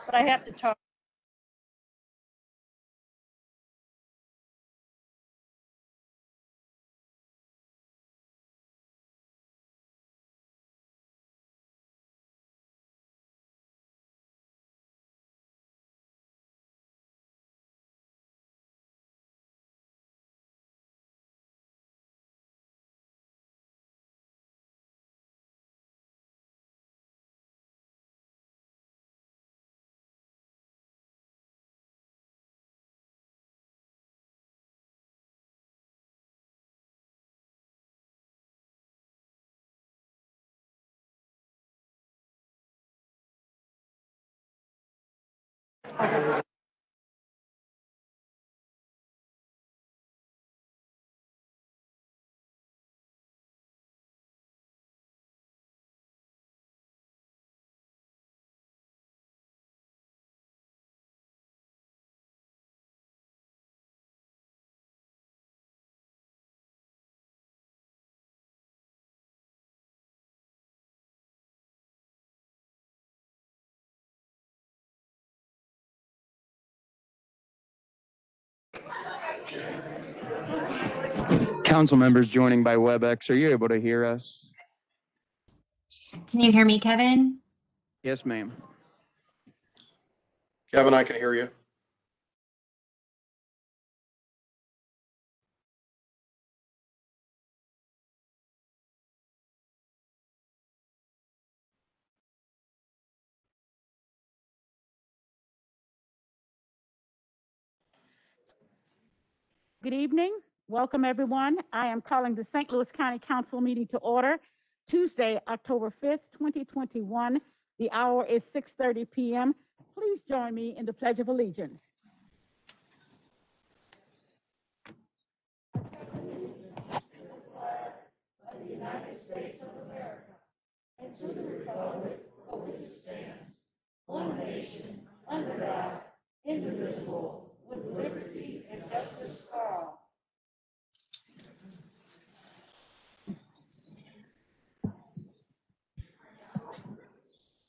but I have to talk. Council members joining by WebEx, are you able to hear us? Can you hear me, Kevin? Yes, ma'am. Kevin, I can hear you. Good evening. Welcome, everyone. I am calling the St. Louis County Council meeting to order Tuesday, October 5th, 2021. The hour is 6:30 p.m. Please join me in the Pledge of Allegiance.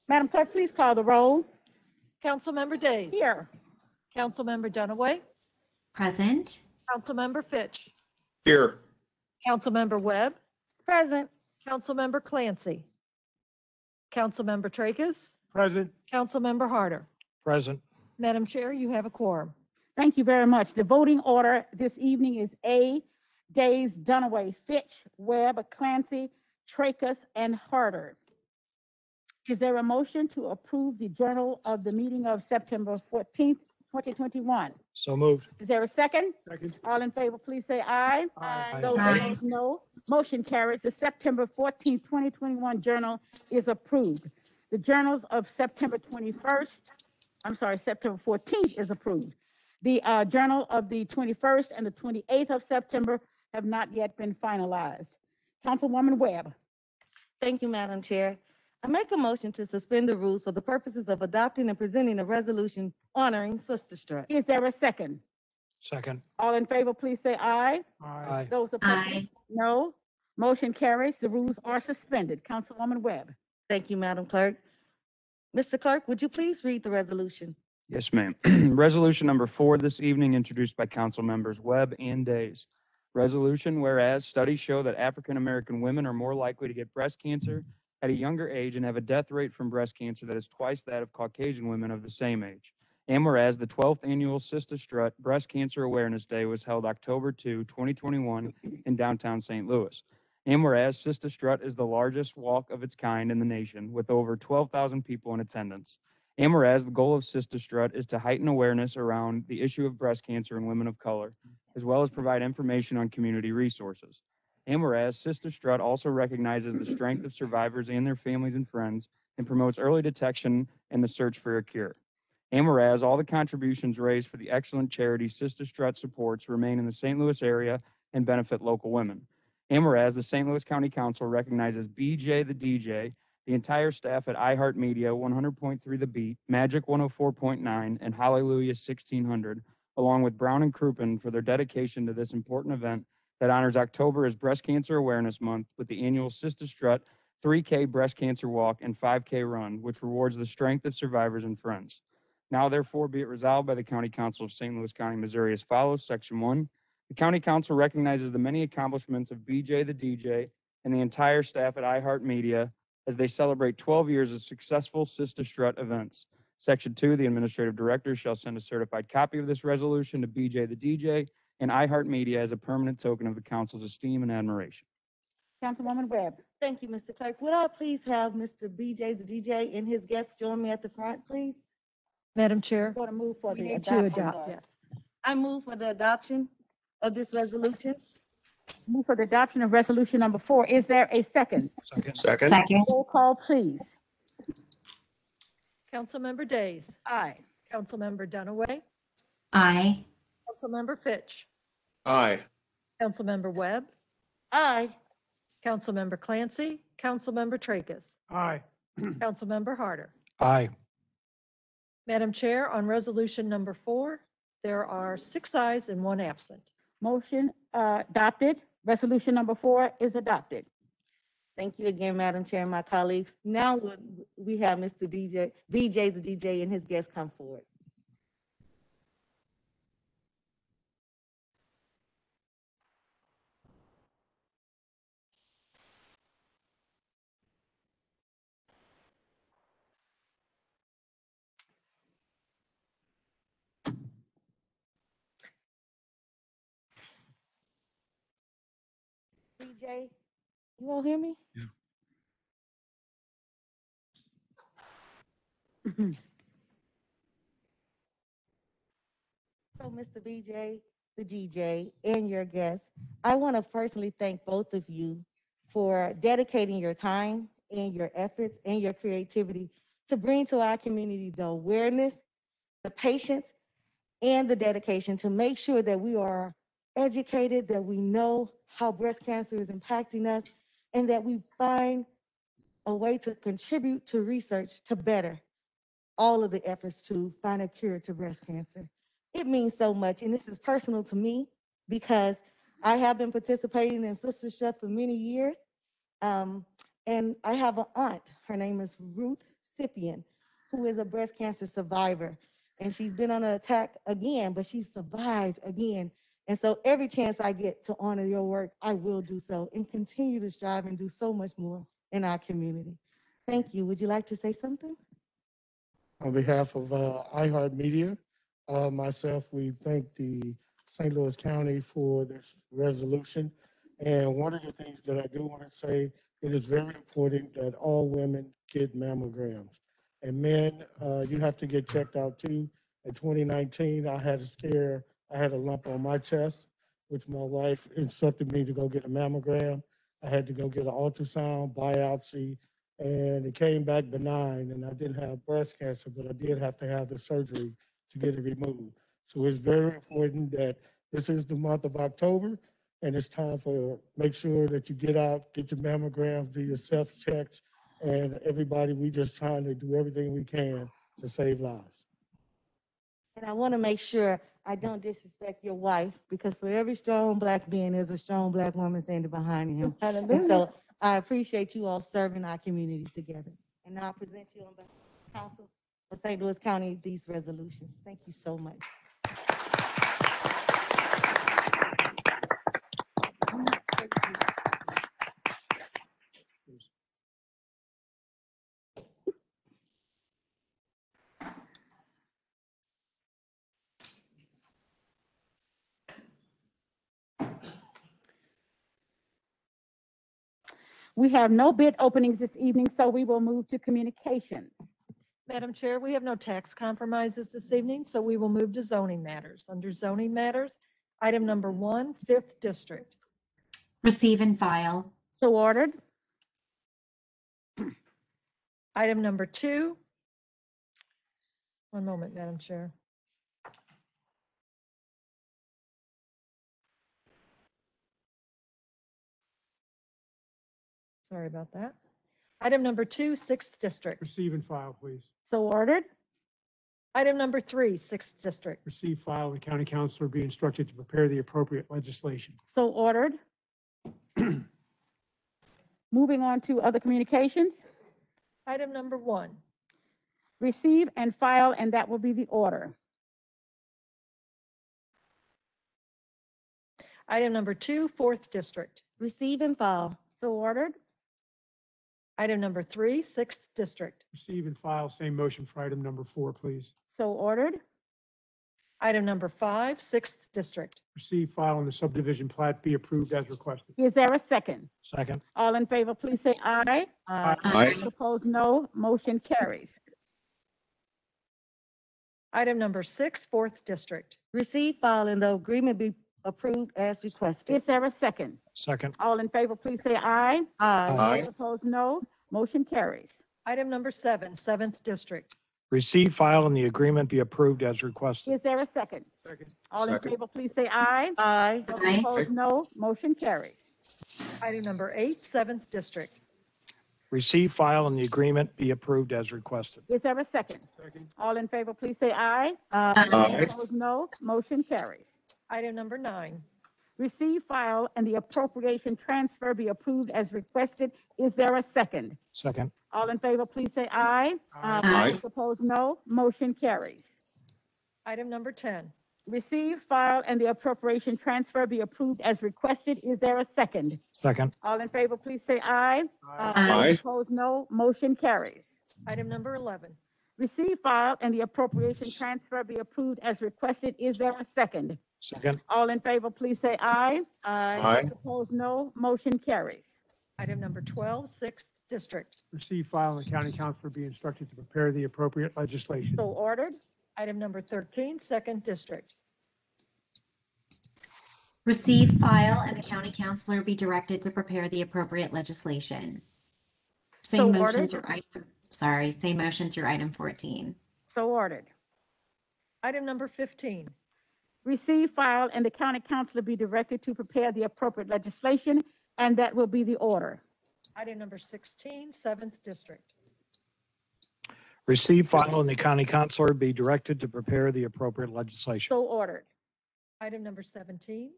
Madam Clerk, please call the roll. Councilmember Days. Here. Councilmember Dunaway. Present. Councilmember Fitch. Here. Councilmember Webb. Present. Councilmember Clancy. Councilmember Tracus. Present. Councilmember Harder. Present. Madam Chair, you have a quorum. Thank you very much. The voting order this evening is A, Days, Dunaway, Fitch, Webb, Clancy, Tracus, and Harder. Is there a motion to approve the journal of the meeting of September 14th, 2021? So moved. Is there a second? Second. All in favor, please say aye. Aye. Those Aye. opposed, no. Motion carries. The September 14th, 2021 journal is approved. The journals of September 14th is approved. The journal of the 21st and the 28th of September have not yet been finalized. Councilwoman Webb. Thank you, Madam Chair. I make a motion to suspend the rules for the purposes of adopting and presenting a resolution honoring Sister Strut. Is there a second? Second. All in favor, please say aye. Aye. Those opposed, Aye. no. Motion carries. The rules are suspended. Councilwoman Webb. Thank you, Madam Clerk. Mr. Clerk, would you please read the resolution? Yes, ma'am. Resolution number 4 this evening, introduced by Council members Webb and Days. Resolution, whereas studies show that African American women are more likely to get breast cancer at a younger age and have a death rate from breast cancer that is twice that of Caucasian women of the same age. And whereas the 12th annual Sister Strut Breast Cancer Awareness Day was held October 2, 2021 in downtown St. Louis. And whereas Sister Strut is the largest walk of its kind in the nation with over 12,000 people in attendance. And whereas the goal of Sister Strut is to heighten awareness around the issue of breast cancer in women of color, as well as provide information on community resources. And whereas Sister Strut also recognizes the strength of survivors and their families and friends and promotes early detection and the search for a cure. And whereas all the contributions raised for the excellent charity Sister Strut supports remain in the St. Louis area and benefit local women. And whereas the St. Louis County Council recognizes BJ the DJ, the entire staff at iHeartMedia 100.3 The Beat, Magic 104.9, and Hallelujah 1600, along with Brown and Crouppen for their dedication to this important event that honors October as Breast Cancer Awareness Month with the annual Sister Strut 3K Breast Cancer Walk and 5K Run, which rewards the strength of survivors and friends. Now therefore be it resolved by the County Council of St. Louis County, Missouri as follows. Section 1, the County Council recognizes the many accomplishments of BJ the DJ and the entire staff at iHeartMedia as they celebrate 12 years of successful Sister Strut events. Section 2, the Administrative Director shall send a certified copy of this resolution to BJ the DJ and iHeartMedia as a permanent token of the council's esteem and admiration. Councilwoman Webb. Thank you, Mr. Clerk. Would I please have Mr. BJ, the DJ, and his guests join me at the front, please? Madam Chair, Going to move for we the need to adoption. adopt, yes. I move for the adoption of this resolution. Move for the adoption of resolution number 4. Is there a second? Second. Second. Roll call, please. Councilmember Days, Aye. Councilmember Dunaway, Aye. Councilmember Fitch, Aye. Councilmember Webb, Aye. Councilmember Clancy, Councilmember Tracus, Aye. Councilmember Harder. Aye. Madam Chair, on resolution number 4, there are 6 ayes and 1 absent. Motion adopted. Resolution number 4 is adopted. Thank you again, Madam Chair and my colleagues. Now we have Mr. BJ, the DJ, and his guests come forward. BJ, you all hear me? So, Mr. BJ, the DJ, and your guests, I want to personally thank both of you for dedicating your time and your efforts and your creativity to bring to our community the awareness, the patience, and the dedication to make sure that we are educated, that we know how breast cancer is impacting us, and that we find a way to contribute to research to better all of the efforts to find a cure to breast cancer. It means so much, and this is personal to me because I have been participating in Sister Strut for many years, and I have an aunt, her name is Ruth Sippian, who is a breast cancer survivor, and she's been on an attack again, but she survived again. And so every chance I get to honor your work, I will do so and continue to strive and do so much more in our community. Thank you. Would you like to say something? On behalf of iHeartMedia, myself, we thank the St. Louis County for this resolution. And one of the things that I do want to say, it is very important that all women get mammograms. And men, you have to get checked out too. In 2019, I had a scare. I had a lump on my chest, which my wife instructed me to go get a mammogram. I had to go get an ultrasound, biopsy, and it came back benign, and I didn't have breast cancer, but I did have to have the surgery to get it removed. So it's very important that this is the month of October, and it's time for, make sure that you get out, get your mammograms, do your self-checks, and everybody, we just trying to do everything we can to save lives. And I want to make sure I don't disrespect your wife, because for every strong Black man, there's a strong Black woman standing behind him. And Hallelujah. so I appreciate you all serving our community together. And now I present you on behalf of the Council of St. Louis County these resolutions. Thank you so much. We have no bid openings this evening, so we will move to communications. Madam Chair, we have no tax compromises this evening, so we will move to zoning matters. Under zoning matters, item number 1, 5th District. Receive and file. So ordered. Item number 2. One moment, Madam Chair. Sorry about that. Item number 2, 6th District. Receive and file, please. So ordered. Item number 3, 6th District. Receive, file, and the county councilor be instructed to prepare the appropriate legislation. So ordered. Moving on to other communications. Item number 1. Receive and file, and that will be the order. Item number 2, 4th District. Receive and file. So ordered. Item number 3, 6th District. Receive and file, same motion for item number 4, please. So ordered. Item number 5, 6th District. Receive, file, and the subdivision plat be approved as requested. Is there a second? Second. All in favor, please say aye. Aye. Opposed, no. Motion carries. Item number 6, 4th District. Receive, file, and the agreement be approved as requested. Is there a second? Second. All in favor, please say aye. Aye. Those opposed, no. Motion carries. Item number 7, 7th District. Receive, file, and the agreement be approved as requested. Is there a second? Second. All in favor, please say aye. Aye. Those Aye. opposed, no. Motion carries. Item number 8, 7th District. Receive, file, and the agreement be approved as requested. Is there a second? Second. All in favor, please say aye. Aye. Those opposed, no. Motion carries. Item number 9. Receive, file, and the appropriation transfer be approved as requested. Is there a second? Second. All in favor, please say aye. Aye. Those opposed, no. Motion carries. Item number 10. Receive, file, and the appropriation transfer be approved as requested. Is there a second? Second. All in favor, please say aye. Aye. Those opposed, no. Motion carries. Item number 11. Receive, file, and the appropriation transfer be approved as requested. Is there a second? Second. All in favor, please say aye. Aye. Those opposed, no. Motion carries. Item number 12, 6th District. Receive, file, and the county councilor be instructed to prepare the appropriate legislation. So ordered. Item number 13, 2nd District. Receive, file, and the county councilor be directed to prepare the appropriate legislation. So Same motion ordered. through same motion through item 14. So ordered. Item number 15. Receive, file, and the county councilor be directed to prepare the appropriate legislation, and that will be the order. Item number 16, 7th District. Receive, file, and the county councilor be directed to prepare the appropriate legislation. So ordered. Item number 17.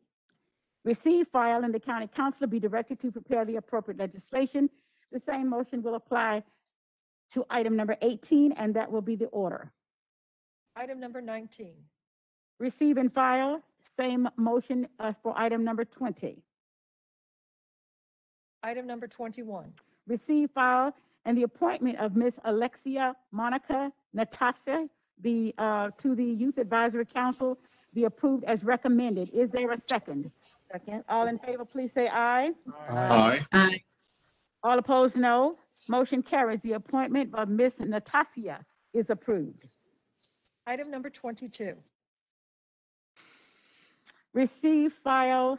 Receive, file, and the county councilor be directed to prepare the appropriate legislation. The same motion will apply to item number 18, and that will be the order. Item number 19. Receive and file, same motion for item number 20. Item number 21. Receive, file, and the appointment of Miss Alexia Monica Natasha be to the Youth Advisory Council be approved as recommended. Is there a second? Second. All in favor, please say aye. Aye. All opposed, no. Motion carries. The appointment of Miss Natasha is approved. Item number 22. Receive, file,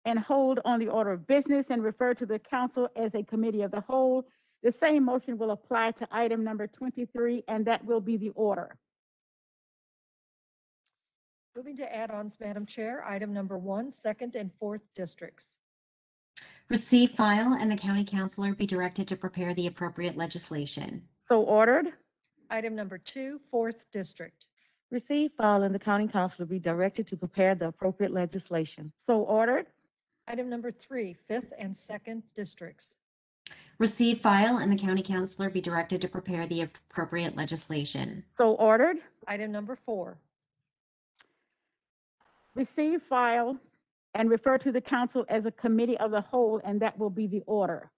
and hold on the order of business and refer to the council as a committee of the whole. The same motion will apply to item number 23, and that will be the order. Moving to add-ons, Madam Chair, item number 1, 2nd and 4th Districts. Receive, file, and the county councilor be directed to prepare the appropriate legislation. So ordered. Item number 2, 4th District. Receive, file, and the county councilor be directed to prepare the appropriate legislation. So ordered. Item number 3, 5th and 2nd Districts. Receive, file, and the county councilor be directed to prepare the appropriate legislation. So ordered. Item number 4. Receive, file, and refer to the council as a committee of the whole, and that will be the order.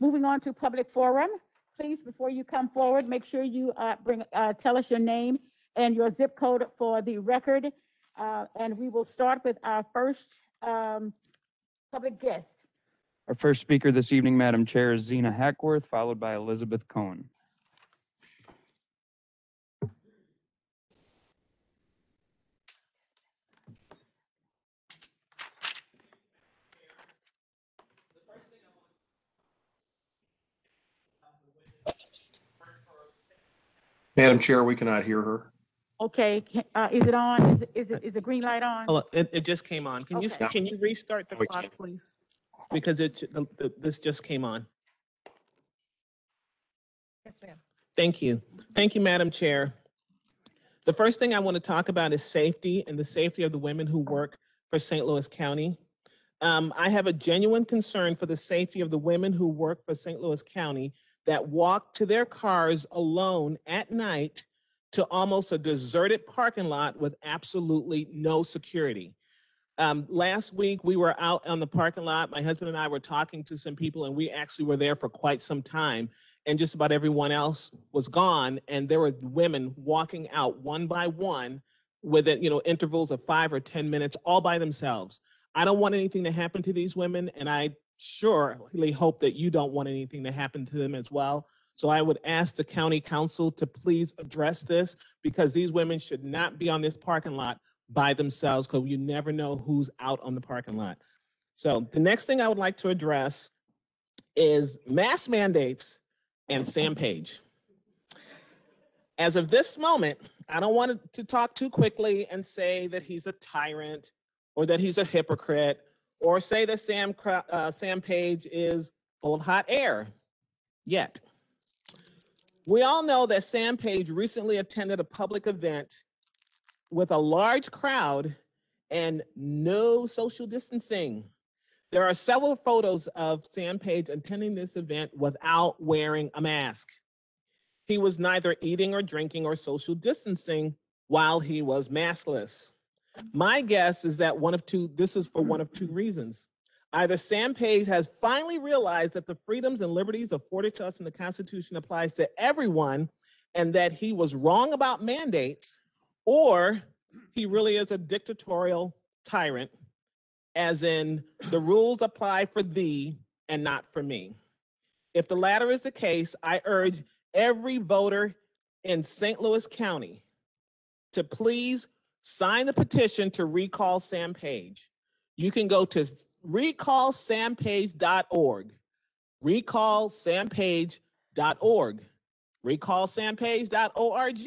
Moving on to public forum. Please, before you come forward, make sure you tell us your name and your zip code for the record. And we will start with our first public guest. Our first speaker this evening, Madam Chair, is Zena Hackworth, followed by Elizabeth Cohen. Madam Chair, we cannot hear her. Okay, is it on? Is the green light on? Hello, it just came on. Can you, Okay. can you restart the We clock, can. please? Because this just came on. Yes, ma'am. Thank you. Thank you, Madam Chair. The first thing I want to talk about is safety and the safety of the women who work for St. Louis County. I have a genuine concern for the safety of the women who work for St. Louis County that walk to their cars alone at night to almost a deserted parking lot with absolutely no security. Last week, we were out on the parking lot. My husband and I were talking to some people, and we actually were there for quite some time. And just about everyone else was gone. And there were women walking out one by one with intervals of 5 or 10 minutes all by themselves. I don't want anything to happen to these women, and I surely hope that you don't want anything to happen to them as well. So I would ask the county council to please address this, because these women should not be on this parking lot by themselves, because you never know who's out on the parking lot. So the next thing I would like to address is mask mandates and Sam Page. As of this moment, I don't want to talk too quickly and say that he's a tyrant or that he's a hypocrite or say that Sam Page is full of hot air yet. We all know that Sam Page recently attended a public event with a large crowd and no social distancing. There are several photos of Sam Page attending this event without wearing a mask. He was neither eating or drinking or social distancing while he was maskless. My guess is that this is for one of two reasons. Either Sam Page has finally realized that the freedoms and liberties afforded to us in the Constitution applies to everyone and that he was wrong about mandates, or he really is a dictatorial tyrant, as in the rules apply for thee and not for me. If the latter is the case, I urge every voter in St. Louis County to please sign the petition to recall Sam Page. You can go to recallsampage.org, recallsampage.org, recallsampage.org.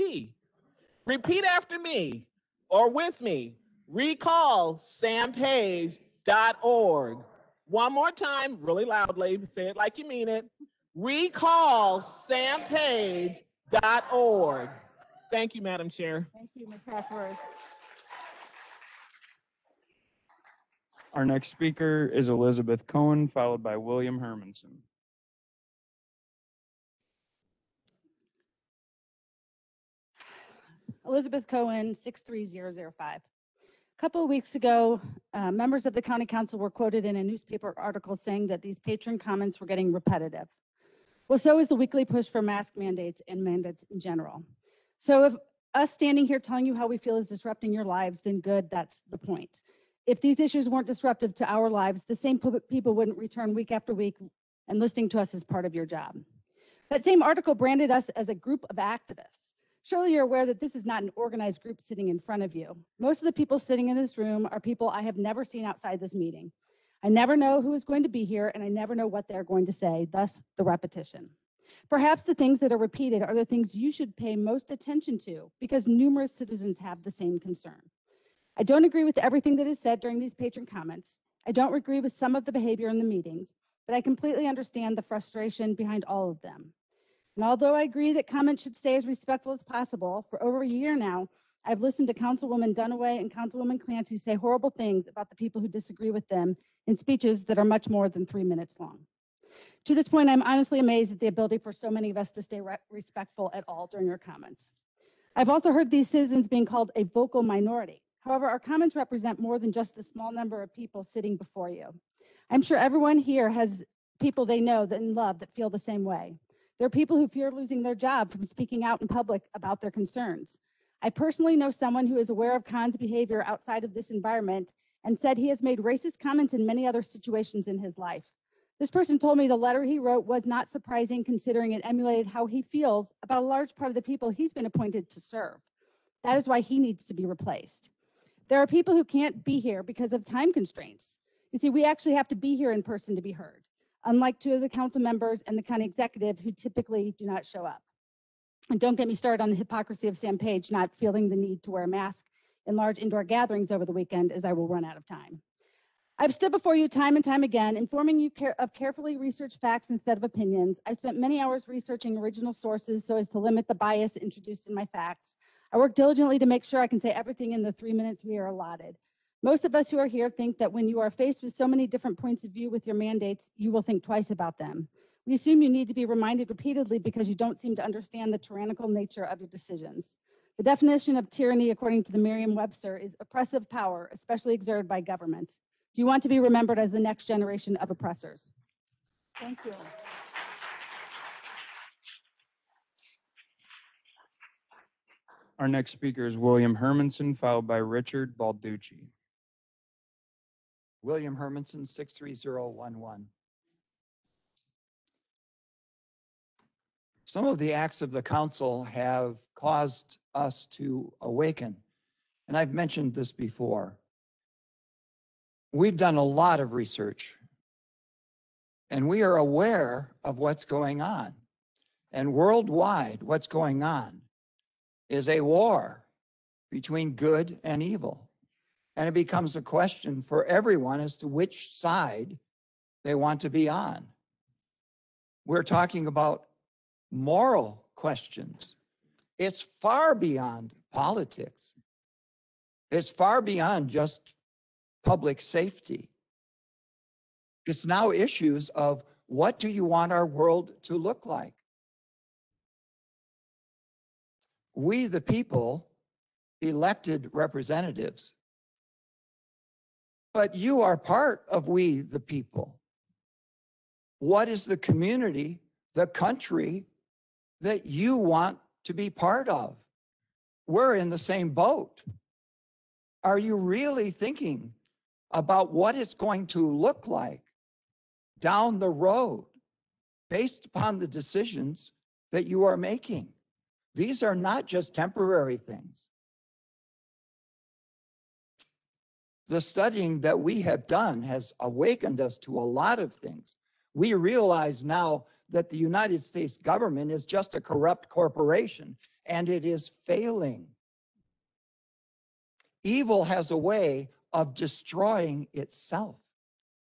Repeat after me or with me, recallsampage.org. One more time, really loudly, say it like you mean it. Recallsampage.org. Thank you, Madam Chair. Thank you, Ms. Hackworth. Our next speaker is Elizabeth Cohen, followed by William Hermanson. Elizabeth Cohen, 63005. A couple of weeks ago, members of the county council were quoted in a newspaper article saying that these patron comments were getting repetitive. Well, so is the weekly push for mask mandates and mandates in general. So if us standing here telling you how we feel is disrupting your lives, then good, that's the point. If these issues weren't disruptive to our lives, the same people wouldn't return week after week and listening to us as part of your job. That same article branded us as a group of activists. Surely you're aware that this is not an organized group sitting in front of you. Most of the people sitting in this room are people I have never seen outside this meeting. I never know who is going to be here, and I never know what they're going to say, thus the repetition. Perhaps the things that are repeated are the things you should pay most attention to, because numerous citizens have the same concern. I don't agree with everything that is said during these patron comments. I don't agree with some of the behavior in the meetings, but I completely understand the frustration behind all of them. And although I agree that comments should stay as respectful as possible, for over a year now, I've listened to Councilwoman Dunaway and Councilwoman Clancy say horrible things about the people who disagree with them in speeches that are much more than 3 minutes long. To this point, I'm honestly amazed at the ability for so many of us to stay respectful at all during your comments. I've also heard these citizens being called a vocal minority. However, our comments represent more than just the small number of people sitting before you. I'm sure everyone here has people they know that and love that feel the same way. There are people who fear losing their job from speaking out in public about their concerns. I personally know someone who is aware of Khan's behavior outside of this environment and said he has made racist comments in many other situations in his life. This person told me the letter he wrote was not surprising, considering it emulated how he feels about a large part of the people he's been appointed to serve. That is why he needs to be replaced. There are people who can't be here because of time constraints. You see, we actually have to be here in person to be heard, unlike two of the council members and the county executive who typically do not show up. And don't get me started on the hypocrisy of Sam Page not feeling the need to wear a mask in large indoor gatherings over the weekend, as I will run out of time. I've stood before you time and time again, informing you of carefully researched facts instead of opinions. I spent many hours researching original sources so as to limit the bias introduced in my facts. I work diligently to make sure I can say everything in the 3 minutes we are allotted. Most of us who are here think that when you are faced with so many different points of view with your mandates, you will think twice about them. We assume you need to be reminded repeatedly because you don't seem to understand the tyrannical nature of your decisions. The definition of tyranny, according to the Merriam-Webster, is oppressive power, especially exerted by government. Do you want to be remembered as the next generation of oppressors? Thank you. Our next speaker is William Hermanson, followed by Richard Balducci. William Hermanson, 63011. Some of the acts of the council have caused us to awaken, and I've mentioned this before. We've done a lot of research, and we are aware of what's going on. And worldwide, what's going on is a war between good and evil. And it becomes a question for everyone as to which side they want to be on. We're talking about moral questions. It's far beyond politics. It's far beyond just public safety. It's now issues of what do you want our world to look like? We, the people, elected representatives. But you are part of we, the people. What is the community, the country that you want to be part of? We're in the same boat. Are you really thinking about what it's going to look like down the road based upon the decisions that you are making? These are not just temporary things. The studying that we have done has awakened us to a lot of things. We realize now that the United States government is just a corrupt corporation, and it is failing. Evil has a way of destroying itself,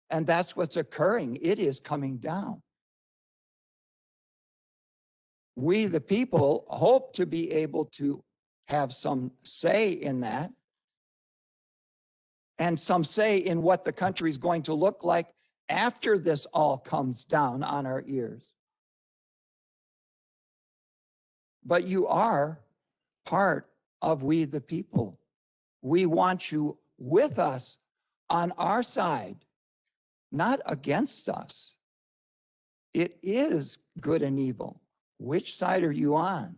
and that's what's occurring. It is coming down. We, the people, hope to be able to have some say in that, and some say in what the country is going to look like after this all comes down on our ears. But you are part of we, the people. We want you with us on our side, not against us. It is good and evil. Which side are you on?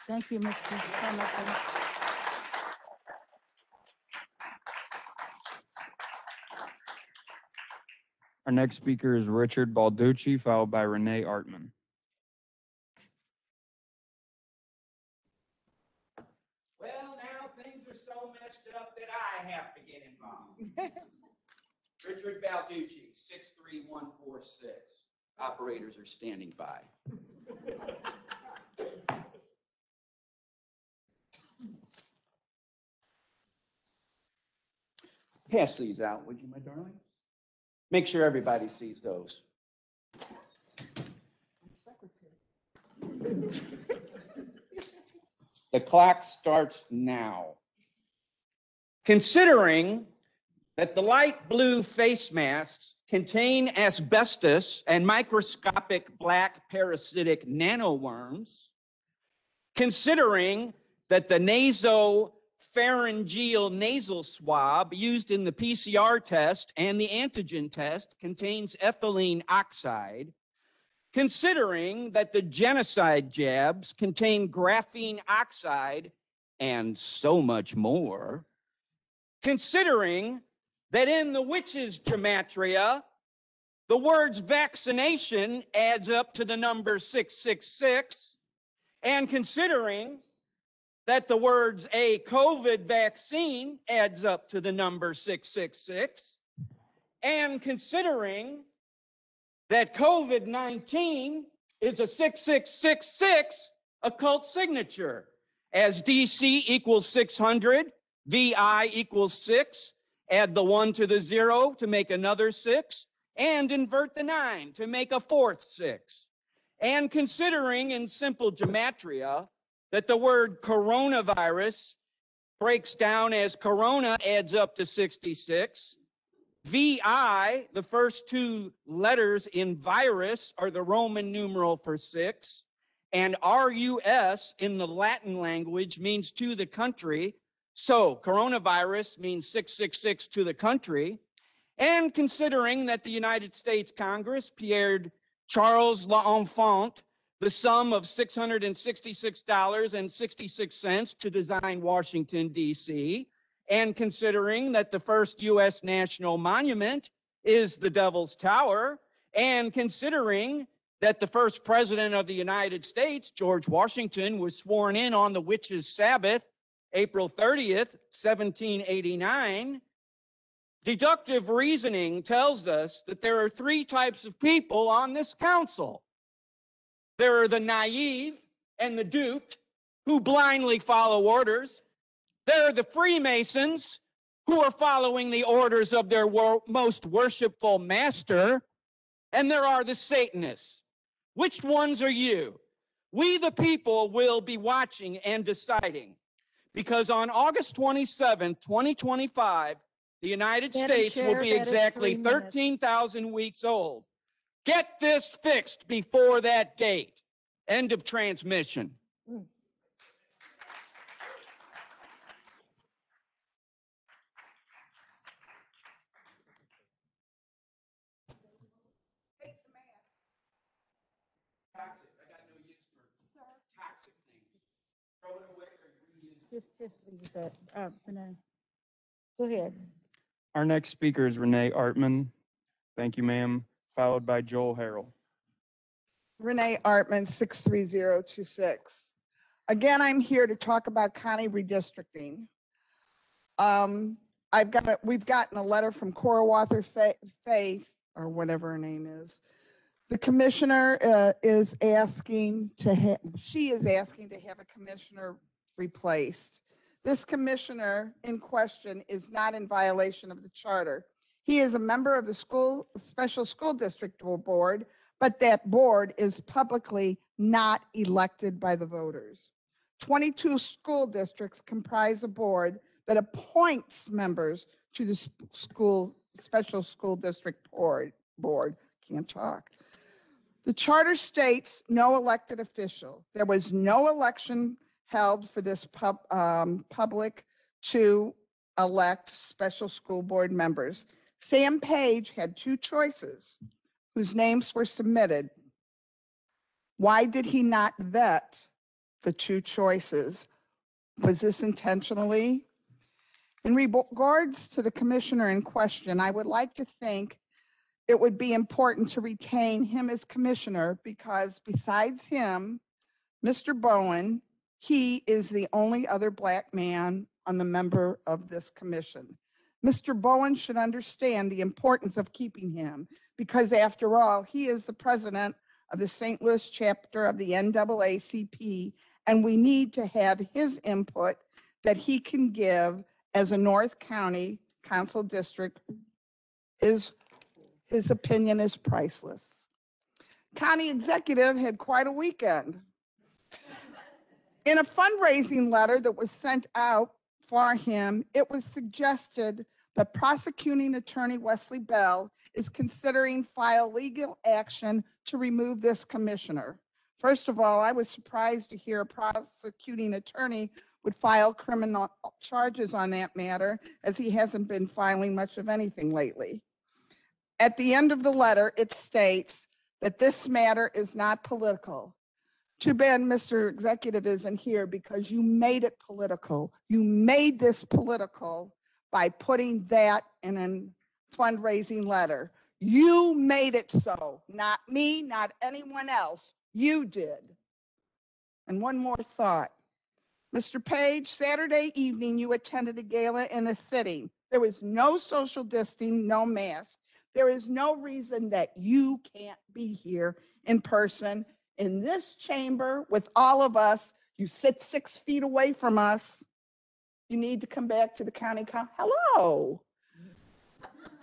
Thank you, Mr. Hermanson. Our next speaker is Richard Balducci, followed by Renee Artman. Well, now things are so messed up that I have to get involved. Richard Balducci, 63146. Operators are standing by. Pass these out, would you, my darling? Make sure everybody sees those. The clock starts now. Considering that the light blue face masks contain asbestos and microscopic black parasitic nanoworms, considering that the nasopharyngeal nasal swab used in the PCR test and the antigen test contains ethylene oxide, considering that the genocide jabs contain graphene oxide and so much more, considering that in the witch's gematria, the words vaccination adds up to the number 666, and considering that the words a COVID vaccine adds up to the number 666, and considering that COVID-19 is a 6666 occult signature, as DC equals 600, VI equals 6, add the 1 to the 0 to make another 6, and invert the 9 to make a fourth 6. And considering in simple gematria that the word coronavirus breaks down as Corona adds up to 66. VI, the first two letters in virus, are the Roman numeral for 6. And RUS in the Latin language means to the country. So coronavirus means 666 to the country. And considering that the United States Congress paid Charles L'Enfant the sum of $666.66 to design Washington, D.C., and considering that the first U.S. national monument is the Devil's Tower, and considering that the first president of the United States, George Washington, was sworn in on the witches' Sabbath, April 30th, 1789, deductive reasoning tells us that there are 3 types of people on this council. There are the naive and the duped who blindly follow orders. There are the Freemasons who are following the orders of their most worshipful master. And there are the Satanists. Which ones are you? We, the people, will be watching and deciding. Because on August 27, 2025, the United Madam States will Chair, be that is exactly 3 minutes. 13,000 weeks old. Get this fixed before that date. End of transmission. Just leave that, Renee. Go ahead. Our next speaker is Renee Artman. Thank you, ma'am, followed by Joel Harrell. Renee Artman, 63026. Again, I'm here to talk about county redistricting. We've gotten a letter from Cora Wather Faith, or whatever her name is. The commissioner is asking to have a commissioner replaced. This commissioner in question is not in violation of the charter. He is a member of the special school district board, but that board is publicly not elected by the voters. 22 school districts comprise a board that appoints members to the special school district board. Can't talk. The charter states no elected official. There was no election held for this public to elect special school board members. Sam Page had 2 choices whose names were submitted. Why did he not vet the 2 choices? Was this intentionally? In regards to the commissioner in question, I would like to think it would be important to retain him as commissioner because besides him, Mr. Bowen, he is the only other Black man on the member of this commission. Mr. Bowen should understand the importance of keeping him because after all, he is the president of the St. Louis chapter of the NAACP, and we need to have his input that he can give as a North County Council district. His opinion is priceless. County executive had quite a weekend. In a fundraising letter that was sent out for him, it was suggested that prosecuting attorney Wesley Bell is considering file legal action to remove this commissioner. First of all, I was surprised to hear a prosecuting attorney would file criminal charges on that matter, as he hasn't been filing much of anything lately. At the end of the letter, it states that this matter is not political. Too bad Mr. Executive isn't here because you made it political. You made this political by putting that in a fundraising letter. You made it so, not me, not anyone else. You did. And one more thought. Mr. Page, Saturday evening, you attended a gala in the city. There was no social distancing, no mask. There is no reason that you can't be here in person in this chamber with all of us. You sit 6 feet away from us. You need to come back to the county council. Hello.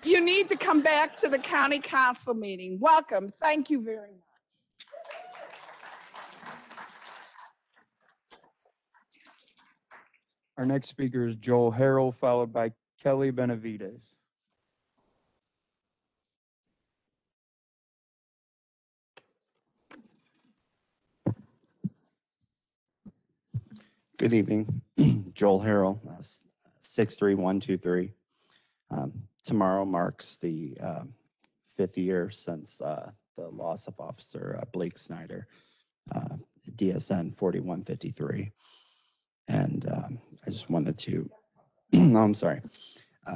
You need to come back to the county council meeting. Welcome. Thank you very much. Our next speaker is Joel Harrell, followed by Kelly Benavides. Good evening. Joel Harrell, 63123. Tomorrow marks the 5th year since the loss of Officer Blake Snyder, DSN 4153. And I just wanted to, no, I'm sorry.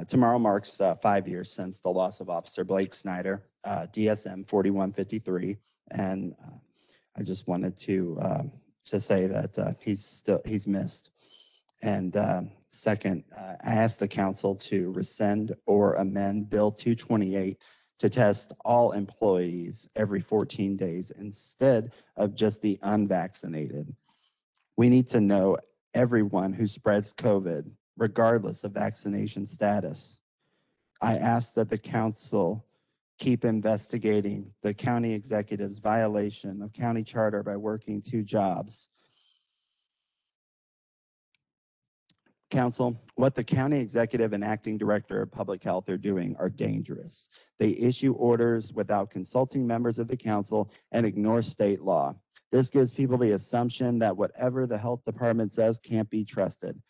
Tomorrow marks 5 years since the loss of Officer Blake Snyder, DSM 4153. And I just wanted to say that he's missed. And second, I asked the council to rescind or amend Bill 228 to test all employees every 14 days instead of just the unvaccinated. We need to know everyone who spreads COVID, regardless of vaccination status. I ask that the council keep investigating the county executive's violation of county charter by working 2 jobs. Council, what the county executive and acting director of public health are doing are dangerous. They issue orders without consulting members of the council and ignore state law. This gives people the assumption that whatever the health department says can't be trusted.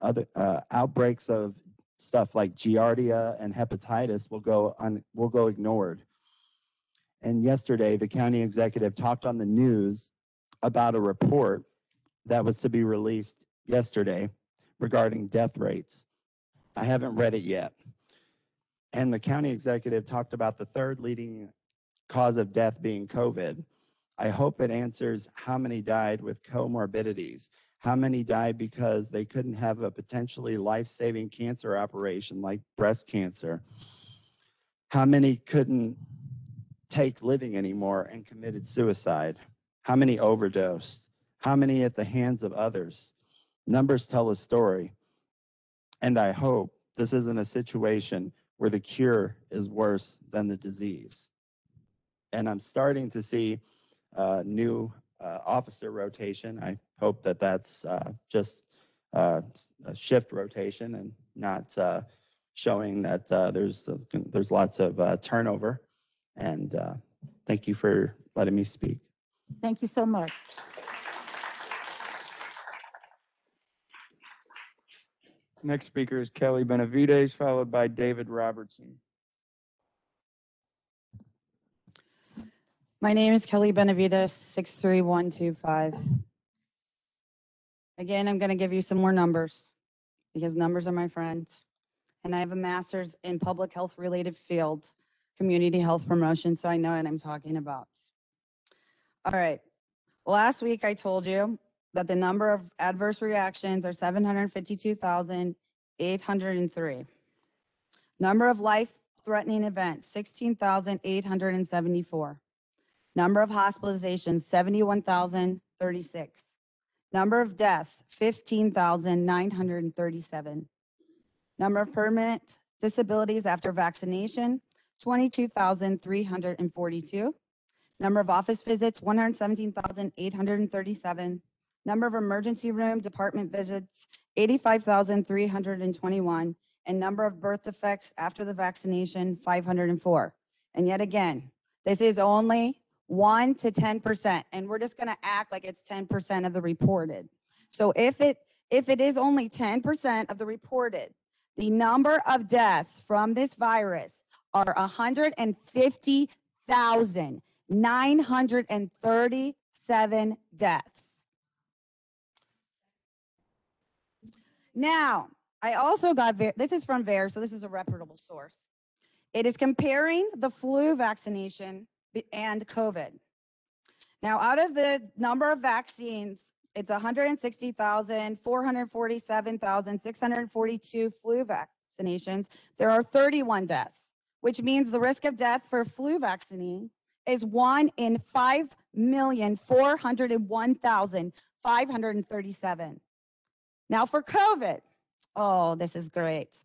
Other outbreaks of stuff like Giardia and hepatitis will go ignored. And yesterday, the county executive talked on the news about a report that was to be released yesterday regarding death rates. I haven't read it yet. And the county executive talked about the 3rd leading cause of death being COVID. I hope it answers how many died with comorbidities, how many died because they couldn't have a potentially life-saving cancer operation like breast cancer, how many couldn't take living anymore and committed suicide, how many overdosed, how many at the hands of others. Numbers tell a story, and I hope this isn't a situation where the cure is worse than the disease. And I'm starting to see new officer rotation. I hope that that's just a shift rotation and not showing that there's lots of turnover. And thank you for letting me speak. Thank you so much. Next speaker is Kelly Benavides, followed by David Robertson. My name is Kelly Benavides, 63125. Again, I'm going to give you some more numbers because numbers are my friend. And I have a master's in public health related field, community health promotion, so I know what I'm talking about. All right. Last week, I told you that the number of adverse reactions are 752,803. Number of life-threatening events, 16,874. Number of hospitalizations, 71,036. Number of deaths, 15,937. Number of permanent disabilities after vaccination, 22,342. Number of office visits, 117,837. Number of emergency room department visits, 85,321. And number of birth defects after the vaccination, 504. And yet again, this is only 1 to 10%. And we're just gonna act like it's 10% of the reported. So if it is only 10% of the reported, the number of deaths from this virus are 150,937 deaths. Now, I also got, this is from VAERS, so this is a reputable source. It is comparing the flu vaccination and COVID. Now, out of the number of vaccines, it's 160,447,642 flu vaccinations. There are 31 deaths, which means the risk of death for flu vaccine is 1 in 5,401,537. Now for COVID, oh, this is great.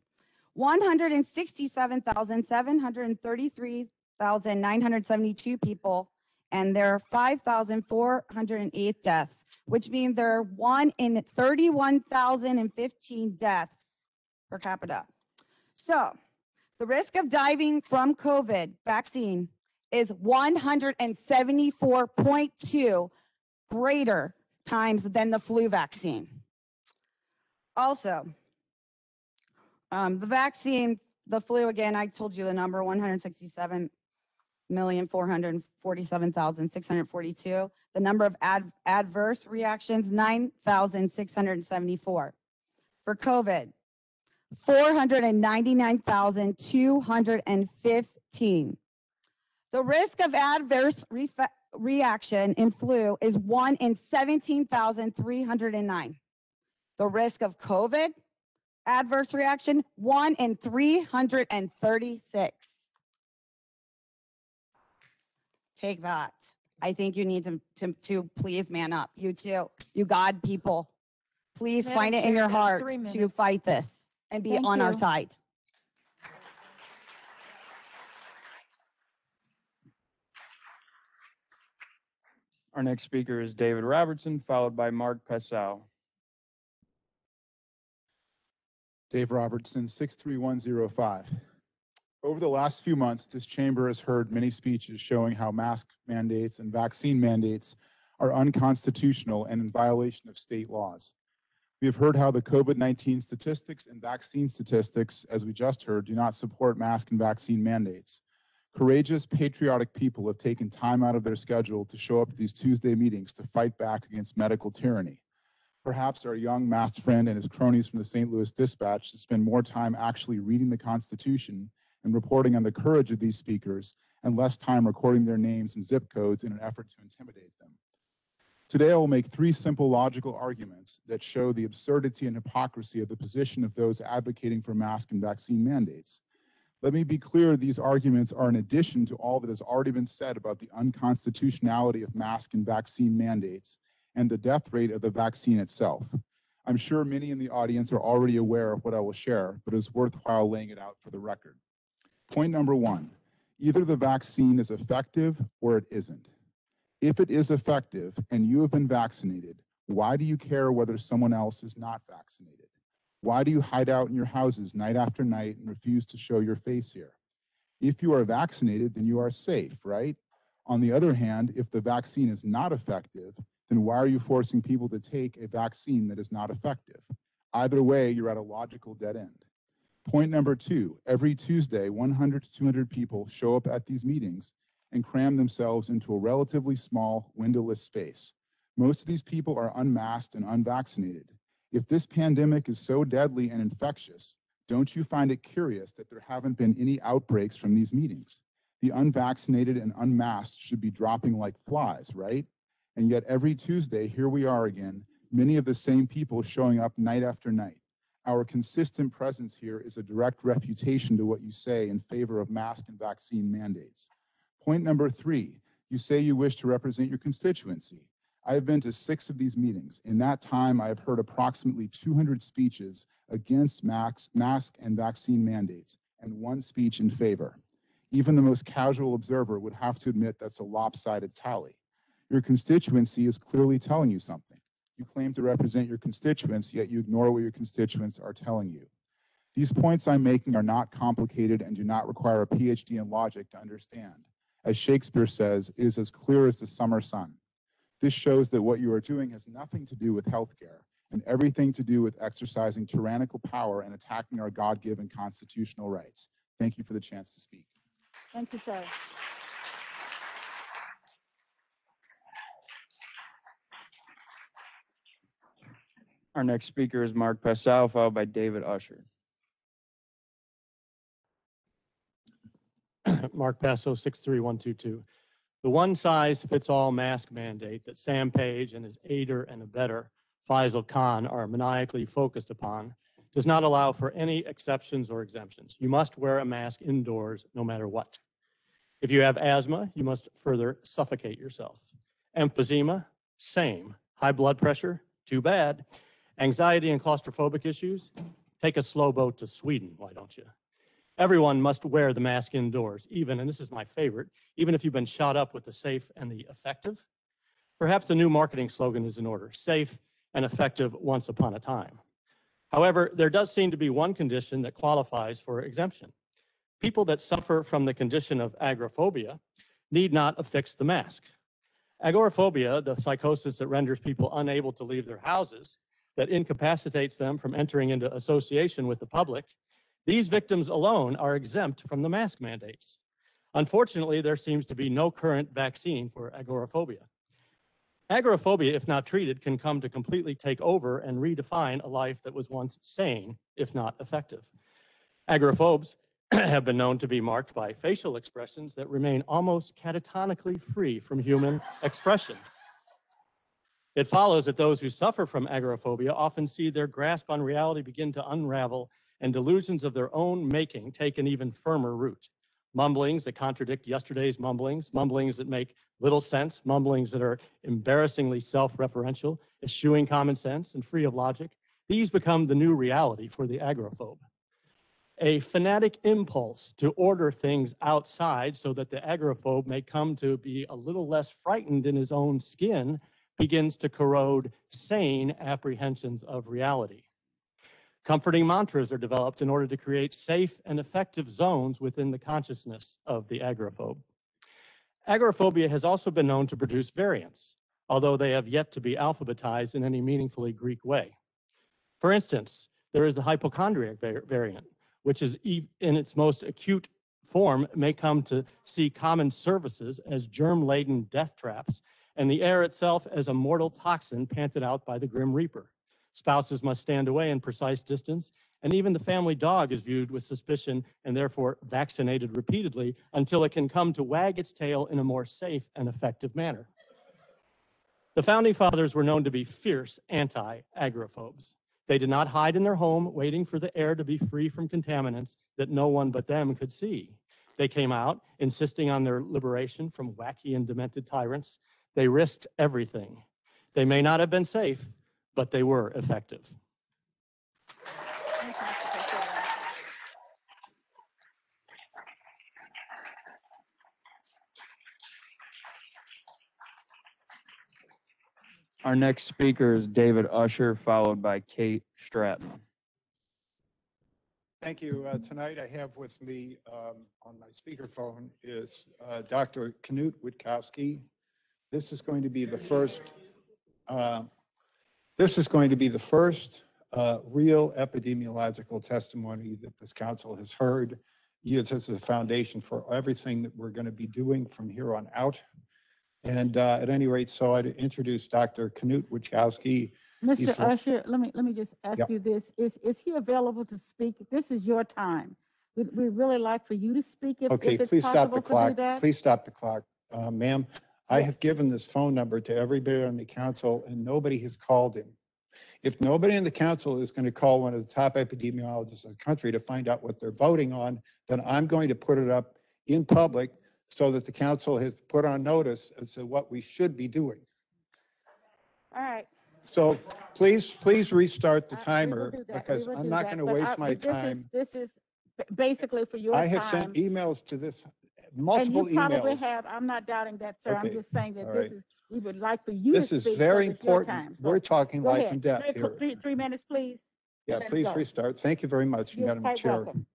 167,733,972 people and there are 5,408 deaths, which means there are 1 in 31,015 deaths per capita. So the risk of dying from COVID vaccine is 174.2 greater times than the flu vaccine. Also, the vaccine, the flu, again, I told you the number, 167,447,642. The number of adverse reactions, 9,674. For COVID, 499,215. The risk of adverse reaction in flu is 1 in 17,309. The risk of COVID adverse reaction, 1 in 336. Take that. I think you need to please man up. You too, you God people. Please Madam find it in Chair, your that's heart 3 to minutes. fight this and be Thank on our you. side. Our next speaker is David Robertson, followed by Mark Passau. Dave Robertson, 63105. Over the last few months, this chamber has heard many speeches showing how mask mandates and vaccine mandates are unconstitutional and in violation of state laws. We have heard how the COVID-19 statistics and vaccine statistics, as we just heard, do not support mask and vaccine mandates. Courageous, patriotic people have taken time out of their schedule to show up at these Tuesday meetings to fight back against medical tyranny. Perhaps our young masked friend and his cronies from the St. Louis Dispatch should spend more time actually reading the Constitution and reporting on the courage of these speakers and less time recording their names and zip codes in an effort to intimidate them. Today, I will make 3 simple logical arguments that show the absurdity and hypocrisy of the position of those advocating for mask and vaccine mandates. Let me be clear, these arguments are in addition to all that has already been said about the unconstitutionality of mask and vaccine mandates and the death rate of the vaccine itself. I'm sure many in the audience are already aware of what I will share, but it's worthwhile laying it out for the record. Point number 1, either the vaccine is effective or it isn't. If it is effective and you have been vaccinated, why do you care whether someone else is not vaccinated? Why do you hide out in your houses night after night and refuse to show your face here? If you are vaccinated, then you are safe, right? On the other hand, if the vaccine is not effective, then why are you forcing people to take a vaccine that is not effective? Either way, you're at a logical dead end. Point number 2, every Tuesday, 100 to 200 people show up at these meetings and cram themselves into a relatively small, windowless space. Most of these people are unmasked and unvaccinated. If this pandemic is so deadly and infectious, don't you find it curious that there haven't been any outbreaks from these meetings? The unvaccinated and unmasked should be dropping like flies, right? And yet every Tuesday, here we are again, many of the same people showing up night after night. Our consistent presence here is a direct refutation to what you say in favor of mask and vaccine mandates. Point number 3, you say you wish to represent your constituency. I have been to 6 of these meetings. In that time, I have heard approximately 200 speeches against mask and vaccine mandates and 1 speech in favor. Even the most casual observer would have to admit that's a lopsided tally. Your constituency is clearly telling you something. You claim to represent your constituents, yet you ignore what your constituents are telling you. These points I'm making are not complicated and do not require a PhD in logic to understand. As Shakespeare says, it is as clear as the summer sun. This shows that what you are doing has nothing to do with healthcare and everything to do with exercising tyrannical power and attacking our God-given constitutional rights. Thank you for the chance to speak. Thank you, sir. Our next speaker is Mark Passau, followed by David Usher. Mark Passo, 63122. The one-size-fits-all mask mandate that Sam Page and his aider and abettor, Faisal Khan, are maniacally focused upon does not allow for any exceptions or exemptions. You must wear a mask indoors no matter what. If you have asthma, you must further suffocate yourself. Emphysema, same. High blood pressure, too bad. Anxiety and claustrophobic issues, take a slow boat to Sweden, why don't you? Everyone must wear the mask indoors, even, and this is my favorite, even if you've been shot up with the safe and the effective. Perhaps a new marketing slogan is in order: safe and effective once upon a time. However, there does seem to be one condition that qualifies for exemption. People that suffer from the condition of agoraphobia need not affix the mask. Agoraphobia, the psychosis that renders people unable to leave their houses, that incapacitates them from entering into association with the public, these victims alone are exempt from the mask mandates. Unfortunately, there seems to be no current vaccine for agoraphobia. Agoraphobia, if not treated, can come to completely take over and redefine a life that was once sane, if not effective. Agoraphobes have been known to be marked by facial expressions that remain almost catatonically free from human expression. It follows that those who suffer from agoraphobia often see their grasp on reality begin to unravel and delusions of their own making take an even firmer root. Mumblings that contradict yesterday's mumblings, mumblings that make little sense, mumblings that are embarrassingly self-referential, eschewing common sense and free of logic. These become the new reality for the agoraphobe. A fanatic impulse to order things outside so that the agoraphobe may come to be a little less frightened in his own skin begins to corrode sane apprehensions of reality. Comforting mantras are developed in order to create safe and effective zones within the consciousness of the agoraphobe. Agoraphobia has also been known to produce variants, although they have yet to be alphabetized in any meaningfully Greek way. For instance, there is the hypochondriac variant, which is in its most acute form may come to see common services as germ-laden death traps and the air itself as a mortal toxin panted out by the Grim Reaper. Spouses must stand away in precise distance, and even the family dog is viewed with suspicion and therefore vaccinated repeatedly until it can come to wag its tail in a more safe and effective manner. The Founding Fathers were known to be fierce anti-agoraphobes. They did not hide in their home waiting for the air to be free from contaminants that no one but them could see. They came out insisting on their liberation from wacky and demented tyrants. They risked everything. They may not have been safe, but they were effective. Our next speaker is David Usher, followed by Kate Stratton. Thank you. Tonight I have with me on my speakerphone is Dr. Knut Witkowski. This is going to be the first real epidemiological testimony that this council has heard. This is the foundation for everything that we're going to be doing from here on out. And at any rate, so I'd introduce Dr. Knut Witkowski. Mr. Usher, let me just ask Yep. you this. Is he available to speak? This is your time. We'd really like for you to speak if Okay, it's please stop the possible to do clock. that. Please stop the clock. Ma'am, I have given this phone number to everybody on the council and nobody has called him. If nobody in the council is going to call one of the top epidemiologists in the country to find out what they're voting on, then I'm going to put it up in public so that the council has put on notice as to what we should be doing. All right. So please restart the We will timer do that. because We will I'm do not that. going to But waste my time. This is basically for your time. I have sent emails to this, multiple And you probably emails. have. I'm not doubting that, sir. I'm Okay. just saying that All this right. is, we would like for you This to is speak. so very it's your important. time. So We're talking go life ahead. and death here. Three minutes, please. Yeah, Let's please go. restart. Thank you very much, You're Madam quite Chair. welcome.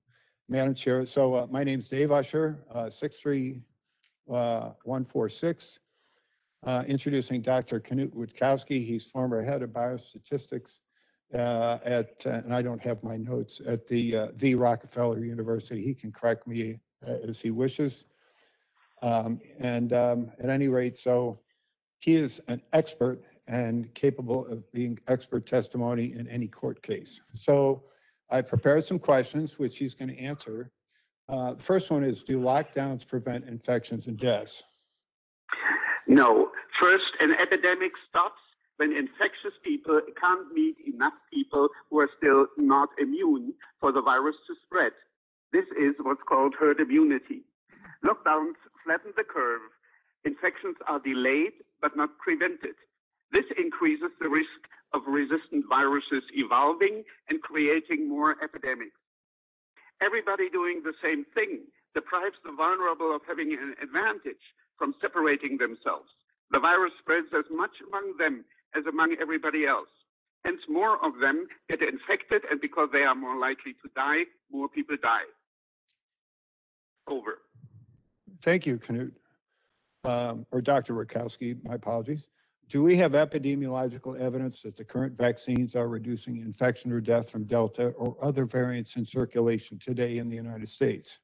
Madam Chair, so my name's Dave Usher, 63146. Introducing Dr. Knut Witkowski. He's former head of biostatistics and I don't have my notes, at the Rockefeller University. He can correct me as he wishes. At any rate, so he is an expert and capable of being expert testimony in any court case. So I prepared some questions which he's going to answer. The first one is, do lockdowns prevent infections and deaths? No. First, an epidemic stops when infectious people can't meet enough people who are still not immune for the virus to spread. This is what's called herd immunity. Lockdowns flatten the curve. Infections are delayed but not prevented. This increases the risk of resistant viruses evolving and creating more epidemics. Everybody doing the same thing deprives the vulnerable of having an advantage from separating themselves. The virus spreads as much among them as among everybody else. Hence, more of them get infected, and because they are more likely to die, more people die. Over. Thank you, Knut. Or Dr. Rutkowski, my apologies. Do we have epidemiological evidence that the current vaccines are reducing infection or death from Delta or other variants in circulation today in the United States?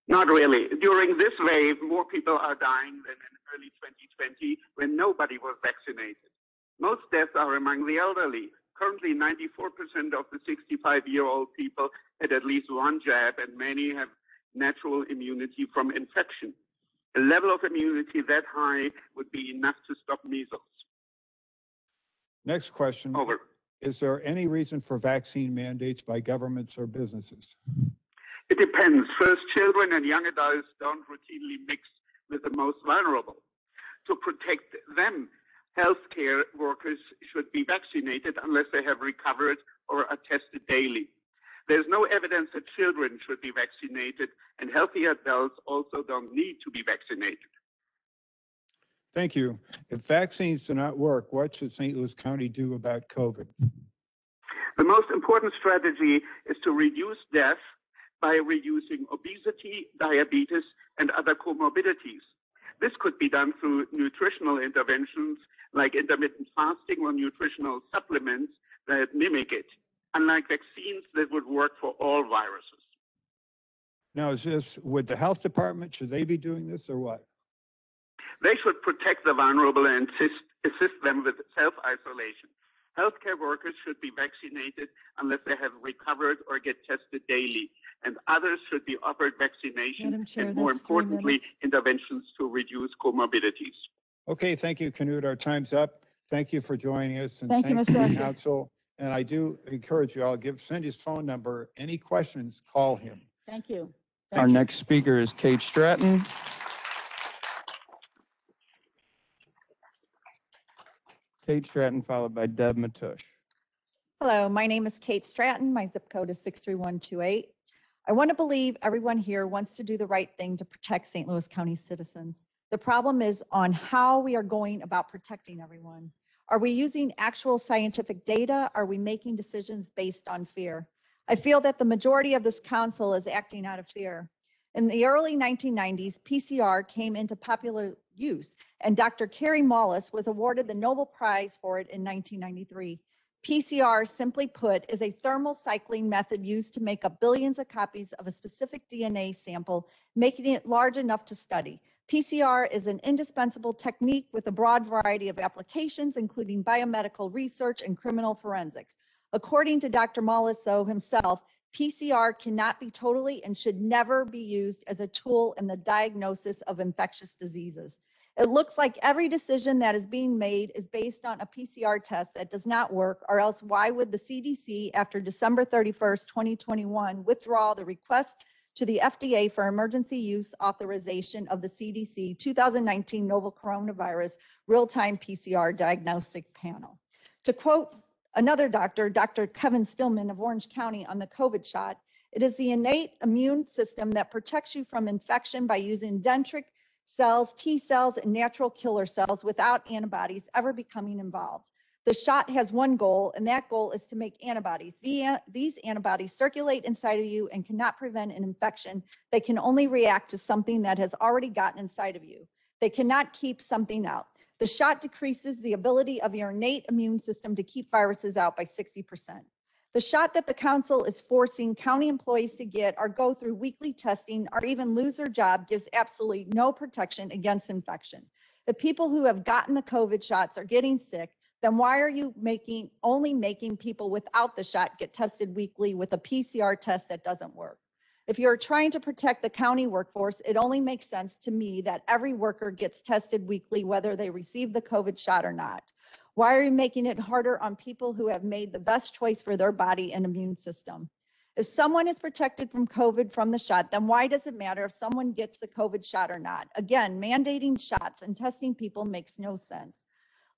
Not really. During this wave, more people are dying than in early 2020 when nobody was vaccinated. Most deaths are among the elderly. Currently, 94% of the 65-year-old people had at least one jab, and many have natural immunity from infection. A level of immunity that high would be enough to stop measles. Next question. Over. Is there any reason for vaccine mandates by governments or businesses? It depends. First, children and young adults don't routinely mix with the most vulnerable. To protect them, healthcare workers should be vaccinated unless they have recovered or are tested daily. There's no evidence that children should be vaccinated, and healthy adults also don't need to be vaccinated. Thank you. If vaccines do not work, what should St. Louis County do about COVID? The most important strategy is to reduce death by reducing obesity, diabetes, and other comorbidities. This could be done through nutritional interventions like intermittent fasting or nutritional supplements that mimic it, unlike vaccines that would work for all viruses. Now, is this with the health department? Should they be doing this or what? They should protect the vulnerable and assist them with self-isolation. Healthcare workers should be vaccinated unless they have recovered or get tested daily, and others should be offered vaccination Madam Chair, and, more that's 3 importantly, minutes. interventions to reduce comorbidities. Okay, thank you, Knut. Our time's up. Thank you for joining us, and Thank you, thank Mr. the Usher. council. And I do encourage you, I'll send his phone number. Any questions, call him. Thank you. Our next speaker is Kate Stratton. Kate Stratton, followed by Deb Matush. Hello, my name is Kate Stratton. My zip code is 63128. I want to believe everyone here wants to do the right thing to protect St. Louis County citizens. The problem is on how we are going about protecting everyone. Are we using actual scientific data? Are we making decisions based on fear? I feel that the majority of this council is acting out of fear. In the early 1990s, PCR came into popular use, and Dr. Carrie Mullis was awarded the Nobel Prize for it in 1993. PCR, simply put, is a thermal cycling method used to make up billions of copies of a specific DNA sample, making it large enough to study. PCR is an indispensable technique with a broad variety of applications, including biomedical research and criminal forensics. According to Dr. Mullis, though, himself, PCR cannot be totally and should never be used as a tool in the diagnosis of infectious diseases. It looks like every decision that is being made is based on a PCR test that does not work, or else why would the CDC, after December 31st, 2021, withdraw the request to the FDA for emergency use authorization of the CDC 2019 novel coronavirus real-time PCR diagnostic panel? To quote another doctor, Dr. Kevin Stillman of Orange County, on the COVID shot, it is the innate immune system that protects you from infection by using dendritic cells, T cells, and natural killer cells without antibodies ever becoming involved. The shot has one goal, and that goal is to make antibodies. These antibodies circulate inside of you and cannot prevent an infection. They can only react to something that has already gotten inside of you. They cannot keep something out. The shot decreases the ability of your innate immune system to keep viruses out by 60%. The shot that the council is forcing county employees to get or go through weekly testing or even lose their job gives absolutely no protection against infection. The people who have gotten the COVID shots are getting sick, then why are you only making people without the shot get tested weekly with a PCR test that doesn't work? If you're trying to protect the county workforce, it only makes sense to me that every worker gets tested weekly, whether they receive the COVID shot or not. Why are you making it harder on people who have made the best choice for their body and immune system? If someone is protected from COVID from the shot, then why does it matter if someone gets the COVID shot or not? Again, mandating shots and testing people makes no sense.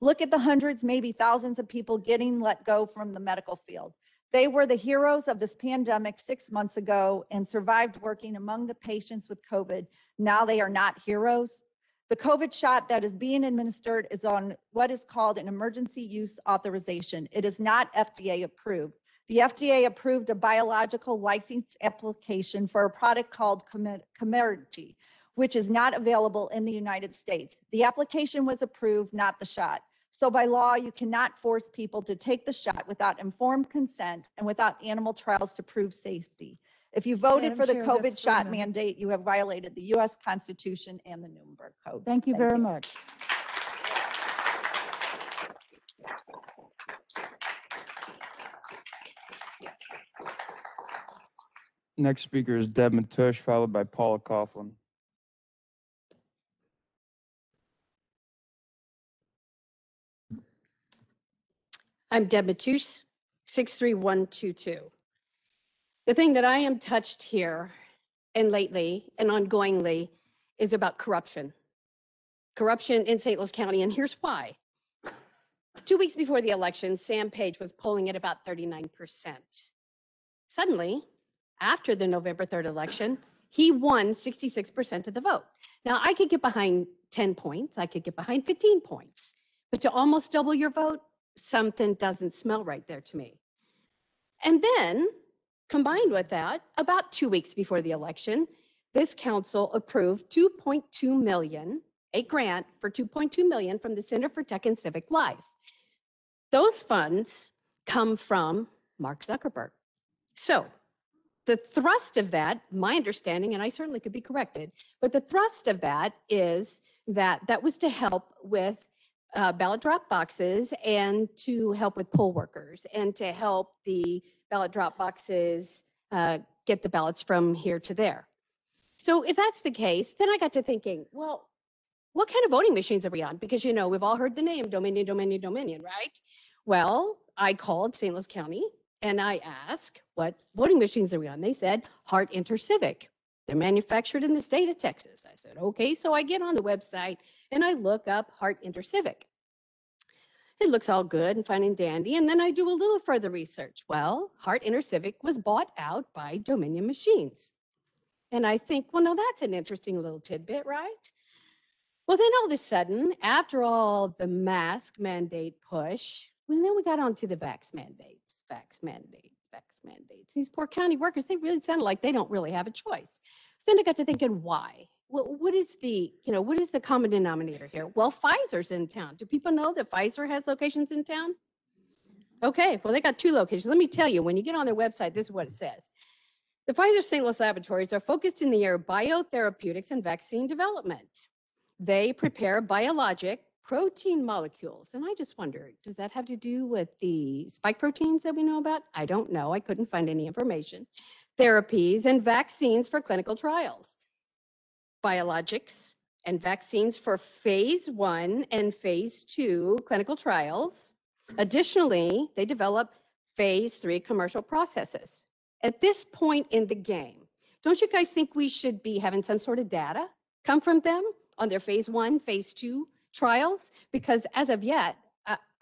Look at the hundreds, maybe thousands of people getting let go from the medical field. They were the heroes of this pandemic 6 months ago and survived working among the patients with COVID. Now they are not heroes. The COVID shot that is being administered is on what is called an emergency use authorization. It is not FDA approved. The FDA approved a biological license application for a product called Comirnaty, which is not available in the United States. The application was approved, not the shot. So by law, you cannot force people to take the shot without informed consent and without animal trials to prove safety. If you voted Madam for the Chair, COVID that's 3 shot minutes. mandate, you have violated the US Constitution and the Nuremberg Code. Thank you very much. Next speaker is Deb Matush, followed by Paula Coughlin. I'm Deb Matush, 63122. The thing that I am touched here and lately and ongoingly is about corruption. Corruption in St. Louis County, and here's why. 2 weeks before the election, Sam Page was polling at about 39%. Suddenly, after the November 3rd election, he won 66% of the vote. Now, I could get behind 10 points, I could get behind 15 points, but to almost double your vote, something doesn't smell right there to me. And then, combined with that, about 2 weeks before the election, this council approved 2.2 million, a grant for 2.2 million from the Center for Tech and Civic Life. Those funds come from Mark Zuckerberg. So the thrust of that, my understanding, and I certainly could be corrected, but the thrust of that is that that was to help with ballot drop boxes and to help with poll workers and to help the ballot drop boxes get the ballots from here to there. So if that's the case, then I got to thinking, well, what kind of voting machines are we on? Because, you know, we've all heard the name Dominion, Dominion, Dominion, right? Well, I called St. Louis County and I asked, what voting machines are we on? They said, Hart InterCivic. They're manufactured in the state of Texas. I said, okay. So I get on the website and I look up Hart InterCivic. It looks all good and fine and dandy. And then I do a little further research. Well, Hart InterCivic was bought out by Dominion Machines. And I think, well, now that's an interesting little tidbit, right? Well, then all of a sudden, after all the mask mandate push, well, then we got onto the vax mandates. These poor county workers, they really sounded like they don't really have a choice. So then I got to thinking, why? Well, what is the common denominator here? Well, Pfizer's in town. Do people know that Pfizer has locations in town? Okay, well, they got 2 locations. Let me tell you, when you get on their website, this is what it says. The Pfizer St. Louis laboratories are focused in the area of biotherapeutics and vaccine development. They prepare biologic protein molecules. And I just wonder, does that have to do with the spike proteins that we know about? I don't know. I couldn't find any information. Therapies and vaccines for clinical trials. Biologics and vaccines for phase 1 and phase 2 clinical trials. Additionally, they develop phase 3 commercial processes. At this point in the game, don't you guys think we should be having some sort of data come from them on their phase 1, phase 2 trials? Because as of yet,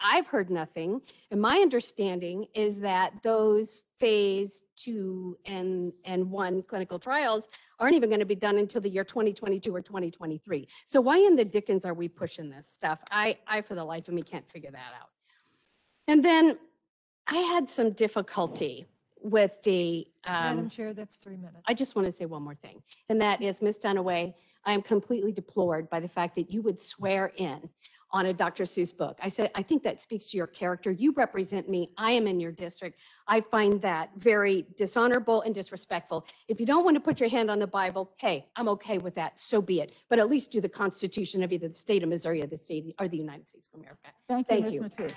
I've heard nothing. And my understanding is that those phase 2 and 1 clinical trials aren't even going to be done until the year 2022 or 2023. So why in the dickens are we pushing this stuff? I for the life of me, can't figure that out. And then I had some difficulty with the... Madam Chair, that's 3 minutes. I just want to say one more thing, and that is, Ms. Dunaway, I am completely deplored by the fact that you would swear in on a Dr. Seuss book. I said, I think that speaks to your character. You represent me. I am in your district. I find that very dishonorable and disrespectful. If you don't want to put your hand on the Bible, hey, I'm okay with that. So be it. But at least do the Constitution of either the state of Missouri or the United States of America. Thank you, Ms. Matush.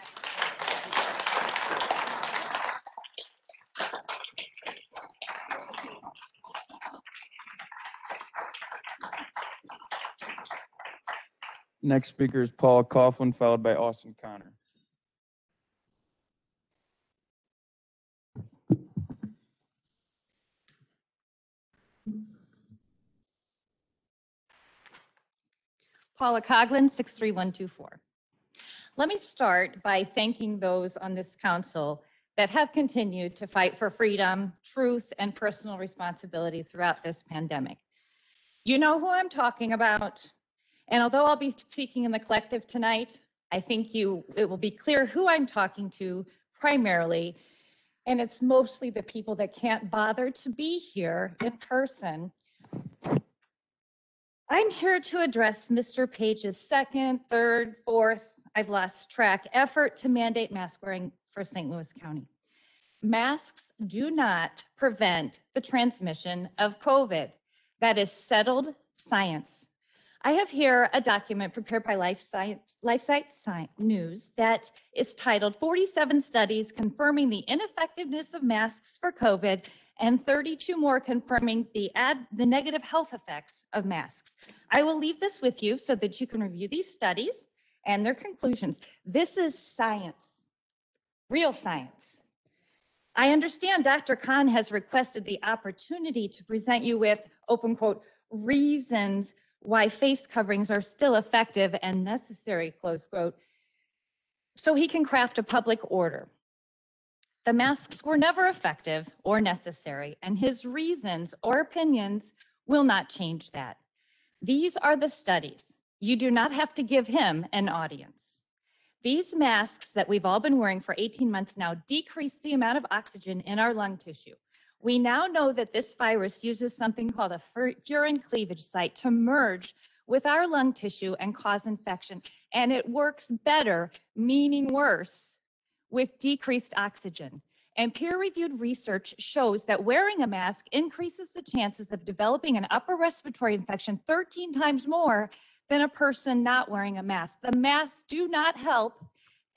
Next speaker is Paula Coughlin, followed by Austin Connor. Paula Coughlin, 63124. Let me start by thanking those on this council that have continued to fight for freedom, truth, and personal responsibility throughout this pandemic. You know who I'm talking about. And although I'll be speaking in the collective tonight, I think it will be clear who I'm talking to primarily. And it's mostly the people that can't bother to be here in person. I'm here to address Mr. Page's second, third, fourth, I've lost track, effort to mandate mask wearing for St. Louis County. Masks do not prevent the transmission of COVID. That is settled science. I have here a document prepared by LifeSite News that is titled 47 Studies Confirming the Ineffectiveness of Masks for COVID and 32 more confirming the negative health effects of masks. I will leave this with you so that you can review these studies and their conclusions. This is science, real science. I understand Dr. Khan has requested the opportunity to present you with, open quote, reasons why face coverings are still effective and necessary, close quote, so he can craft a public order. The masks were never effective or necessary, and his reasons or opinions will not change that. These are the studies. You do not have to give him an audience. These masks that we've all been wearing for 18 months now decrease the amount of oxygen in our lung tissue. We now know that this virus uses something called a furin cleavage site to merge with our lung tissue and cause infection. And it works better, meaning worse, with decreased oxygen. And peer-reviewed research shows that wearing a mask increases the chances of developing an upper respiratory infection 13 times more than a person not wearing a mask. The masks do not help,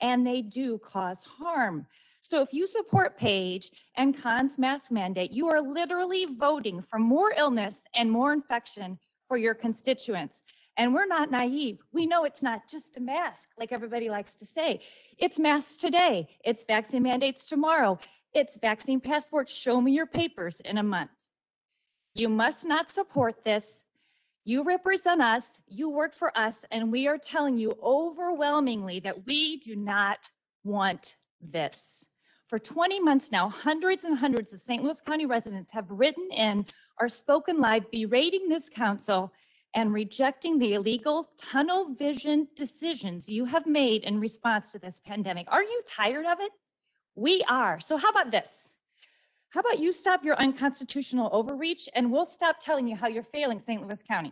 and they do cause harm. So if you support Page and Khan's mask mandate, you are literally voting for more illness and more infection for your constituents. And we're not naive. We know it's not just a mask, like everybody likes to say. It's masks today. It's vaccine mandates tomorrow. It's vaccine passports. Show me your papers in a month. You must not support this. You represent us, you work for us, and we are telling you overwhelmingly that we do not want this. For 20 months now, hundreds and hundreds of St. Louis County residents have written in or spoken live berating this council and rejecting the illegal tunnel vision decisions you have made in response to this pandemic. Are you tired of it? We are. So how about this? How about you stop your unconstitutional overreach and we'll stop telling you how you're failing St. Louis County.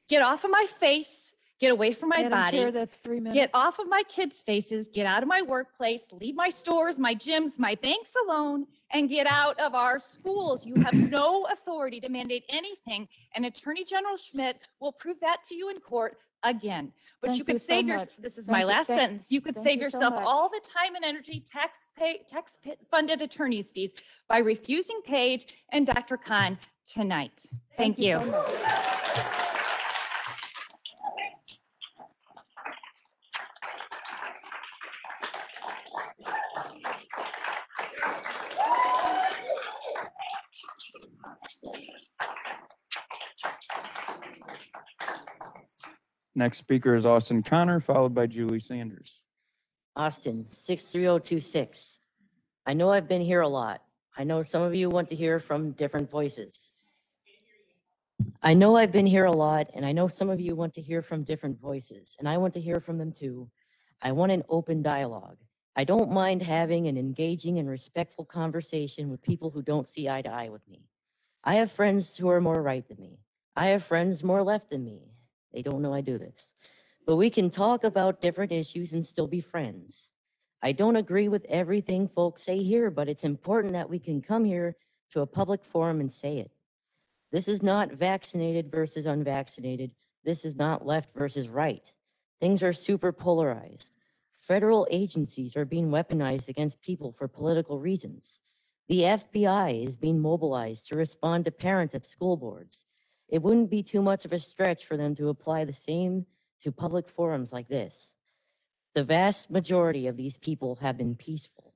Get off of my face. Get away from my Madam body. Chair, that's 3 minutes. Get off of my kids' faces. Get out of my workplace. Leave my stores, my gyms, my banks alone, and get out of our schools. You have no authority to mandate anything, and Attorney General Schmidt will prove that to you in court again. But Thank you could you so save much. this is Thank my you. last Thank- sentence. You could thank save you so yourself much. all the time and energy, tax-funded attorney's fees by refusing Page and Dr. Khan tonight. Thank you. so much. Next speaker is Austin Connor, followed by Julie Sanders. Austin, 63026. I know I've been here a lot. I know some of you want to hear from different voices. I know I've been here a lot, and I know some of you want to hear from different voices, and I want to hear from them too. I want an open dialogue. I don't mind having an engaging and respectful conversation with people who don't see eye to eye with me. I have friends who are more right than me. I have friends more left than me. They don't know I do this. But we can talk about different issues and still be friends. I don't agree with everything folks say here, but it's important that we can come here to a public forum and say it. This is not vaccinated versus unvaccinated. This is not left versus right. Things are super polarized. Federal agencies are being weaponized against people for political reasons. The FBI is being mobilized to respond to parents at school boards. It wouldn't be too much of a stretch for them to apply the same to public forums like this. The vast majority of these people have been peaceful.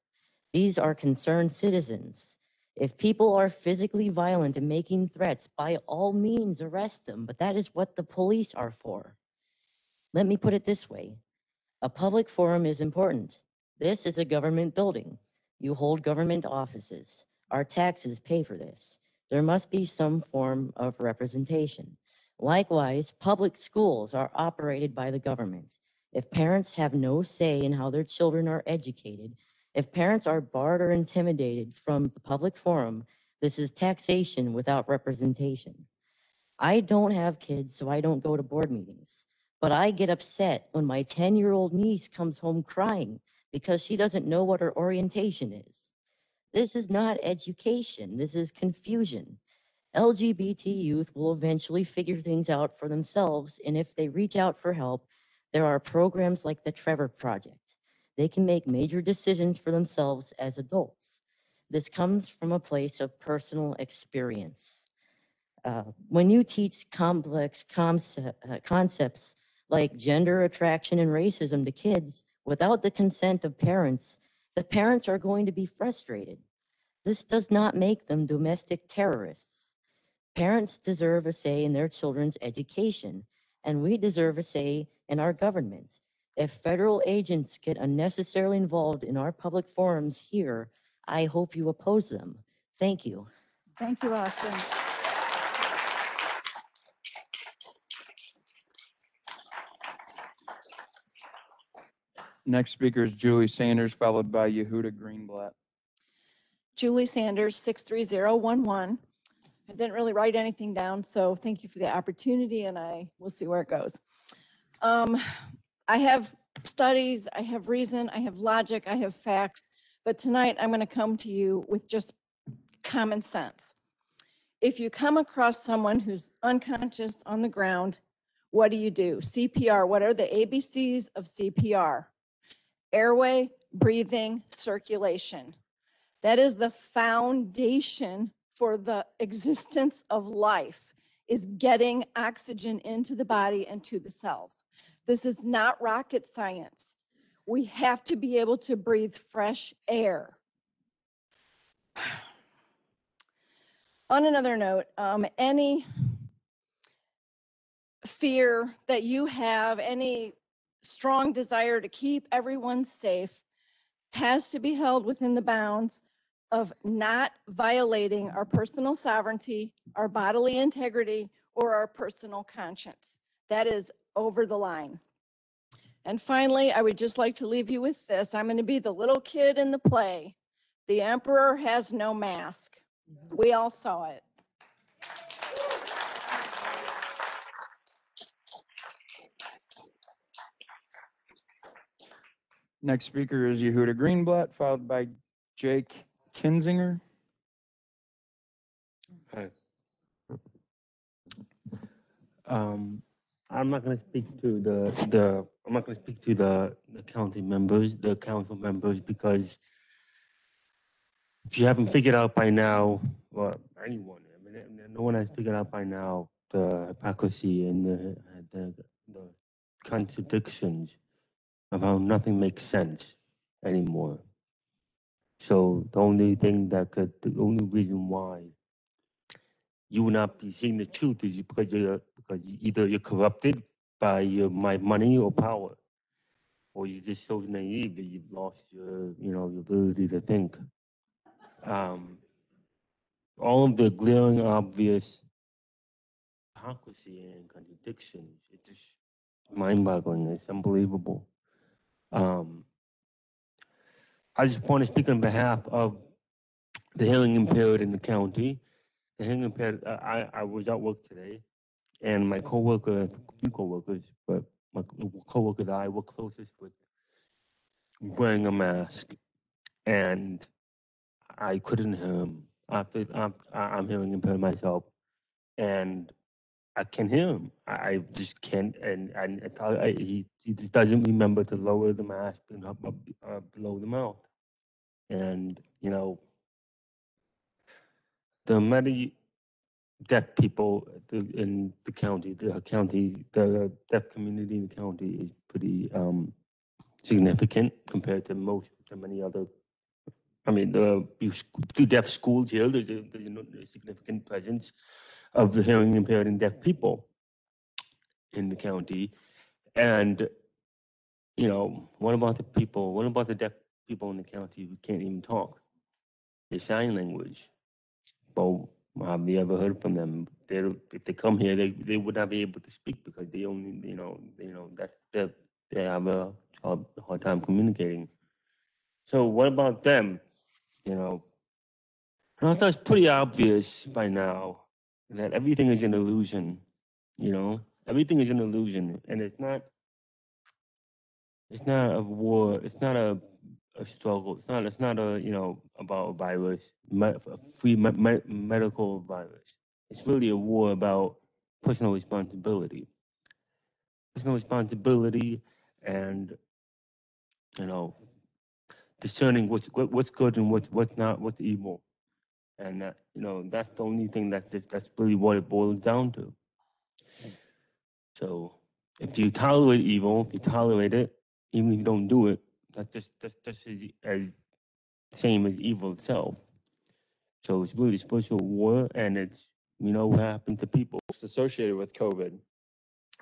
These are concerned citizens. If people are physically violent and making threats, by all means arrest them, but that is what the police are for. Let me put it this way. A public forum is important. This is a government building. You hold government offices. Our taxes pay for this. There must be some form of representation. Likewise, public schools are operated by the government. If parents have no say in how their children are educated, if parents are barred or intimidated from the public forum, this is taxation without representation. I don't have kids, so I don't go to board meetings. But I get upset when my 10-year-old niece comes home crying because she doesn't know what her orientation is. This is not education, this is confusion. LGBT youth will eventually figure things out for themselves, and if they reach out for help, there are programs like the Trevor Project. They can make major decisions for themselves as adults. This comes from a place of personal experience. When you teach complex concepts like gender, attraction, and racism to kids without the consent of parents, the parents are going to be frustrated. This does not make them domestic terrorists. Parents deserve a say in their children's education, and we deserve a say in our government. If federal agents get unnecessarily involved in our public forums here, I hope you oppose them. Thank you. Thank you, Austin. Next speaker is Julie Sanders, followed by Yehuda Greenblatt. Julie Sanders, 63011. I didn't really write anything down, so thank you for the opportunity, and we'll see where it goes. I have studies, I have reason, I have logic, I have facts, but tonight I'm going to come to you with just common sense. If you come across someone who's unconscious on the ground, what do you do? CPR, what are the ABCs of CPR? Airway, breathing, circulation. That is the foundation for the existence of life, is getting oxygen into the body and to the cells. This is not rocket science. We have to be able to breathe fresh air. On another note, any fear that you have, any strong desire to keep everyone safe has to be held within the bounds of not violating our personal sovereignty, our bodily integrity, or our personal conscience. That is over the line. And finally, I would just like to leave you with this. I'm going to be the little kid in the play. The emperor has no mask. We all saw it. Next speaker is Yehuda Greenblatt, followed by Jake Kinzinger. Hi. I'm not going to speak to the county members, the council members, because if you haven't figured out by now, or anyone, I mean, no one has figured out by now the hypocrisy and the contradictions of how nothing makes sense anymore. So the only reason why you will not be seeing the truth is because either you're corrupted by my money or power, or you're just so naive that you've lost your ability to think. All of the glaring, obvious hypocrisy and contradictions, it's just mind-boggling. It's unbelievable. I just want to speak on behalf of the hearing impaired in the county. The hearing impaired, I was at work today, and my coworker, few coworkers, but my coworker that I work closest with, wearing a mask, and I couldn't hear him. I'm hearing impaired myself, and I can't hear him. I just can't, and he just doesn't remember to lower the mask and up below the mouth. And, the many deaf people in the county, the deaf community in the county is pretty significant compared to many other. I mean, the deaf schools here, there's a significant presence of the hearing impaired and deaf people in the county. And, what about the deaf people in the county who can't even talk. They sign language. But have you ever heard from them? If they come here, they would not be able to speak because they only, they have a hard time communicating. So what about them? And I thought it's pretty obvious by now that everything is an illusion. Everything is an illusion, and it's not a war. It's not a struggle. It's not about a virus, a free medical virus. It's really a war about personal responsibility. Personal responsibility, and discerning what's good and what's not, what's evil, and that's the only thing that's really what it boils down to. So if you tolerate evil, if you tolerate it, even if you don't do it, that's just as same as evil itself. So it's really spiritual war, and it's what happened to people associated with COVID.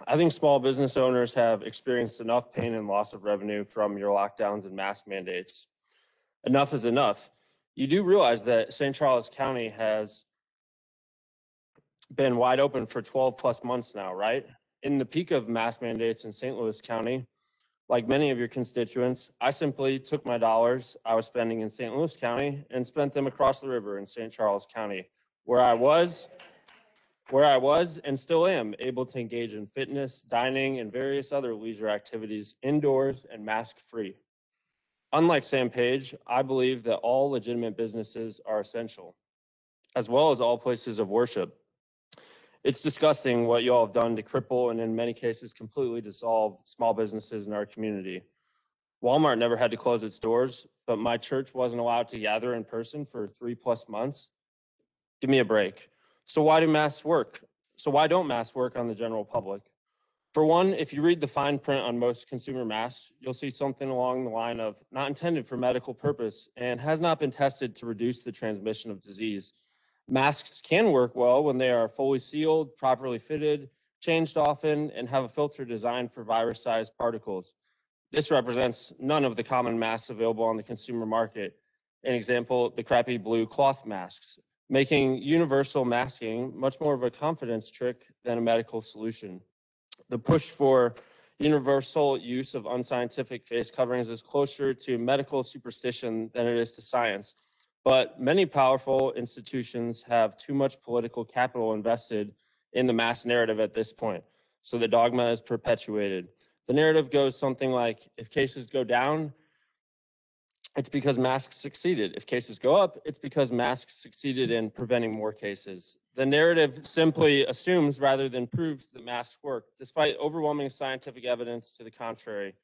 I think small business owners have experienced enough pain and loss of revenue from your lockdowns and mask mandates. Enough is enough. You do realize that St. Charles County has been wide open for 12 plus months now, right? In the peak of mask mandates in St. Louis County, like many of your constituents, I simply took my dollars I was spending in St. Louis County and spent them across the river in St. Charles County, where I was and still am able to engage in fitness, dining, and various other leisure activities indoors and mask-free. Unlike Sam Page, I believe that all legitimate businesses are essential, as well as all places of worship. It's disgusting what you all have done to cripple and in many cases completely dissolve small businesses in our community. Walmart never had to close its doors, but my church wasn't allowed to gather in person for 3+ months. Give me a break. So why do masks work? So why don't masks work on the general public? For one, if you read the fine print on most consumer masks, you'll see something along the line of not intended for medical purpose and has not been tested to reduce the transmission of disease. Masks can work well when they are fully sealed, properly fitted, changed often, and have a filter designed for virus-sized particles. This represents none of the common masks available on the consumer market. An example, the crappy blue cloth masks, making universal masking much more of a confidence trick than a medical solution. The push for universal use of unscientific face coverings is closer to medical superstition than it is to science. But many powerful institutions have too much political capital invested in the mass narrative at this point, so the dogma is perpetuated. The narrative goes something like, if cases go down, it's because masks succeeded. If cases go up, it's because masks succeeded in preventing more cases. The narrative simply assumes rather than proves that masks work, despite overwhelming scientific evidence to the contrary.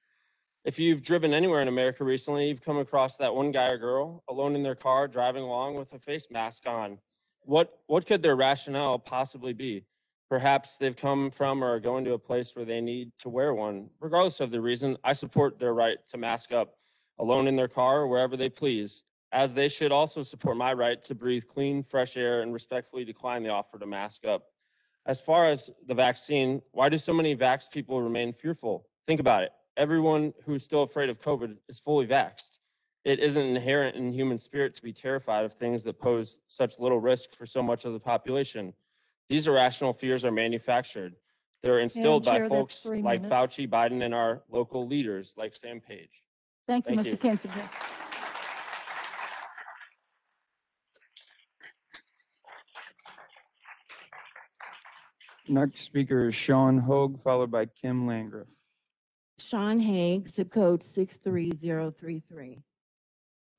If you've driven anywhere in America recently, you've come across that one guy or girl alone in their car driving along with a face mask on. What could their rationale possibly be? Perhaps they've come from or are going to a place where they need to wear one. Regardless of the reason, I support their right to mask up, alone in their car or wherever they please, as they should also support my right to breathe clean, fresh air and respectfully decline the offer to mask up. As far as the vaccine, why do so many vaxxed people remain fearful? Think about it. Everyone who's still afraid of COVID is fully vaxxed. It isn't inherent in human spirit to be terrified of things that pose such little risk for so much of the population. These irrational fears are manufactured. They're instilled by Chair, that's folks 3 like minutes. Fauci, Biden, and our local leaders like Sam Page. Thank you, Thank Mr. you. Kinzinger. Next speaker is Sean Hoag, followed by Kim Landgraf. Sean Haig, zip code 63033.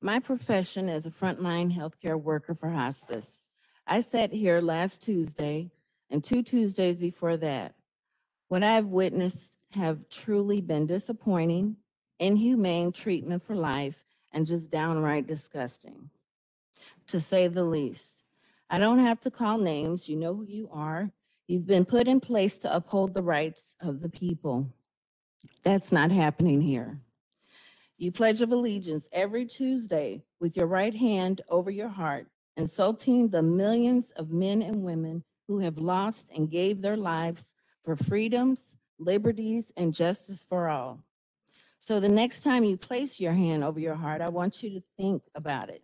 My profession is a frontline healthcare worker for hospice. I sat here last Tuesday and 2 Tuesdays before that. What I've witnessed have truly been disappointing, inhumane treatment for life, and just downright disgusting, to say the least. I don't have to call names. You know who you are. You've been put in place to uphold the rights of the people. That's not happening here. You pledge of allegiance every Tuesday with your right hand over your heart, insulting the millions of men and women who have lost and gave their lives for freedoms, liberties, and justice for all. So the next time you place your hand over your heart, I want you to think about it.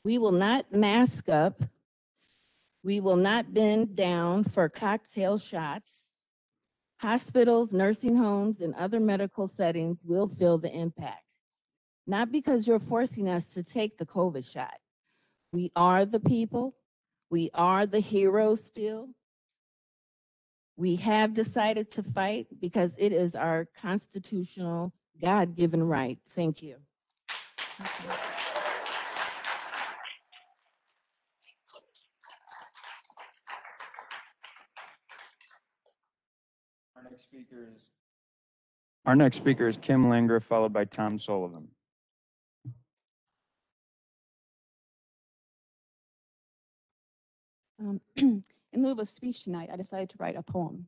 We will not mask up. We will not bend down for cocktail shots. Hospitals, nursing homes, and other medical settings will feel the impact. Not because you're forcing us to take the COVID shot. We are the people. We are the heroes still. We have decided to fight because it is our constitutional, God-given right. Thank you. Our next speaker is Kim Langer, followed by Tom Sullivan. In lieu of a speech tonight, I decided to write a poem.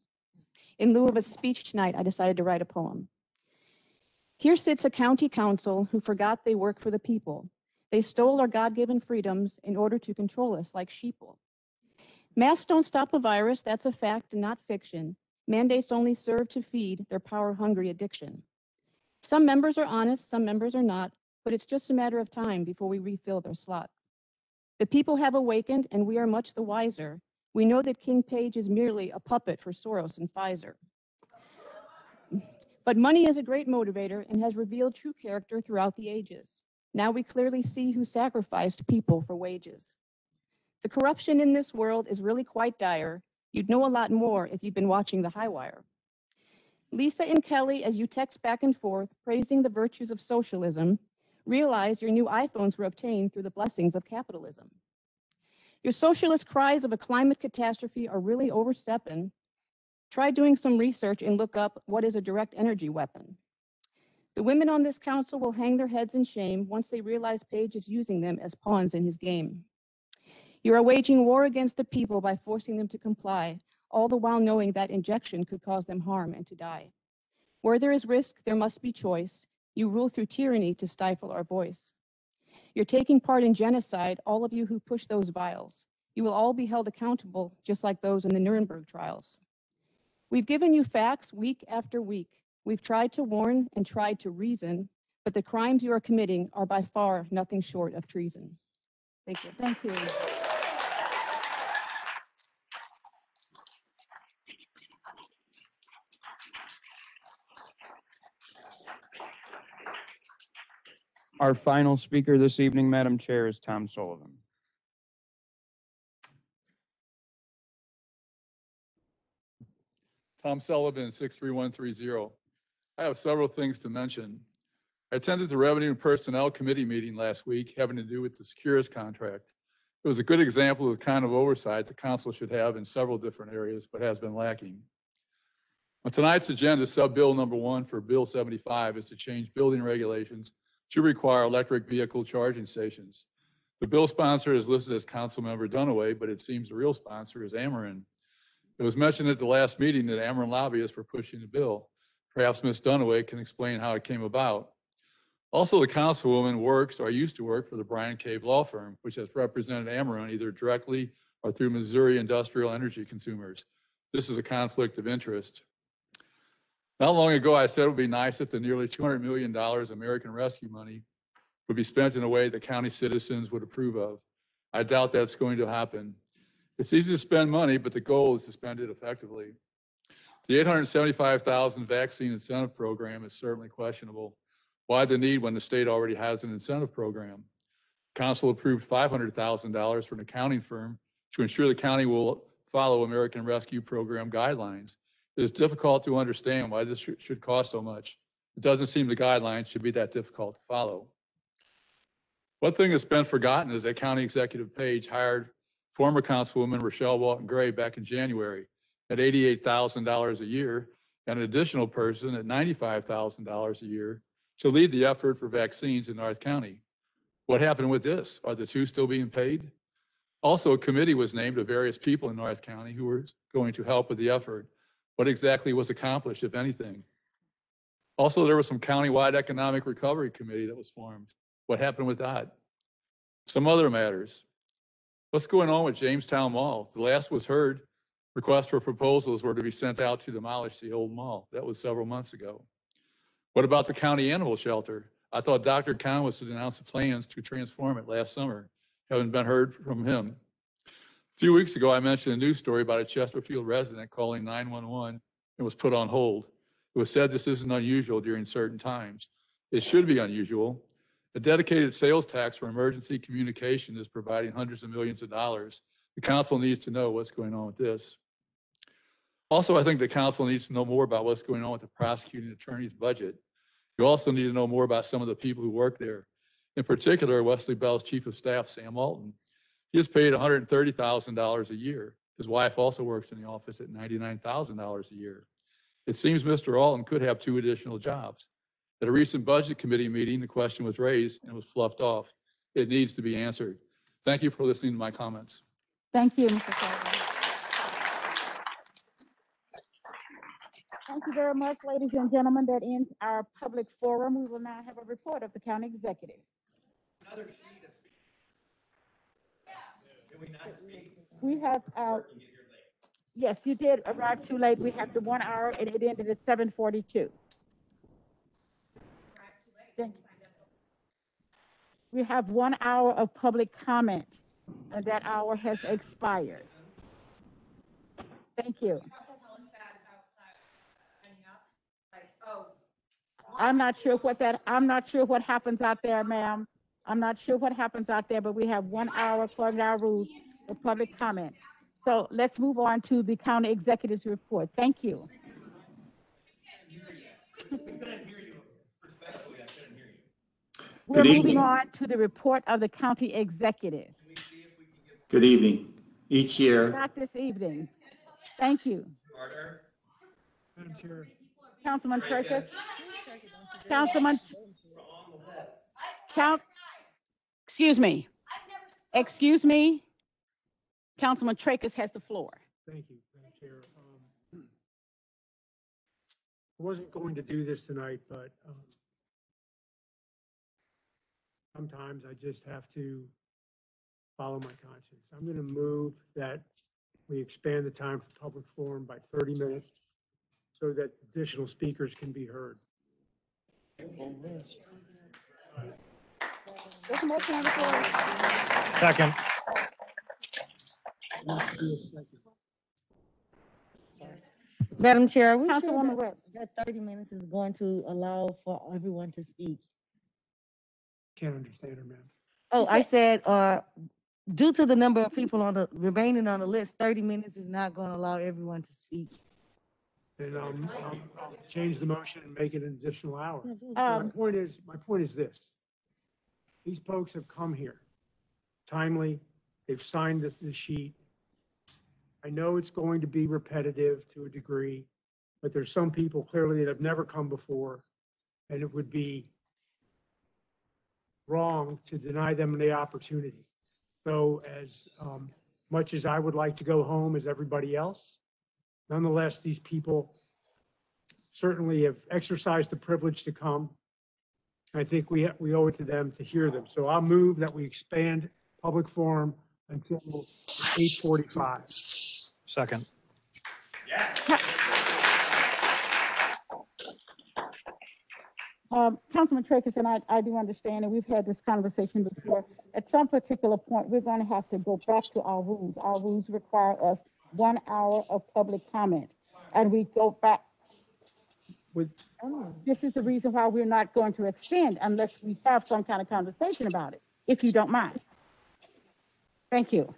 In lieu of a speech tonight, I decided to write a poem. Here sits a county council who forgot they work for the people. They stole our God-given freedoms in order to control us like sheeple. Masks don't stop a virus, that's a fact and not fiction. Mandates only serve to feed their power-hungry addiction. Some members are honest, some members are not, but it's just a matter of time before we refill their slot. The people have awakened, and we are much the wiser. We know that King Page is merely a puppet for Soros and Pfizer. But money is a great motivator and has revealed true character throughout the ages. Now we clearly see who sacrificed people for wages. The corruption in this world is really quite dire. You'd know a lot more if you'd been watching the High Wire. Lisa and Kelly, as you text back and forth, praising the virtues of socialism, realize your new iPhones were obtained through the blessings of capitalism. Your socialist cries of a climate catastrophe are really overstepping. Try doing some research and look up what is a direct energy weapon. The women on this council will hang their heads in shame once they realize Page is using them as pawns in his game. You are waging war against the people by forcing them to comply, all the while knowing that injection could cause them harm and to die. Where there is risk, there must be choice. You rule through tyranny to stifle our voice. You're taking part in genocide, all of you who push those vials. You will all be held accountable, just like those in the Nuremberg trials. We've given you facts week after week. We've tried to warn and tried to reason, but the crimes you are committing are by far nothing short of treason. Thank you. Thank you. Our final speaker this evening, Madam Chair, is Tom Sullivan. Tom Sullivan, 63130. I have several things to mention. I attended the Revenue and Personnel Committee meeting last week having to do with the Securus contract. It was a good example of the kind of oversight the council should have in several different areas, but has been lacking. On tonight's agenda, sub-bill number 1 for Bill 75 is to change building regulations to require electric vehicle charging stations. The bill sponsor is listed as Councilmember Dunaway, but it seems the real sponsor is Ameren. It was mentioned at the last meeting that Ameren lobbyists were pushing the bill. Perhaps Ms. Dunaway can explain how it came about. Also, the councilwoman works or used to work for the Brian Cave Law Firm, which has represented Ameren either directly or through Missouri Industrial Energy Consumers. This is a conflict of interest. Not long ago, I said it would be nice if the nearly $200 million American Rescue money would be spent in a way that county citizens would approve of. I doubt that's going to happen. It's easy to spend money, but the goal is to spend it effectively. The $875,000 vaccine incentive program is certainly questionable. Why the need when the state already has an incentive program? Council approved $500,000 from an accounting firm to ensure the county will follow American Rescue Program guidelines. It is difficult to understand why this should cost so much. It doesn't seem the guidelines should be that difficult to follow. One thing that's been forgotten is that County Executive Page hired former Councilwoman Rochelle Walton Gray back in January at $88,000 a year and an additional person at $95,000 a year to lead the effort for vaccines in North County. What happened with this? Are the two still being paid? Also, a committee was named of various people in North County who were going to help with the effort. What exactly was accomplished, if anything? Also, there was some countywide economic recovery committee that was formed. What happened with that? Some other matters. What's going on with Jamestown Mall? The last was heard, requests for proposals were to be sent out to demolish the old mall. That was several months ago. What about the county animal shelter? I thought Dr. Khan was to announce the plans to transform it last summer. Haven't been heard from him. A few weeks ago, I mentioned a news story about a Chesterfield resident calling 911 and was put on hold. It was said this isn't unusual during certain times. It should be unusual. A dedicated sales tax for emergency communication is providing hundreds of millions of dollars. The council needs to know what's going on with this. Also, I think the council needs to know more about what's going on with the prosecuting attorney's budget. You also need to know more about some of the people who work there. In particular, Wesley Bell's chief of staff, Sam Alton. He is paid $130,000 a year. His wife also works in the office at $99,000 a year. It seems Mr. Alton could have 2 additional jobs. At a recent budget committee meeting, the question was raised and was fluffed off. It needs to be answered. Thank you for listening to my comments. Thank you, Mr. Sullivan. Thank you very much, ladies and gentlemen. That ends our public forum. We will now have a report of the county executive. We have, yes, you did arrive too late. We have the 1 hour and it ended at 7:42. We have 1 hour of public comment and that hour has expired. Thank you. I'm not sure what happens out there, ma'am. I'm not sure what happens out there, but we have 1 hour according to our rules for public comment. So let's move on to the county executive's report. Thank you. We're Good moving evening. on to the report of the county executive. Good evening. Each year, Not this evening. Thank you. Madam Chair. Councilman Tracus. Councilman. Excuse me. Excuse me. Councilman Tracus has the floor. Thank you, Madam Chair. I wasn't going to do this tonight, but sometimes I just have to follow my conscience. I'm going to move that we expand the time for public forum by 30 minutes so that additional speakers can be heard. There's a motion on the floor. Second. Madam Chair, are we sure Councilwoman Webb. that 30 minutes is going to allow for everyone to speak? Can't understand her, ma'am. Oh, I said, due to the number of people remaining on the list, 30 minutes is not going to allow everyone to speak. And I'll change the motion and make it an additional hour. Um, My point is this. These folks have come here timely. They've signed the sheet. I know it's going to be repetitive to a degree, but there's some people clearly that have never come before, and it would be wrong to deny them the opportunity. So as much as I would like to go home as everybody else, nonetheless, these people certainly have exercised the privilege to come. I think we owe it to them to hear them. So I'll move that we expand public forum until 8:45. Second. Councilman Tracus and I do understand, and we've had this conversation before. At some particular point, we're going to have to go back to our rules. Our rules require us 1 hour of public comment, and we go back. This is the reason why we're not going to extend unless we have some kind of conversation about it, if you don't mind. Thank you.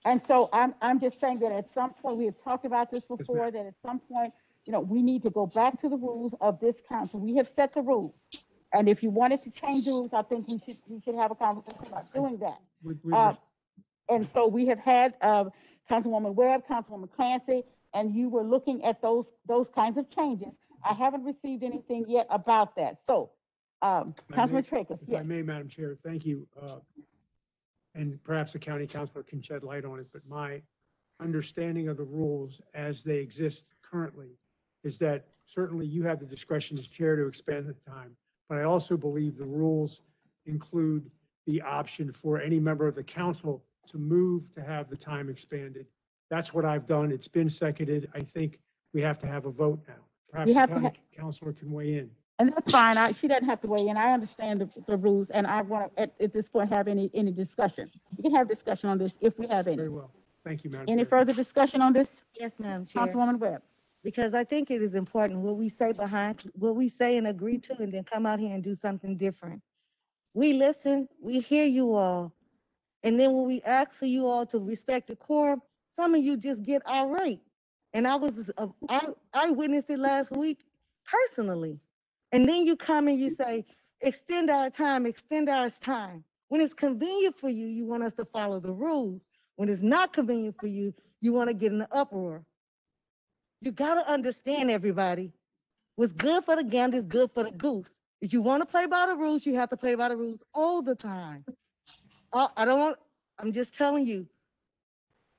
And so I'm just saying that at some point, we have talked about this before, that at some point, we need to go back to the rules of this council. We have set the rules. And if you wanted to change the rules, I think we should have a conversation about doing that. And so we have had Councilwoman Webb, Councilwoman Clancy, and you were looking at those kinds of changes. I haven't received anything yet about that. So, Councilman Tracus, If yes. I may, Madam Chair, thank you. And perhaps the county councilor can shed light on it, but my understanding of the rules as they exist currently is that certainly you have the discretion as chair to expand the time, but I also believe the rules include the option for any member of the council to move to have the time expanded. That's what I've done. It's been seconded. I think we have to have a vote now. Perhaps We the have to county councilor can weigh in. And that's fine. She doesn't have to weigh in. I understand the rules, and I want to, at this point, have any discussion. We can have discussion on this if we have any. Very well. Thank you, Madam Any Chair. further discussion on this? Yes, Madam Chair. Councilwoman Webb. Because I think it is important what we say what we say and agree to, and then come out here and do something different. We listen, we hear you all, and then when we ask for you all to respect the quorum, some of you just get irate. And I witnessed it last week personally. And then you come and you say, extend our time, extend our time. When it's convenient for you, you want us to follow the rules. When it's not convenient for you, you want to get in an uproar. You got to understand, everybody. What's good for the gander is good for the goose. If you want to play by the rules, you have to play by the rules all the time. I'm just telling you,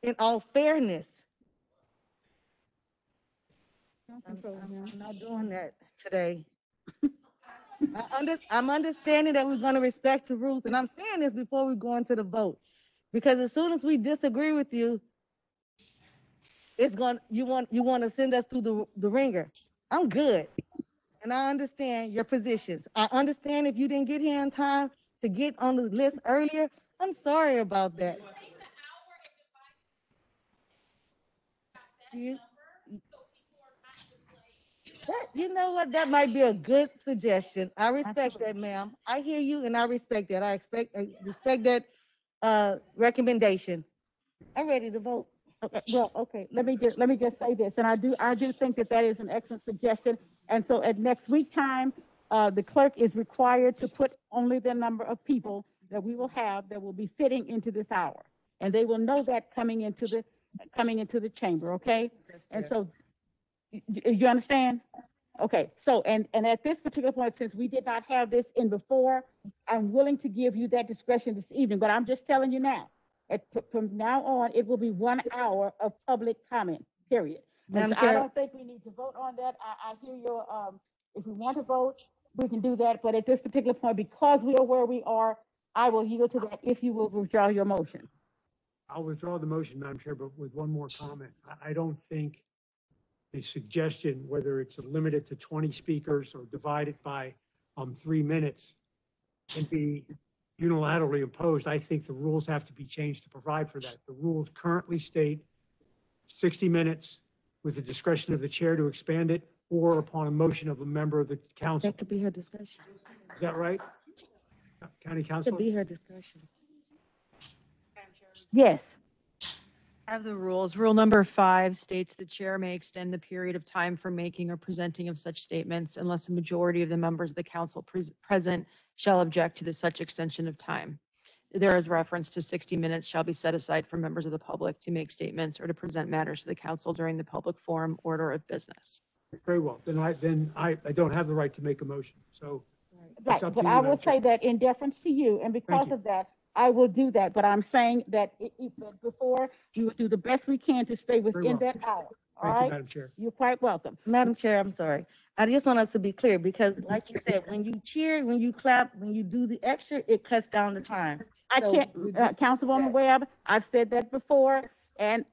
in all fairness, I'm not doing that today. I'm understanding that we're going to respect the rules, and I'm saying this before we go into the vote, because as soon as we disagree with you, you want to send us through the ringer. I'm good, and I understand your positions. I understand if you didn't get here in time to get on the list earlier. I'm sorry about that. You know what? That might be a good suggestion. I respect that, ma'am. I hear you, and I respect that. I respect that recommendation. I'm ready to vote. Okay, well, okay, let me just say this, and I do think that is an excellent suggestion. And so at next week time, the clerk is required to put only the number of people that we will have that will be fitting into this hour. And they will know that coming into the chamber, okay? And so you understand? Okay, so and at this particular point, since we did not have this in before, I'm willing to give you that discretion this evening, but I'm just telling you now, from now on, it will be 1 hour of public comment, period. And so I don't think we need to vote on that. I hear your, if we want to vote, we can do that, but at this particular point, because we are where we are, I will yield to that if you will withdraw your motion. I'll withdraw the motion, Madam Chair, but with one more comment. I don't think the suggestion, whether it's limited to 20 speakers or divided by 3 minutes, can be unilaterally imposed. I think the rules have to be changed to provide for that. The rules currently state 60 minutes with the discretion of the chair to expand it, or upon a motion of a member of the council. That could be her discretion. Is that right? County Council? Could be her discretion. Yes. I have the rules. Rule number 5 states the chair may extend the period of time for making or presenting of such statements unless a majority of the members of the council present shall object to the such extension of time. There is reference to 60 minutes shall be set aside for members of the public to make statements or to present matters to the council during the public forum order of business. Very well. Then I don't have the right to make a motion. So Right, it's up but to you, I will Madam Chair. say that in deference to you, and because of that, I will do that. But I'm saying that that before, we will do the best we can to stay within well. that hour. All Thank you, right? Madam Chair. You're quite welcome. Madam Chair, I'm sorry. I just want us to be clear because like you said, when you cheer, when you clap, when you do the extra, it cuts down the time. I So can't, we just- Councilwoman Webb, I've said that before, and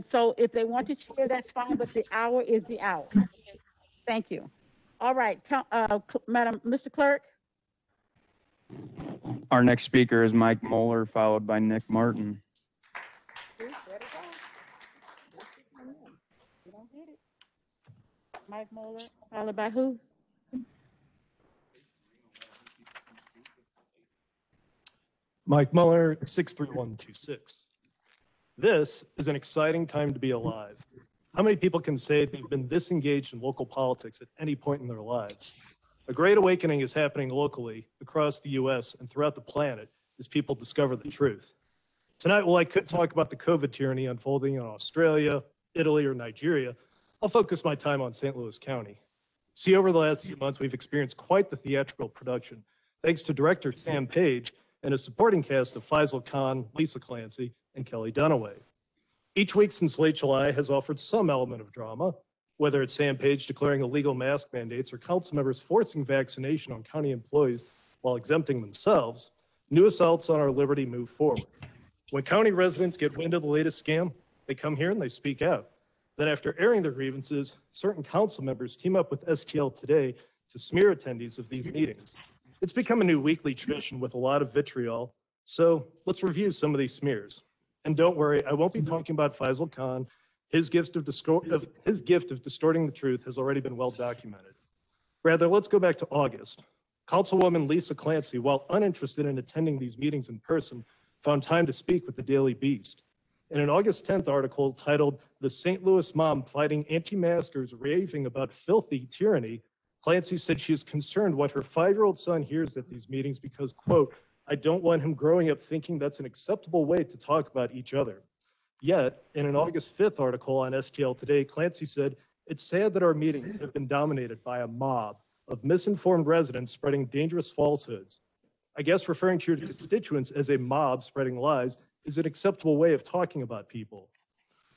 so if they want to cheer, that's fine, but the hour is the hour. Thank you. All right, Madam, Mr. Clerk? Our next speaker is Mike Moeller, followed by Nick Martin. Mike Moeller, followed by who? Mike Muller, 63126. This is an exciting time to be alive. How many people can say they've been this engaged in local politics at any point in their lives? A great awakening is happening locally across the U.S. and throughout the planet as people discover the truth. Tonight, while I could talk about the COVID tyranny unfolding in Australia, Italy, or Nigeria, I'll focus my time on St. Louis County. See, over the last few months, we've experienced quite the theatrical production, thanks to director Sam Page and a supporting cast of Faisal Khan, Lisa Clancy, and Kelly Dunaway. Each week since late July has offered some element of drama, whether it's Sam Page declaring illegal mask mandates or council members forcing vaccination on county employees while exempting themselves. New assaults on our liberty move forward. When county residents get wind of the latest scam, they come here and they speak out. Then after airing their grievances, certain council members team up with STL Today to smear attendees of these meetings. It's become a new weekly tradition with a lot of vitriol, so let's review some of these smears. And don't worry, I won't be talking about Faisal Khan. His gift of distorting the truth has already been well documented. Rather, let's go back to August. Councilwoman Lisa Clancy, while uninterested in attending these meetings in person, found time to speak with the Daily Beast. In an August 10th article titled "The St. Louis Mom Fighting Anti-Maskers Raving About Filthy Tyranny," Clancy said she is concerned what her 5-year-old son hears at these meetings because, quote, "I don't want him growing up thinking that's an acceptable way to talk about each other." Yet, in an August 5th article on STL Today, Clancy said, "It's sad that our meetings have been dominated by a mob of misinformed residents spreading dangerous falsehoods. I guess referring to your constituents as a mob spreading lies is an acceptable way of talking about people."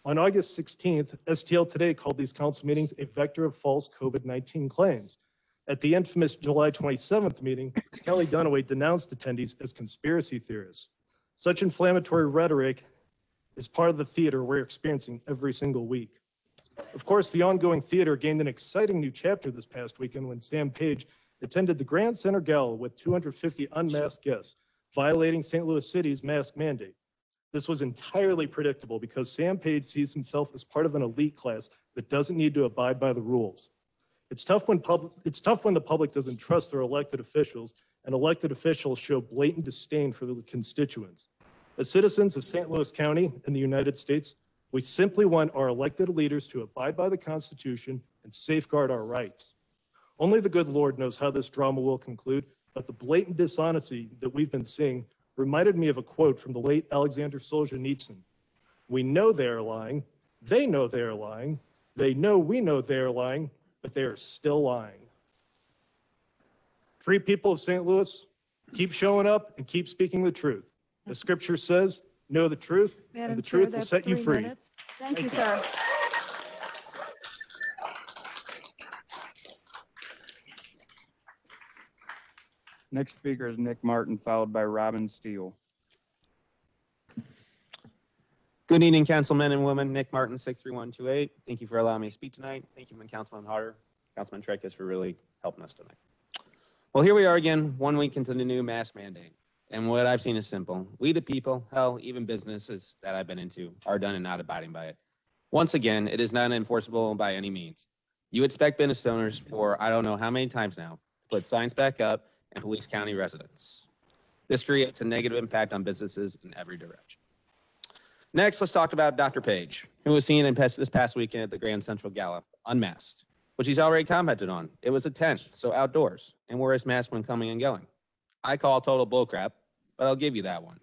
On August 16th, STL Today called these council meetings a vector of false COVID-19 claims. At the infamous July 27th meeting, Kelly Dunaway denounced attendees as conspiracy theorists. Such inflammatory rhetoric is part of the theater we're experiencing every single week. Of course, the ongoing theater gained an exciting new chapter this past weekend when Sam Page attended the Grand Center Gala with 250 unmasked guests, violating St. Louis City's mask mandate. This was entirely predictable because Sam Page sees himself as part of an elite class that doesn't need to abide by the rules. It's tough when the public doesn't trust their elected officials, and elected officials show blatant disdain for their constituents. As citizens of St. Louis County and the United States, we simply want our elected leaders to abide by the Constitution and safeguard our rights. Only the good Lord knows how this drama will conclude, but the blatant dishonesty that we've been seeing reminded me of a quote from the late Alexander Solzhenitsyn. "We know they are lying, they know they are lying, they know we know they are lying, but they are still lying." Free people of St. Louis, keep showing up and keep speaking the truth. As Scripture says, know the truth, Madam and the Chair, truth will that's set you 3 free. minutes. Thank you, sir. Next speaker is Nick Martin, followed by Robin Steele. Good evening, councilmen and women. Nick Martin, 63128. Thank you for allowing me to speak tonight. Thank you, Councilman Harder, Councilman Tracus, for really helping us tonight. Well, here we are again, 1 week into the new mask mandate. And what I've seen is simple. We the people, hell, even businesses that I've been into, are done and not abiding by it. Once again, it is not enforceable by any means. You expect business owners for I don't know how many times now to put signs back up and police county residents. This creates a negative impact on businesses in every direction. Next, let's talk about Dr. Page, who was seen this past weekend at the Grand Central Gala, unmasked, which he's already commented on. It was a tent, so outdoors, and wore his mask when coming and going. I call total bullcrap, but I'll give you that one.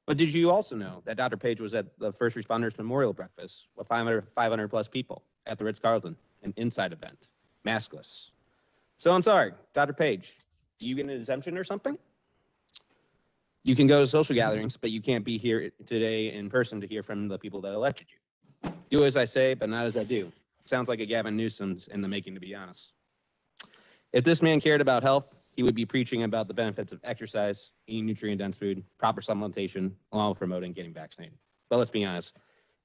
But did you also know that Dr. Page was at the First Responders Memorial Breakfast with 500 plus people at the Ritz-Carlton, an inside event, maskless? So I'm sorry, Dr. Page, do you get an exemption or something? You can go to social gatherings, but you can't be here today in person to hear from the people that elected you. Do as I say, but not as I do. It sounds like a Gavin Newsom's in the making, to be honest. If this man cared about health, he would be preaching about the benefits of exercise, eating nutrient-dense food, proper supplementation, along with promoting getting vaccinated. But let's be honest,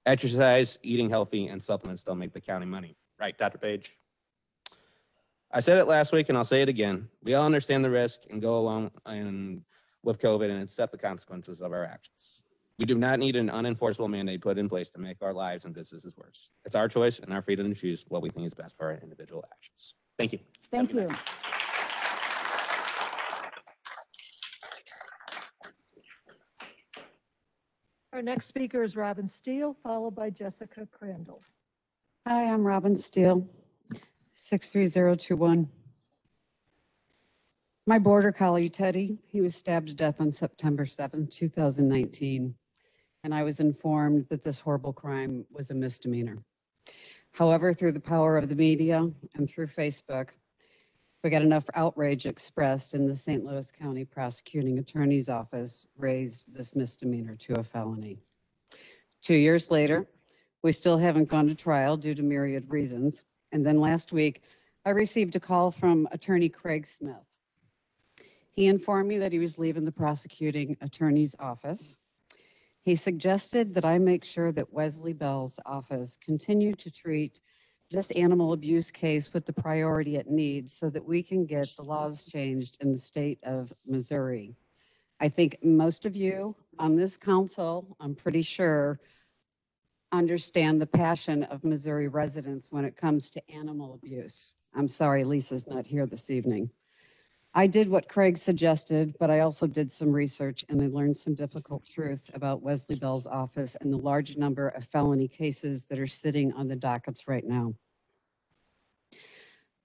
exercise, eating healthy, and supplements don't make the county money. Right, Dr. Page? I said it last week, and I'll say it again. We all understand the risk and go along with COVID and accept the consequences of our actions. We do not need an unenforceable mandate put in place to make our lives and businesses worse. It's our choice and our freedom to choose what we think is best for our individual actions. Thank you. Thank you. Our next speaker is Robin Steele, followed by Jessica Crandall. Hi, I'm Robin Steele, 63021. My border collie, Teddy, he was stabbed to death on September 7th, 2019, and I was informed that this horrible crime was a misdemeanor. However, through the power of the media and through Facebook, we got enough outrage expressed, and the St. Louis County Prosecuting Attorney's Office raised this misdemeanor to a felony. 2 years later, we still haven't gone to trial due to myriad reasons. And then last week, I received a call from attorney Craig Smith. He informed me that he was leaving the prosecuting attorney's office. He suggested that I make sure that Wesley Bell's office continued to treat this animal abuse case with the priority it needs so that we can get the laws changed in the state of Missouri. I think most of you on this council, I'm pretty sure, understand the passion of Missouri residents when it comes to animal abuse. I'm sorry Lisa's not here this evening. I did what Craig suggested, but I also did some research and I learned some difficult truths about Wesley Bell's office and the large number of felony cases that are sitting on the dockets right now.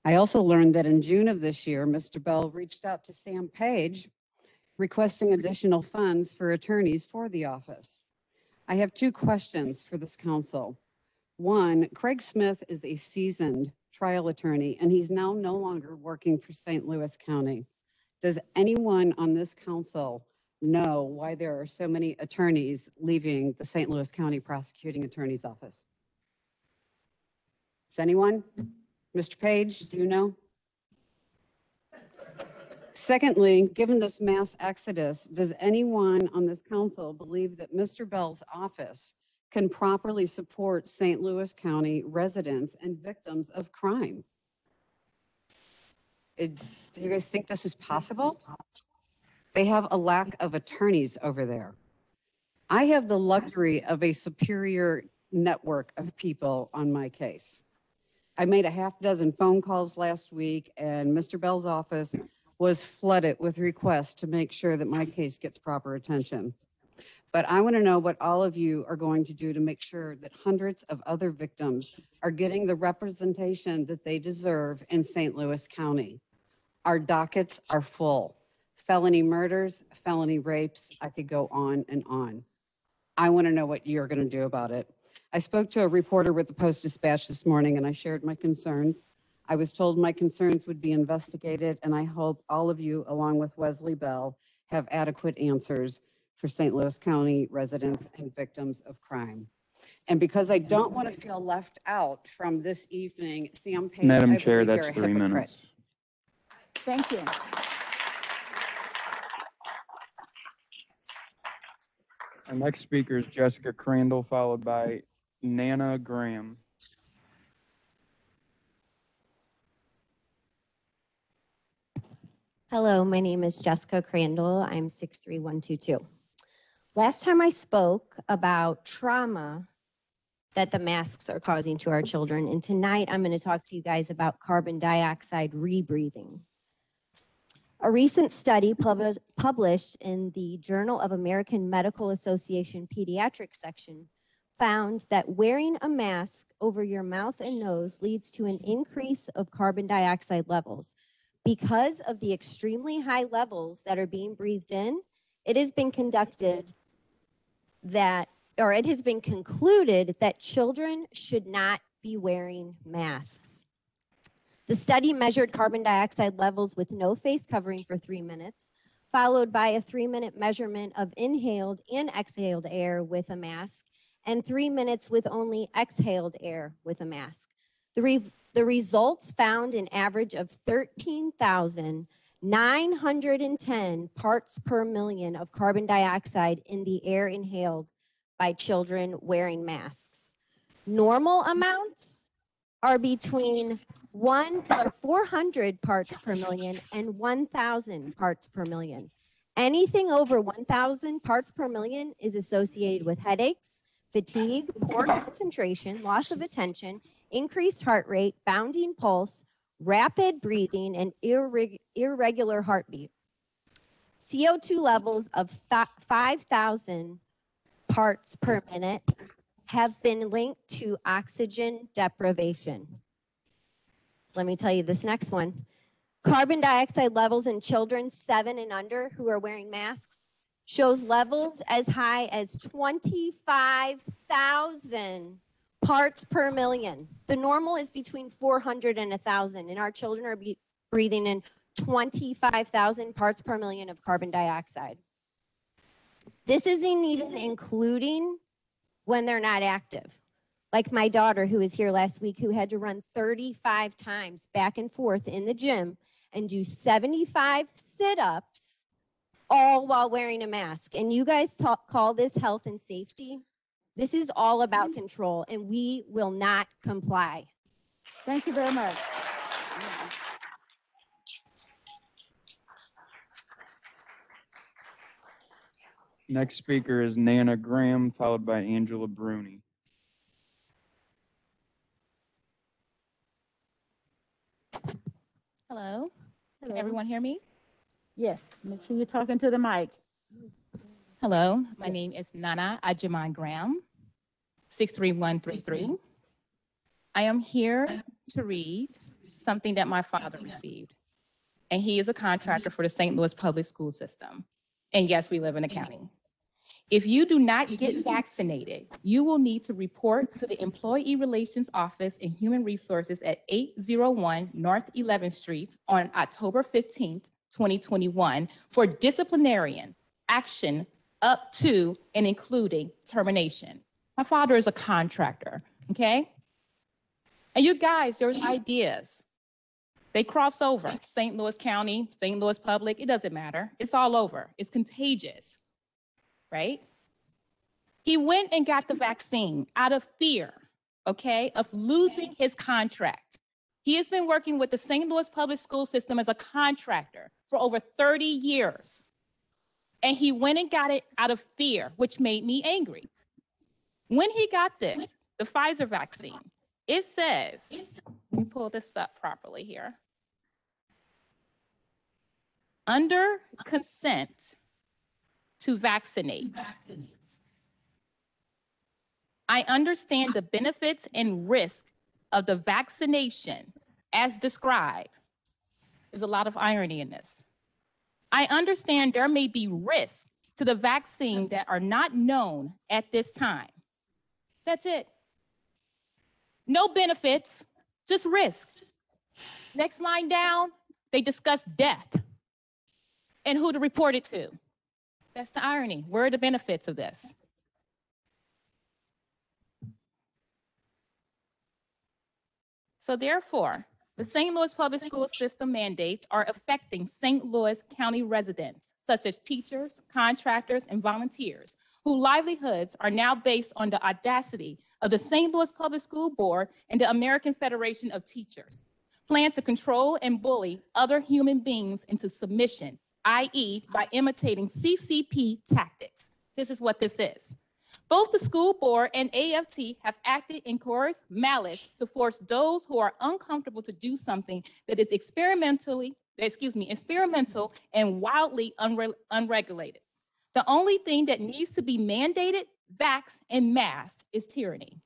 I also learned that in June of this year, Mr. Bell reached out to Sam Page requesting additional funds for attorneys for the office. I have two questions for this council. One, Craig Smith is a seasoned trial attorney and he's now no longer working for St. Louis County. Does anyone on this council know why there are so many attorneys leaving the St. Louis County Prosecuting Attorney's Office? Does anyone? Mr. Page, do you know? Secondly, given this mass exodus, does anyone on this council believe that Mr. Bell's office can properly support St. Louis County residents and victims of crime? Do you guys think this is possible? They have a lack of attorneys over there. I have the luxury of a superior network of people on my case. I made a half dozen phone calls last week and Mr. Bell's office was flooded with requests to make sure that my case gets proper attention. But I want to know what all of you are going to do to make sure that hundreds of other victims are getting the representation that they deserve in St. Louis County. Our dockets are full. Felony murders, felony rapes, I could go on and on. I want to know what you're going to do about it. I spoke to a reporter with the Post-Dispatch this morning and I shared my concerns. I was told my concerns would be investigated and I hope all of you, along with Wesley Bell, have adequate answers for St. Louis County residents and victims of crime. And because I don't want to feel left out from this evening, Sam Page, Madam I Chair, believe that's you're a 3 hypocrite. minutes. Thank you. Our next speaker is Jessica Crandall, followed by Nana Graham. Hello, my name is Jessica Crandall. I'm 63122. Last time I spoke about trauma that the masks are causing to our children, and tonight I'm going to talk to you guys about carbon dioxide rebreathing. A recent study published in the Journal of American Medical Association Pediatrics section found that wearing a mask over your mouth and nose leads to an increase of carbon dioxide levels. Because of the extremely high levels that are being breathed in, it has been concluded that children should not be wearing masks. The study measured carbon dioxide levels with no face covering for 3 minutes, followed by a 3-minute measurement of inhaled and exhaled air with a mask, and 3 minutes with only exhaled air with a mask. The results found an average of 13,910 parts per million of carbon dioxide in the air inhaled by children wearing masks. Normal amounts are between 400 parts per million and 1,000 parts per million. Anything over 1,000 parts per million is associated with headaches, fatigue, poor concentration, loss of attention, increased heart rate, bounding pulse, rapid breathing, and irregular heartbeat. CO2 levels of 5,000 parts per minute have been linked to oxygen deprivation. Let me tell you this next one. Carbon dioxide levels in children 7 and under who are wearing masks shows levels as high as 25,000 parts per million. The normal is between 400 and 1,000, and our children are breathing in 25,000 parts per million of carbon dioxide. This isn't even including when they're not active. Like my daughter who was here last week who had to run 35 times back and forth in the gym and do 75 sit-ups all while wearing a mask. And you guys call this health and safety? This is all about control, and we will not comply. Thank you very much. Next speaker is Nana Graham, followed by Angela Bruni. Hello, can Hello. everyone hear me? Yes, make sure you're talking to the mic. Hello, my name is Nana Ajaman Graham, 63133. I am here to read something that my father received. And he is a contractor for the St. Louis Public School System. And yes, we live in a county. If you do not get vaccinated, you will need to report to the Employee Relations Office and Human Resources at 801 North 11th Street on October 15th, 2021 for disciplinarian action up to and including termination. My father is a contractor, okay? And you guys, there's ideas. They cross over. St. Louis County, St. Louis Public, it doesn't matter. It's all over. It's contagious, right? He went and got the vaccine out of fear, okay, of losing his contract. He has been working with the St. Louis Public School System as a contractor for over 30 years. And he went and got it out of fear, which made me angry. When he got this, the Pfizer vaccine, it says, let me pull this up properly here. Under consent to vaccinate. I understand the benefits and risk of the vaccination as described. There's a lot of irony in this. I understand there may be risks to the vaccine that are not known at this time. That's it. No benefits, just risk. Next line down, they discuss death and who to report it to. That's the irony. Where are the benefits of this? So therefore, the St. Louis Public School System mandates are affecting St. Louis County residents, such as teachers, contractors, and volunteers, whose livelihoods are now based on the audacity of the St. Louis Public School Board and the American Federation of Teachers, plan to control and bully other human beings into submission, i.e. by imitating CCP tactics. This is what this is. Both the school board and AFT have acted in coerced malice to force those who are uncomfortable to do something that is experimental and wildly unregulated. The only thing that needs to be mandated, vaxxed, and masked is tyranny.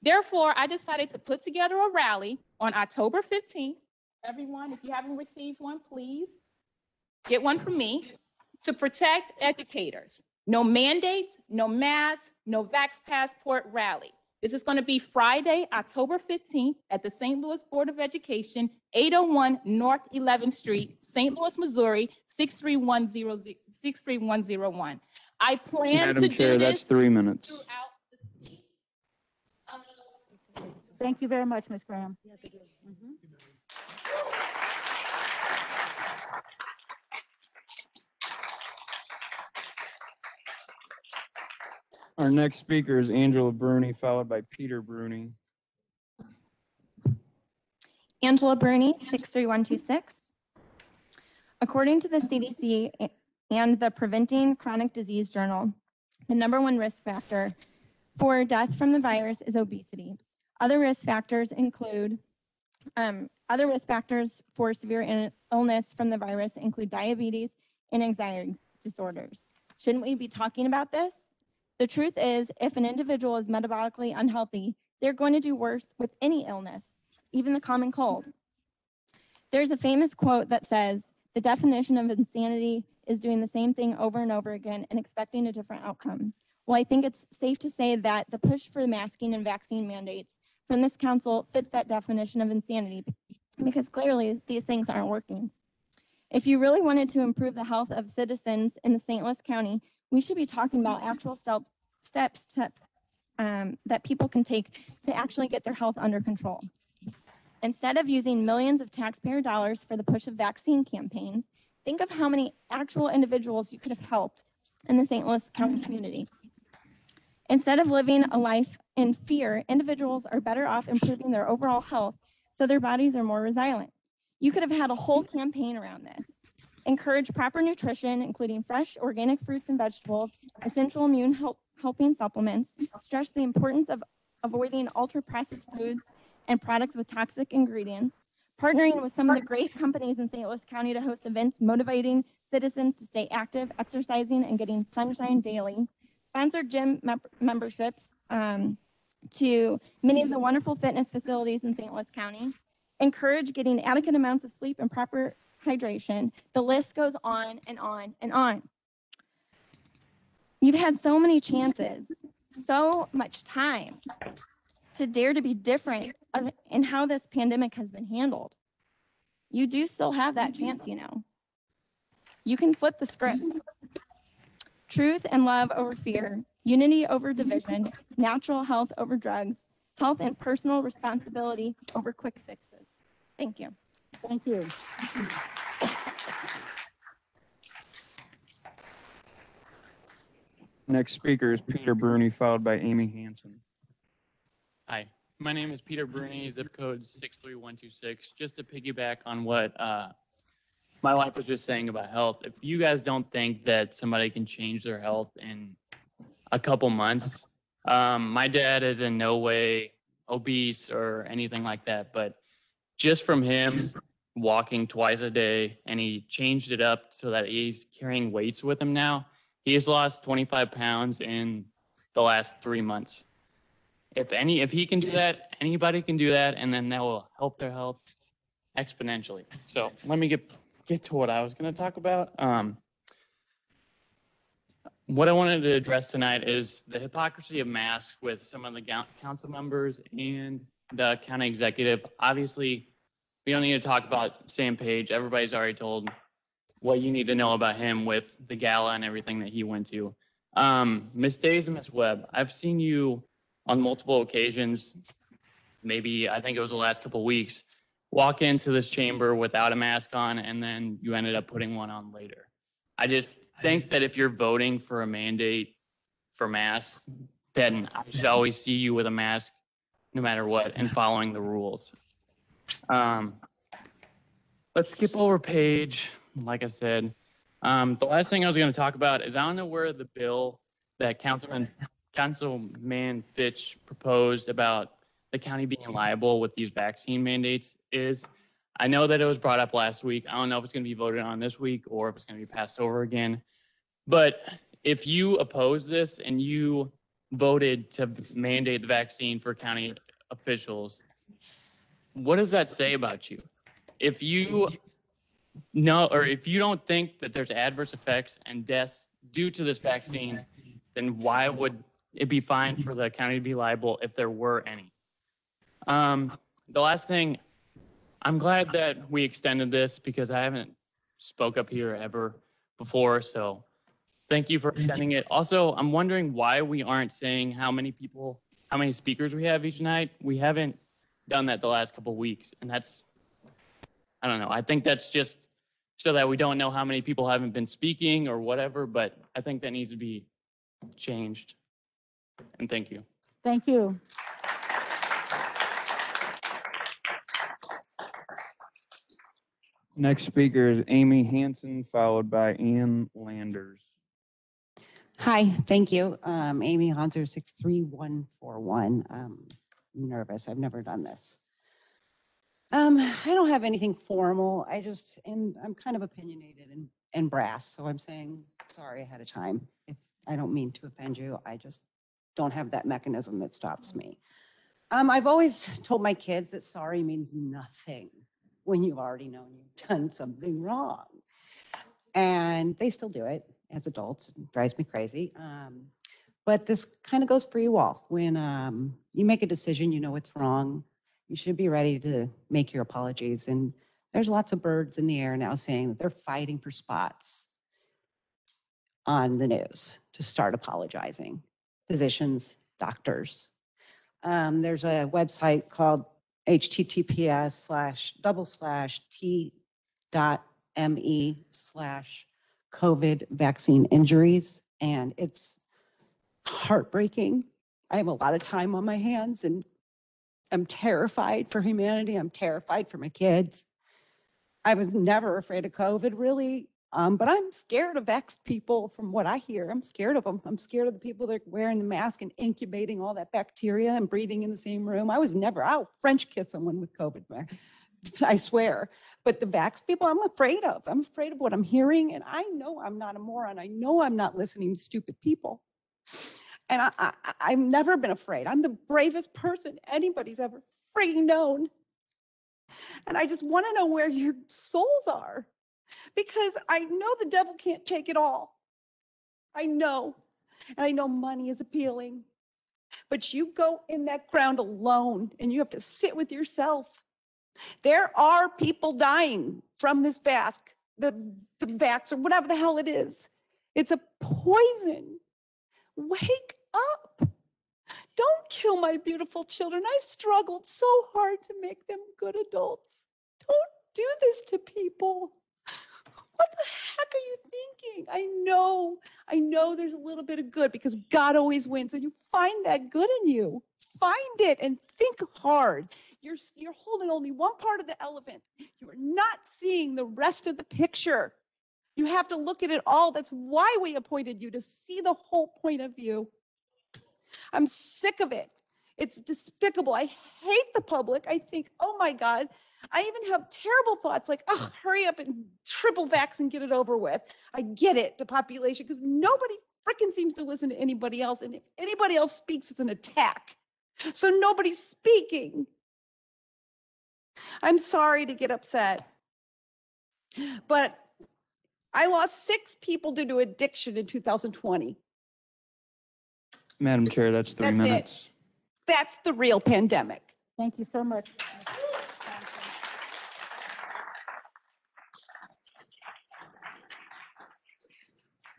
Therefore, I decided to put together a rally on October 15th. Everyone, if you haven't received one, please get one from me, to protect educators. No mandates, no masks, no vax passport rally. This is going to be Friday, October 15th at the St. Louis Board of Education, 801 North 11th Street, St. Louis, Missouri, 63101. I plan Madam to Chair, do that's this 3 minutes. throughout the state. Thank you very much, Ms. Graham. Our next speaker is Angela Bruni, followed by Peter Bruni. Angela Bruni, 63126. According to the CDC and the Preventing Chronic Disease Journal, the #1 risk factor for death from the virus is obesity. Other risk factors include, other risk factors for severe illness from the virus include diabetes and anxiety disorders. Shouldn't we be talking about this? The truth is, if an individual is metabolically unhealthy, they're going to do worse with any illness, even the common cold. There's a famous quote that says, the definition of insanity is doing the same thing over and over again and expecting a different outcome. Well, I think it's safe to say that the push for masking and vaccine mandates from this council fits that definition of insanity because clearly these things aren't working. If you really wanted to improve the health of citizens in the St. Louis County, we should be talking about actual steps that people can take to actually get their health under control. Instead of using millions of taxpayer dollars for the push of vaccine campaigns, think of how many actual individuals you could have helped in the St. Louis County community. Instead of living a life in fear, individuals are better off improving their overall health so their bodies are more resilient. You could have had a whole campaign around this. Encourage proper nutrition, including fresh organic fruits and vegetables, essential immune helping supplements, stress the importance of avoiding ultra-processed foods and products with toxic ingredients, partnering with some of the great companies in St. Louis County to host events motivating citizens to stay active, exercising, and getting sunshine daily, sponsored gym memberships to many of the wonderful fitness facilities in St. Louis County, encourage getting adequate amounts of sleep and proper hydration. The list goes on and on and on. You've had so many chances, so much time to dare to be different in how this pandemic has been handled. You do still have that chance, you know. You can flip the script. Truth and love over fear, unity over division, natural health over drugs, health and personal responsibility over quick fixes. Thank you. Thank you. Next speaker is Peter Bruni, followed by Amy Hansen. Hi, my name is Peter Bruni, zip code 63126. Just to piggyback on what my wife was just saying about health, if you guys don't think that somebody can change their health in a couple months, my dad is in no way obese or anything like that, but just from him walking twice a day, and he changed it up so that he's carrying weights with him now. He's lost 25 pounds in the last 3 months. If he can do that, anybody can do that, and then that will help their health exponentially. So let me get to what I was going to talk about. What I wanted to address tonight is the hypocrisy of masks with some of the council members and the county executive. Obviously, we don't need to talk about Sam Page. Everybody's already told what you need to know about him with the gala and everything that he went to. Ms. Days and Ms. Webb, I've seen you on multiple occasions, maybe I think it was the last couple of weeks, walk into this chamber without a mask on, and then you ended up putting one on later. I just think that if you're voting for a mandate for masks, then I should always see you with a mask no matter what and following the rules. Let's skip over Page. Like I said, the last thing I was going to talk about is I don't know where the bill that Councilman Fitch proposed about the county being liable with these vaccine mandates is. I know that it was brought up last week. I don't know if it's going to be voted on this week or if it's going to be passed over again. But if you oppose this and you voted to mandate the vaccine for county officials, what does that say about you? If you if you don't think that there's adverse effects and deaths due to this vaccine, then why would it be fine for the county to be liable if there were any? The last thing, I'm glad that we extended this because I haven't spoke up here ever before. So thank you for extending it. Also, I'm wondering why we aren't saying how many speakers we have each night. We haven't done that the last couple of weeks. And that's, I don't know. I think that's just so that we don't know how many people haven't been speaking or whatever, but I think that needs to be changed. And thank you. Thank you. Next speaker is Amy Hansen, followed by Ann Landers. Hi, thank you. Amy Hanser, 63141. I'm nervous. I've never done this. I don't have anything formal. I'm kind of opinionated and brass, so I'm saying sorry ahead of time. If I don't mean to offend you, I just don't have that mechanism that stops me. I've always told my kids that sorry means nothing when you've already known you've done something wrong. And they still do it as adults. It drives me crazy. But this kind of goes for you all. When you make a decision, you know it's wrong. You should be ready to make your apologies. And there's lots of birds in the air now saying that they're fighting for spots on the news to start apologizing. Physicians, doctors. There's a website called https://t.me/COVID vaccine injuries. And it's heartbreaking I have a lot of time on my hands and I'm terrified for humanity. I'm terrified for my kids. I was never afraid of COVID, really. But I'm scared of vaxxed people from what I hear. I'm scared of them. I'm scared of the people that are wearing the mask and incubating all that bacteria and breathing in the same room. I'll French kiss someone with COVID, I swear. But the vaxxed people, I'm afraid of. I'm afraid of what I'm hearing. And I know I'm not a moron. I know I'm not listening to stupid people. And I've never been afraid. I'm the bravest person anybody's ever freaking known. And I just want to know where your souls are, because I know the devil can't take it all. I know. And I know money is appealing. But you go in that ground alone and you have to sit with yourself. There are people dying from this vax, the vax or whatever the hell it is. It's a poison. Wake up. Don't kill my beautiful children. I struggled so hard to make them good adults. Don't do this to people. What the heck are you thinking? I know there's a little bit of good because God always wins, and you find that good in you. Find it and think hard. You're holding only one part of the elephant. You are not seeing the rest of the picture. You have to look at it all. That's why we appointed you, to see the whole point of view. I'm sick of it. It's despicable. I hate the public. I think, oh my God, I even have terrible thoughts like, oh, hurry up and triple vax and get it over with. I get it, the population, because nobody freaking seems to listen to anybody else. And if anybody else speaks, it's an attack. So nobody's speaking. I'm sorry to get upset, but I lost 6 people due to addiction in 2020. Madam Chair, that's 3 That's it. minutes. That's the real pandemic. Thank you so much.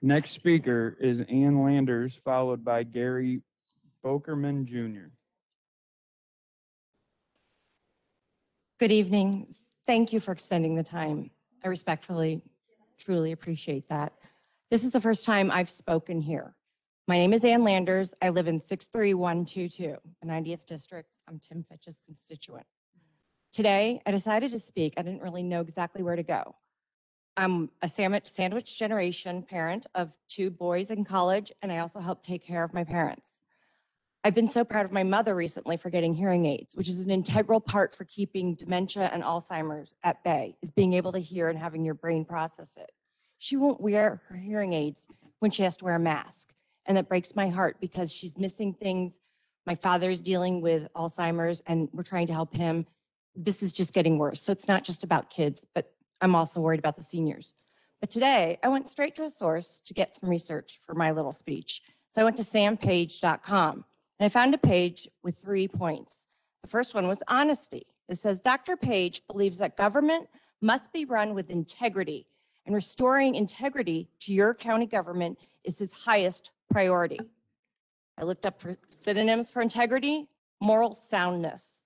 Next speaker is Ann Landers, followed by Gary Bokerman Jr. Good evening. Thank you for extending the time. I respectfully, truly appreciate that. This is the first time I've spoken here. My name is Ann Landers. I live in 63122, the 90th district. I'm Tim Fitch's constituent. Today, I decided to speak. I didn't really know exactly where to go. I'm a sandwich generation parent of 2 boys in college, and I also help take care of my parents. I've been so proud of my mother recently for getting hearing aids, which is an integral part for keeping dementia and Alzheimer's at bay, is being able to hear and having your brain process it. She won't wear her hearing aids when she has to wear a mask. And that breaks my heart because she's missing things. My father's dealing with Alzheimer's and we're trying to help him. This is just getting worse. So it's not just about kids, but I'm also worried about the seniors. But today I went straight to a source to get some research for my little speech. So I went to sampage.com and I found a page with 3 points. The first one was honesty. It says, Dr. Page believes that government must be run with integrity, and restoring integrity to your county government is his highest priority. I looked up for synonyms for integrity, moral soundness.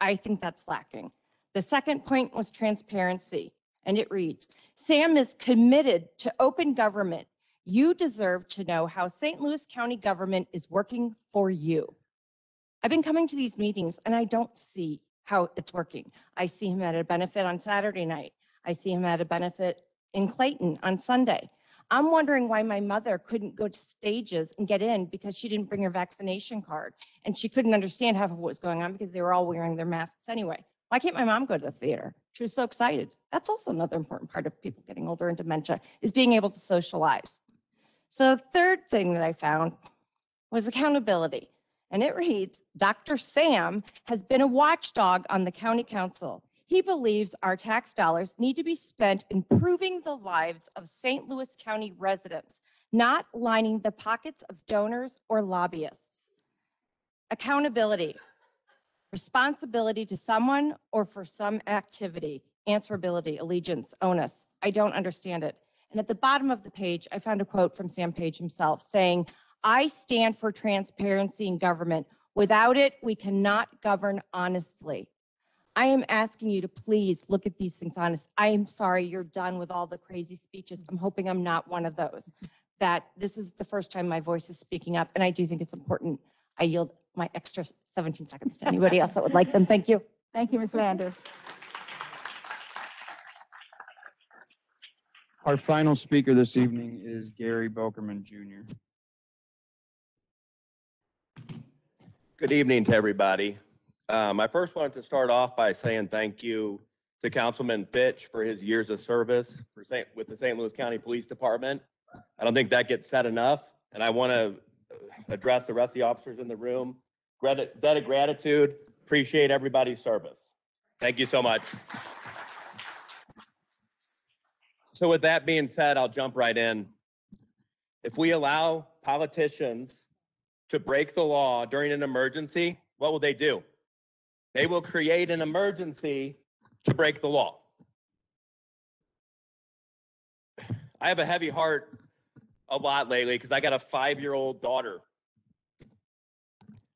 I think that's lacking. The second point was transparency, and it reads, Sam is committed to open government. You deserve to know how St. Louis County government is working for you. I've been coming to these meetings and I don't see how it's working. I see him at a benefit on Saturday night. I see him at a benefit in Clayton on Sunday. I'm wondering why my mother couldn't go to stages and get in because she didn't bring her vaccination card. And she couldn't understand half of what was going on because they were all wearing their masks anyway. Why can't my mom go to the theater? She was so excited. That's also another important part of people getting older and dementia, is being able to socialize. So the third thing that I found was accountability. And it reads, Dr. Sam has been a watchdog on the county council. He believes our tax dollars need to be spent improving the lives of St. Louis County residents, not lining the pockets of donors or lobbyists. Accountability, responsibility to someone or for some activity, answerability, allegiance, onus. I don't understand it. And at the bottom of the page, I found a quote from Sam Page himself saying, I stand for transparency in government. Without it, we cannot govern honestly. I am asking you to please look at these things honest. I am sorry you're done with all the crazy speeches. I'm hoping I'm not one of those. That this is the first time my voice is speaking up, and I do think it's important. I yield my extra 17 seconds to anybody else that would like them. Thank you. Thank you, Ms. Landers. Our final speaker this evening is Gary Bokerman Jr. Good evening to everybody. I first wanted to start off by saying thank you to Councilman Fitch for his years of service with the St. Louis County Police Department. I don't think that gets said enough, and I want to address the rest of the officers in the room. Debt of gratitude, appreciate everybody's service. Thank you so much. So with that being said, I'll jump right in. If we allow politicians to break the law during an emergency, what will they do? They will create an emergency to break the law. I have a heavy heart a lot lately because I got a 5-year-old daughter.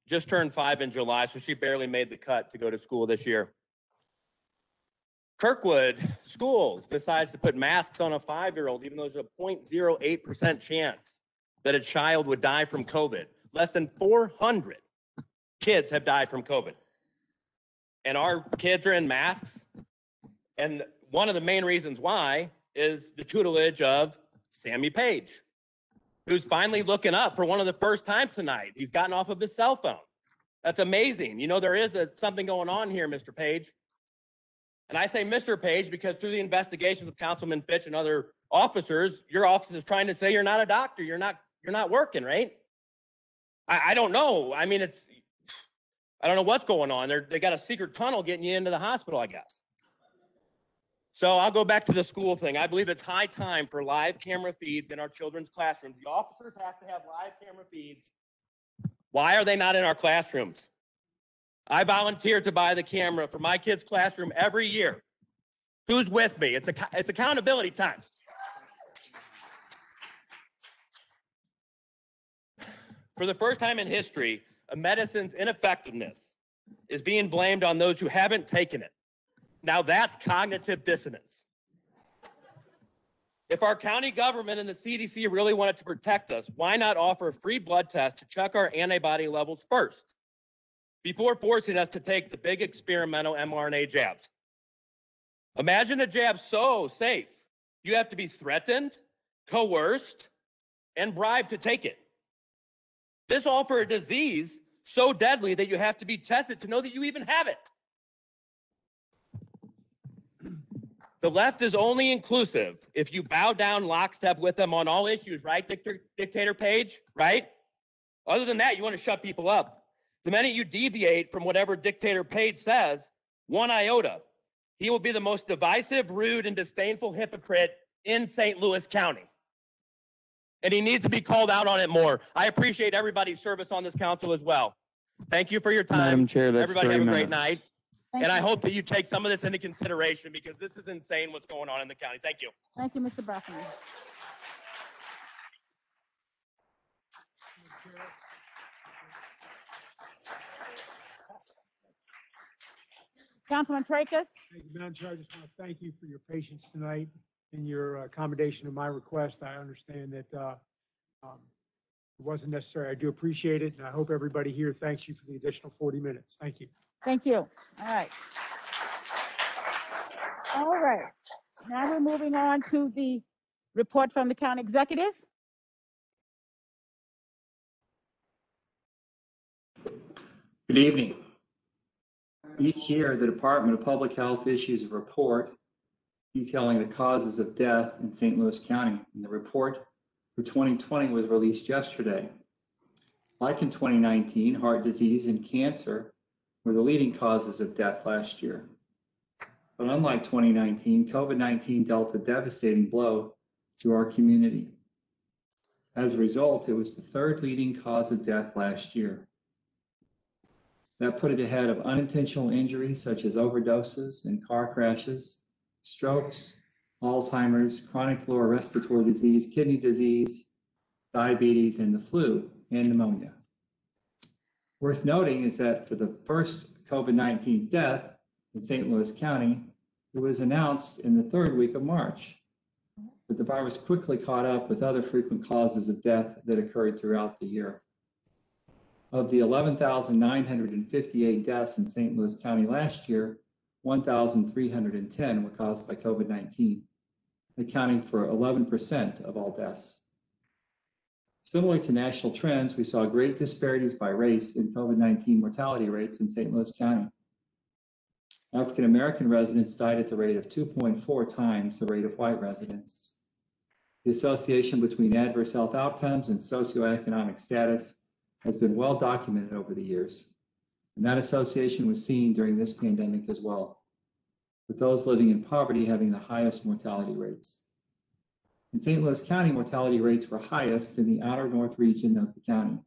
Just turned 5 in July, so she barely made the cut to go to school this year. Kirkwood Schools decides to put masks on a 5-year-old, even though there's a 0.08% chance that a child would die from COVID. Less than 400 kids have died from COVID. And our kids are in masks. And one of the main reasons why is the tutelage of Sammy Page, who's finally looking up for one of the first times tonight. He's gotten off of his cell phone. That's amazing. You know, there is something going on here, Mr. Page. And I say Mr. Page because through the investigations of Councilman Fitch and other officers, your office is trying to say you're not a doctor. You're not working, right? I don't know. I mean, I don't know what's going on. They got a secret tunnel getting you into the hospital, I guess. So I'll go back to the school thing. I believe it's high time for live camera feeds in our children's classrooms. The officers have to have live camera feeds. Why are they not in our classrooms? I volunteered to buy the camera for my kid's classroom every year. Who's with me? It's accountability time. For the first time in history, a medicine's ineffectiveness is being blamed on those who haven't taken it. Now that's cognitive dissonance. If our county government and the CDC really wanted to protect us, why not offer a free blood test to check our antibody levels first, before forcing us to take the big experimental mRNA jabs? Imagine a jab so safe, you have to be threatened, coerced, and bribed to take it. This all for a disease so deadly that you have to be tested to know that you even have it. The left is only inclusive if you bow down lockstep with them on all issues, right, Dictator Page, right? Other than that, you want to shut people up. The minute you deviate from whatever Dictator Page says, one iota, he will be the most divisive, rude, and disdainful hypocrite in St. Louis County. And he needs to be called out on it more. I appreciate everybody's service on this council as well. Thank you for your time. Madam Chair, that's Everybody 3 have a great minutes. night. Thank And I you. hope that you take some of this into consideration because this is insane what's going on in the county. Thank you. Thank you, Mr. Brockman. Councilman Tracus? Thank you, Madam Chair. I just want to thank you for your patience tonight and your accommodation of my request. I understand that it wasn't necessary. I do appreciate it, and I hope everybody here thanks you for the additional 40 minutes. Thank you. Thank you. All right. All right. Now we're moving on to the report from the county executive. Good evening. Each year, the Department of Public Health issues a report detailing the causes of death in St. Louis County. And the report for 2020 was released yesterday. Like in 2019, heart disease and cancer were the leading causes of death last year. But unlike 2019, COVID-19 dealt a devastating blow to our community. As a result, it was the third leading cause of death last year. That put it ahead of unintentional injuries such as overdoses and car crashes, strokes, Alzheimer's, chronic lower respiratory disease, kidney disease, diabetes, and the flu and pneumonia. Worth noting is that for the first COVID-19 death in St. Louis County, it was announced in the third week of March. But the virus quickly caught up with other frequent causes of death that occurred throughout the year. Of the 11,958 deaths in St. Louis County last year, 1,310 were caused by COVID-19, accounting for 11% of all deaths. Similar to national trends, we saw great disparities by race in COVID-19 mortality rates in St. Louis County. African American residents died at the rate of 2.4 times the rate of white residents. The association between adverse health outcomes and socioeconomic status has been well documented over the years, and that association was seen during this pandemic as well, with those living in poverty having the highest mortality rates. In St. Louis County, mortality rates were highest in the outer north region of the county,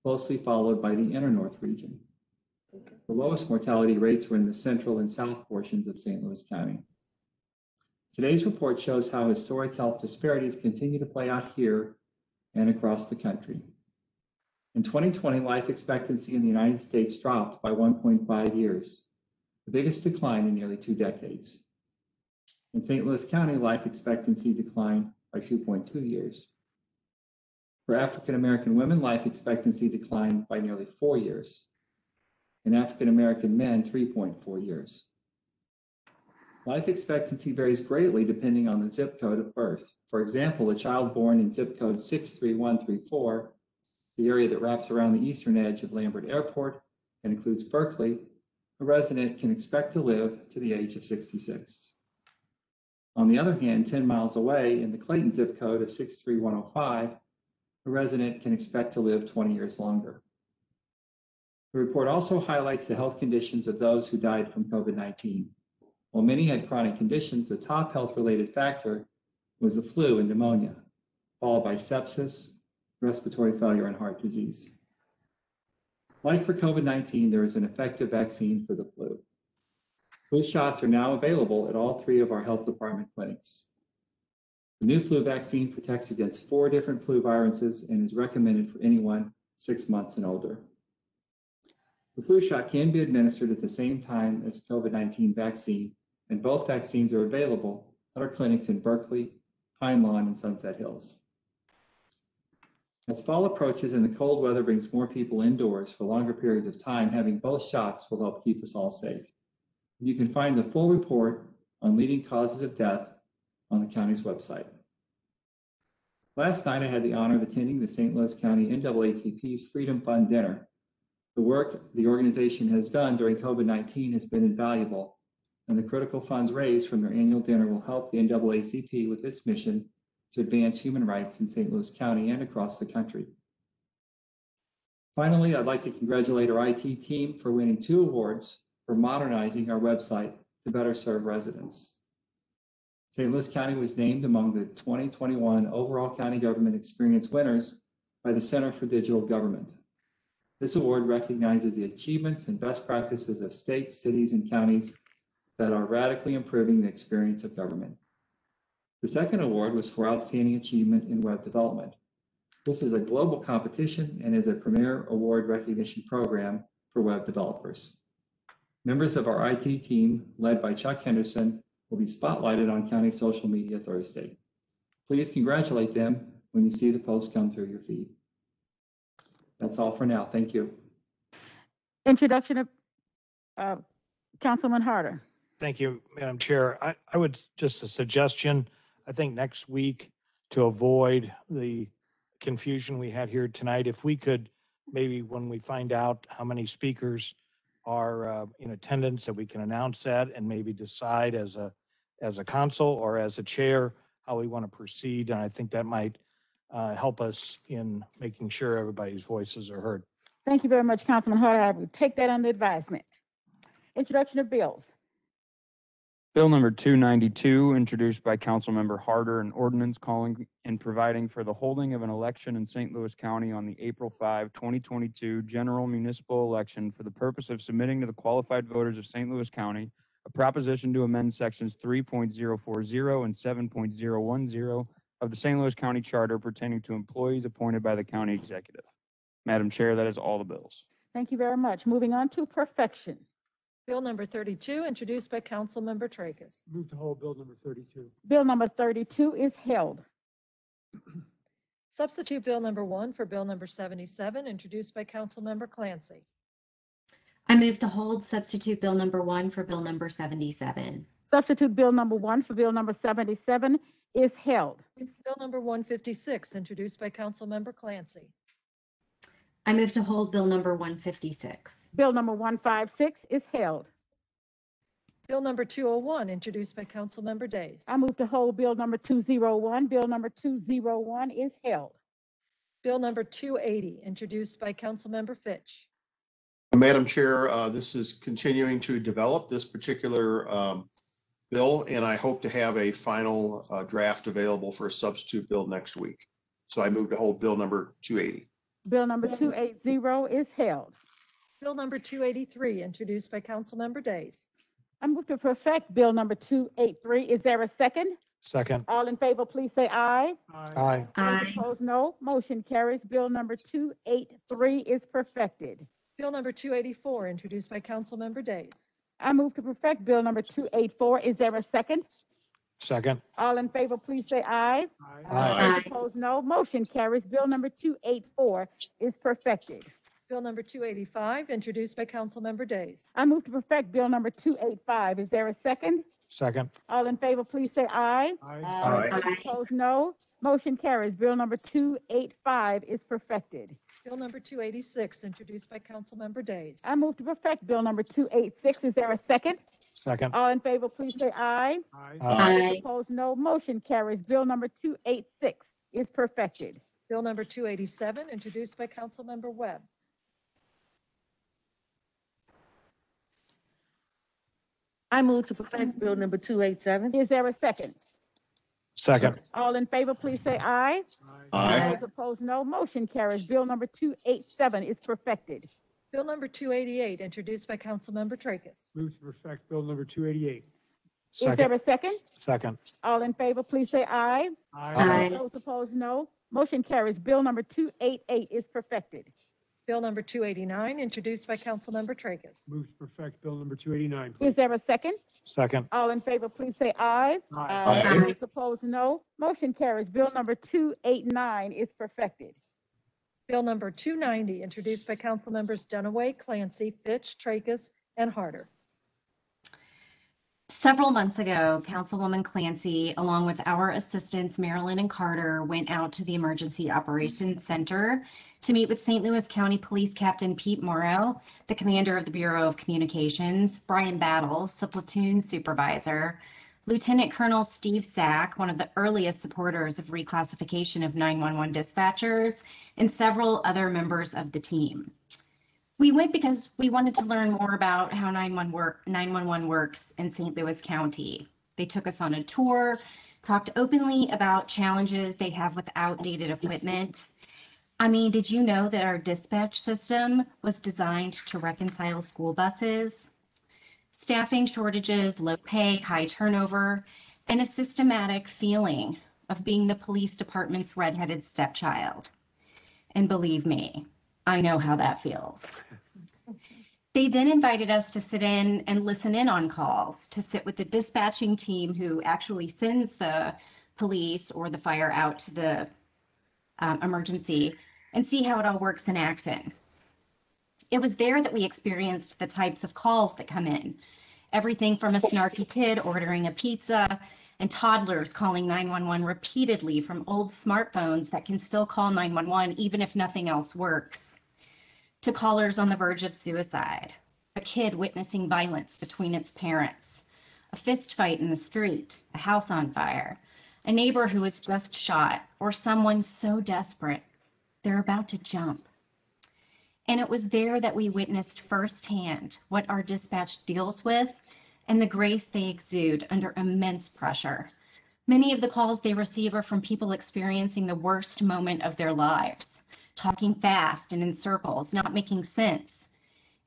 closely followed by the inner north region. The lowest mortality rates were in the central and south portions of St. Louis County. Today's report shows how historic health disparities continue to play out here and across the country. In 2020, life expectancy in the United States dropped by 1.5 years, the biggest decline in nearly 2 decades. In St. Louis County, life expectancy declined by 2.2 years. For African American women, life expectancy declined by nearly 4 years. In African American men, 3.4 years. Life expectancy varies greatly depending on the zip code of birth. For example, a child born in zip code 63134, the area that wraps around the eastern edge of Lambert Airport and includes Berkeley, a resident can expect to live to the age of 66. On the other hand, 10 miles away in the Clayton zip code of 63105, a resident can expect to live 20 years longer. The report also highlights the health conditions of those who died from COVID-19. While many had chronic conditions, the top health-related factor was the flu and pneumonia, followed by sepsis, respiratory failure, and heart disease. Like for COVID-19, there is an effective vaccine for the flu. Flu shots are now available at all 3 of our health department clinics. The new flu vaccine protects against 4 different flu viruses and is recommended for anyone 6 months and older. The flu shot can be administered at the same time as COVID-19 vaccine, and both vaccines are available at our clinics in Berkeley, Pine Lawn, and Sunset Hills. As fall approaches and the cold weather brings more people indoors for longer periods of time, having both shots will help keep us all safe. You can find the full report on leading causes of death on the county's website. Last night, I had the honor of attending the St. Louis County NAACP's Freedom Fund Dinner. The work the organization has done during COVID-19 has been invaluable, and the critical funds raised from their annual dinner will help the NAACP with its mission to advance human rights in St. Louis County and across the country. Finally, I'd like to congratulate our IT team for winning 2 awards for modernizing our website to better serve residents. St. Louis County was named among the 2021 Overall County Government Experience winners by the Center for Digital Government. This award recognizes the achievements and best practices of states, cities, and counties that are radically improving the experience of government. The second award was for outstanding achievement in web development. This is a global competition and is a premier award recognition program for web developers. Members of our IT team, led by Chuck Henderson, will be spotlighted on county social media Thursday. Please congratulate them when you see the post come through your feed. That's all for now. Thank you. Introduction of Councilman Harder. Thank you, Madam Chair. I would just a suggestion, I think next week, to avoid the confusion we had here tonight, if we could maybe when we find out how many speakers are in attendance, that we can announce that and maybe decide as a council or as a chair how we want to proceed. And I think that might help us in making sure everybody's voices are heard. Thank you very much, Councilman Harder. I will take that under advisement. Introduction of bills. Bill number 292, introduced by Councilmember Harder, an ordinance calling and providing for the holding of an election in St. Louis County on the April 5, 2022 general municipal election for the purpose of submitting to the qualified voters of St. Louis County a proposition to amend sections 3.040 and 7.010 of the St. Louis County Charter pertaining to employees appointed by the county executive. Madam Chair, that is all the bills. Thank you very much. Moving on to perfection. Bill number 32, introduced by Councilmember Tracus. Move to hold bill number 32. Bill number 32 is held. Substitute Bill number 1 for Bill number 77, introduced by Councilmember Clancy. I move to hold substitute Bill number 1 for Bill number 77. Substitute Bill number 1 for Bill number 77 is held. Bill number 156, introduced by Councilmember Clancy. I move to hold Bill number 156. Bill number 156 is held. Bill number 201, introduced by Councilmember Days. I move to hold Bill number 201. Bill number 201 is held. Bill number 280, introduced by Councilmember Fitch. Madam Chair, this is continuing to develop this particular bill, and I hope to have a final draft available for a substitute bill next week. So I move to hold Bill number 280. Bill number 280 is held. Bill number 283, introduced by Councilmember Days. I move to perfect Bill number 283. Is there a second? Second. All in favor, please say aye. Aye. Those opposed, no. Motion carries. Bill number 283 is perfected. Bill number 284, introduced by Councilmember Days. I move to perfect Bill number 284. Is there a second? Second. All in favor, please say aye. Aye. Those opposed, no. Motion carries. Bill number 284 is perfected. Bill number 285, introduced by Councilmember Days. I move to perfect Bill number 285. Is there a second? Second. All in favor, please say aye. Aye. Those opposed, no. Motion carries. Bill number 285 is perfected. Bill number 286, introduced by Councilmember Days. I move to perfect Bill number 286. Is there a second? Second. All in favor, please say aye. Aye. Opposed, no. Motion carries. Bill number 286 is perfected. Bill number 287, introduced by Councilmember Webb. I move to perfect Bill number 287. Is there a second? Second. All in favor, please say aye. Aye. Those opposed, no. Motion carries. Bill number 287 is perfected. Bill number 288, introduced by Councilmember Tracus. Move to perfect Bill number 288. Is there a second? Second. All in favor, please say aye. Aye. Those opposed, no. Motion carries. Bill number 288 is perfected. Bill number 289, introduced by Councilmember Tracus. Move to perfect Bill number 289, Is please. there a second? Second. All in favor, please say aye. Aye. Those opposed, no. Motion carries. Bill number 289 is perfected. Bill number 290, introduced by Councilmembers Dunaway, Clancy, Fitch, Tracus, and Harder. Several months ago, Councilwoman Clancy, along with our assistants Marilyn and Carter, went out to the Emergency Operations Center to meet with St. Louis County Police Captain Pete Morrow, the commander of the Bureau of Communications, Brian Battles, the platoon supervisor, Lieutenant Colonel Steve Sack, one of the earliest supporters of reclassification of 911 dispatchers, and several other members of the team. We went because we wanted to learn more about how 911 works in St. Louis County. They took us on a tour, talked openly about challenges they have with outdated equipment. I mean, did you know that our dispatch system was designed to reconcile school buses? Staffing shortages, low pay, high turnover, and a systematic feeling of being the police department's redheaded stepchild. And believe me, I know how that feels. They then invited us to sit in and listen in on calls, to sit with the dispatching team who actually sends the police or the fire out to the emergency and see how it all works in action. It was there that we experienced the types of calls that come in. Everything from a snarky kid ordering a pizza and toddlers calling 911 repeatedly from old smartphones that can still call 911 even if nothing else works, to callers on the verge of suicide, a kid witnessing violence between its parents, a fist fight in the street, a house on fire, a neighbor who was just shot, or someone so desperate they're about to jump. And it was there that we witnessed firsthand what our dispatch deals with and the grace they exude under immense pressure. Many of the calls they receive are from people experiencing the worst moment of their lives, talking fast and in circles, not making sense.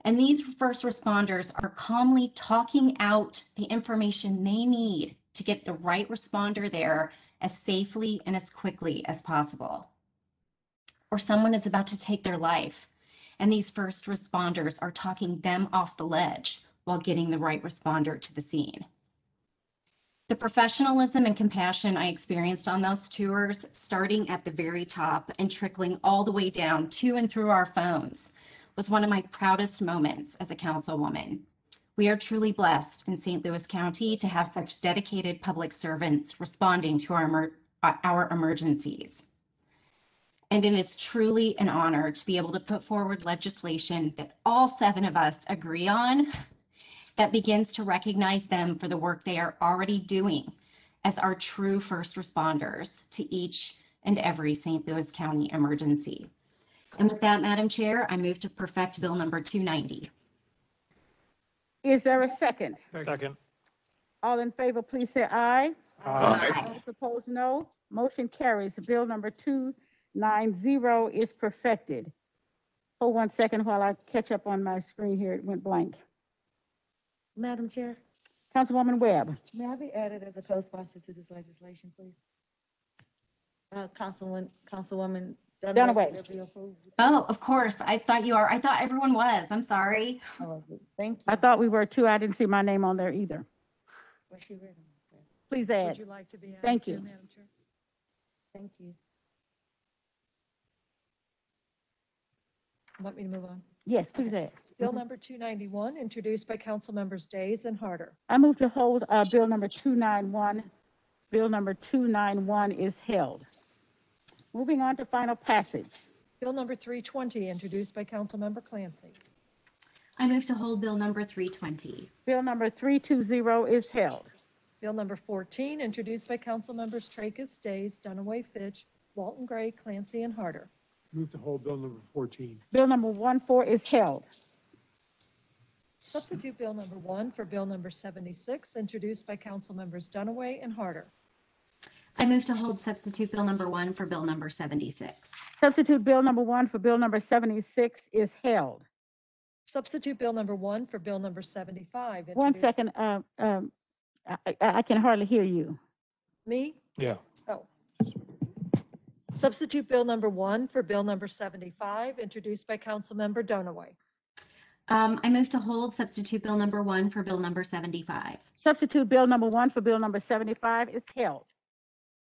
And these first responders are calmly talking out the information they need to get the right responder there as safely and as quickly as possible. Or someone is about to take their life, and these first responders are talking them off the ledge while getting the right responder to the scene. The professionalism and compassion I experienced on those tours, starting at the very top and trickling all the way down to and through our phones, was one of my proudest moments as a councilwoman. We are truly blessed in St. Louis County to have such dedicated public servants responding to our emergencies. And it is truly an honor to be able to put forward legislation that all 7 of us agree on, that begins to recognize them for the work they are already doing as our true first responders to each and every St. Louis County emergency. And with that, Madam Chair, I move to perfect Bill number 290. Is there a second? Second. All in favor, please say aye. Aye. Those opposed, no. Motion carries. Bill number 290 is perfected. Hold 1 second while I catch up on my screen here. It went blank. Madam Chair, Councilwoman Webb. may I be added as a co-sponsor to this legislation, please? Councilwoman Dunaway. would that be approved? Oh, of course. I thought everyone was. I'm sorry. Oh, thank you. I thought we were too. I didn't see my name on there either. Was she ready? Please Would add. you like to be added? Thank to, you. Madam Chair? Thank you. Want me to move on? Yes, please add. Bill number 291, introduced by council members Days and Harder. I move to hold Bill number 291. Bill number 291 is held. Moving on to final passage. Bill number 320, introduced by council member Clancy. I move to hold Bill number 320. Bill number 320 is held. Bill number 14, introduced by council members Tracus, Days, Dunaway, Fitch, Walton Gray, Clancy, and Harder. Move to hold bill number 14. Bill number 14 is held. Substitute Bill number 1 for Bill number 76, introduced by council members Dunaway and Harder. I move to hold substitute Bill number 1 for Bill number 76. Substitute Bill number 1 for Bill number 76 is held. Substitute Bill number 1 for Bill number 75. 1 introduced- second, I can hardly hear you. Me? Yeah. Oh. Substitute Bill number 1 for Bill number 75, introduced by council member Dunaway. I move to hold substitute Bill number 1 for Bill number 75. Substitute Bill number 1 for Bill number 75 is held.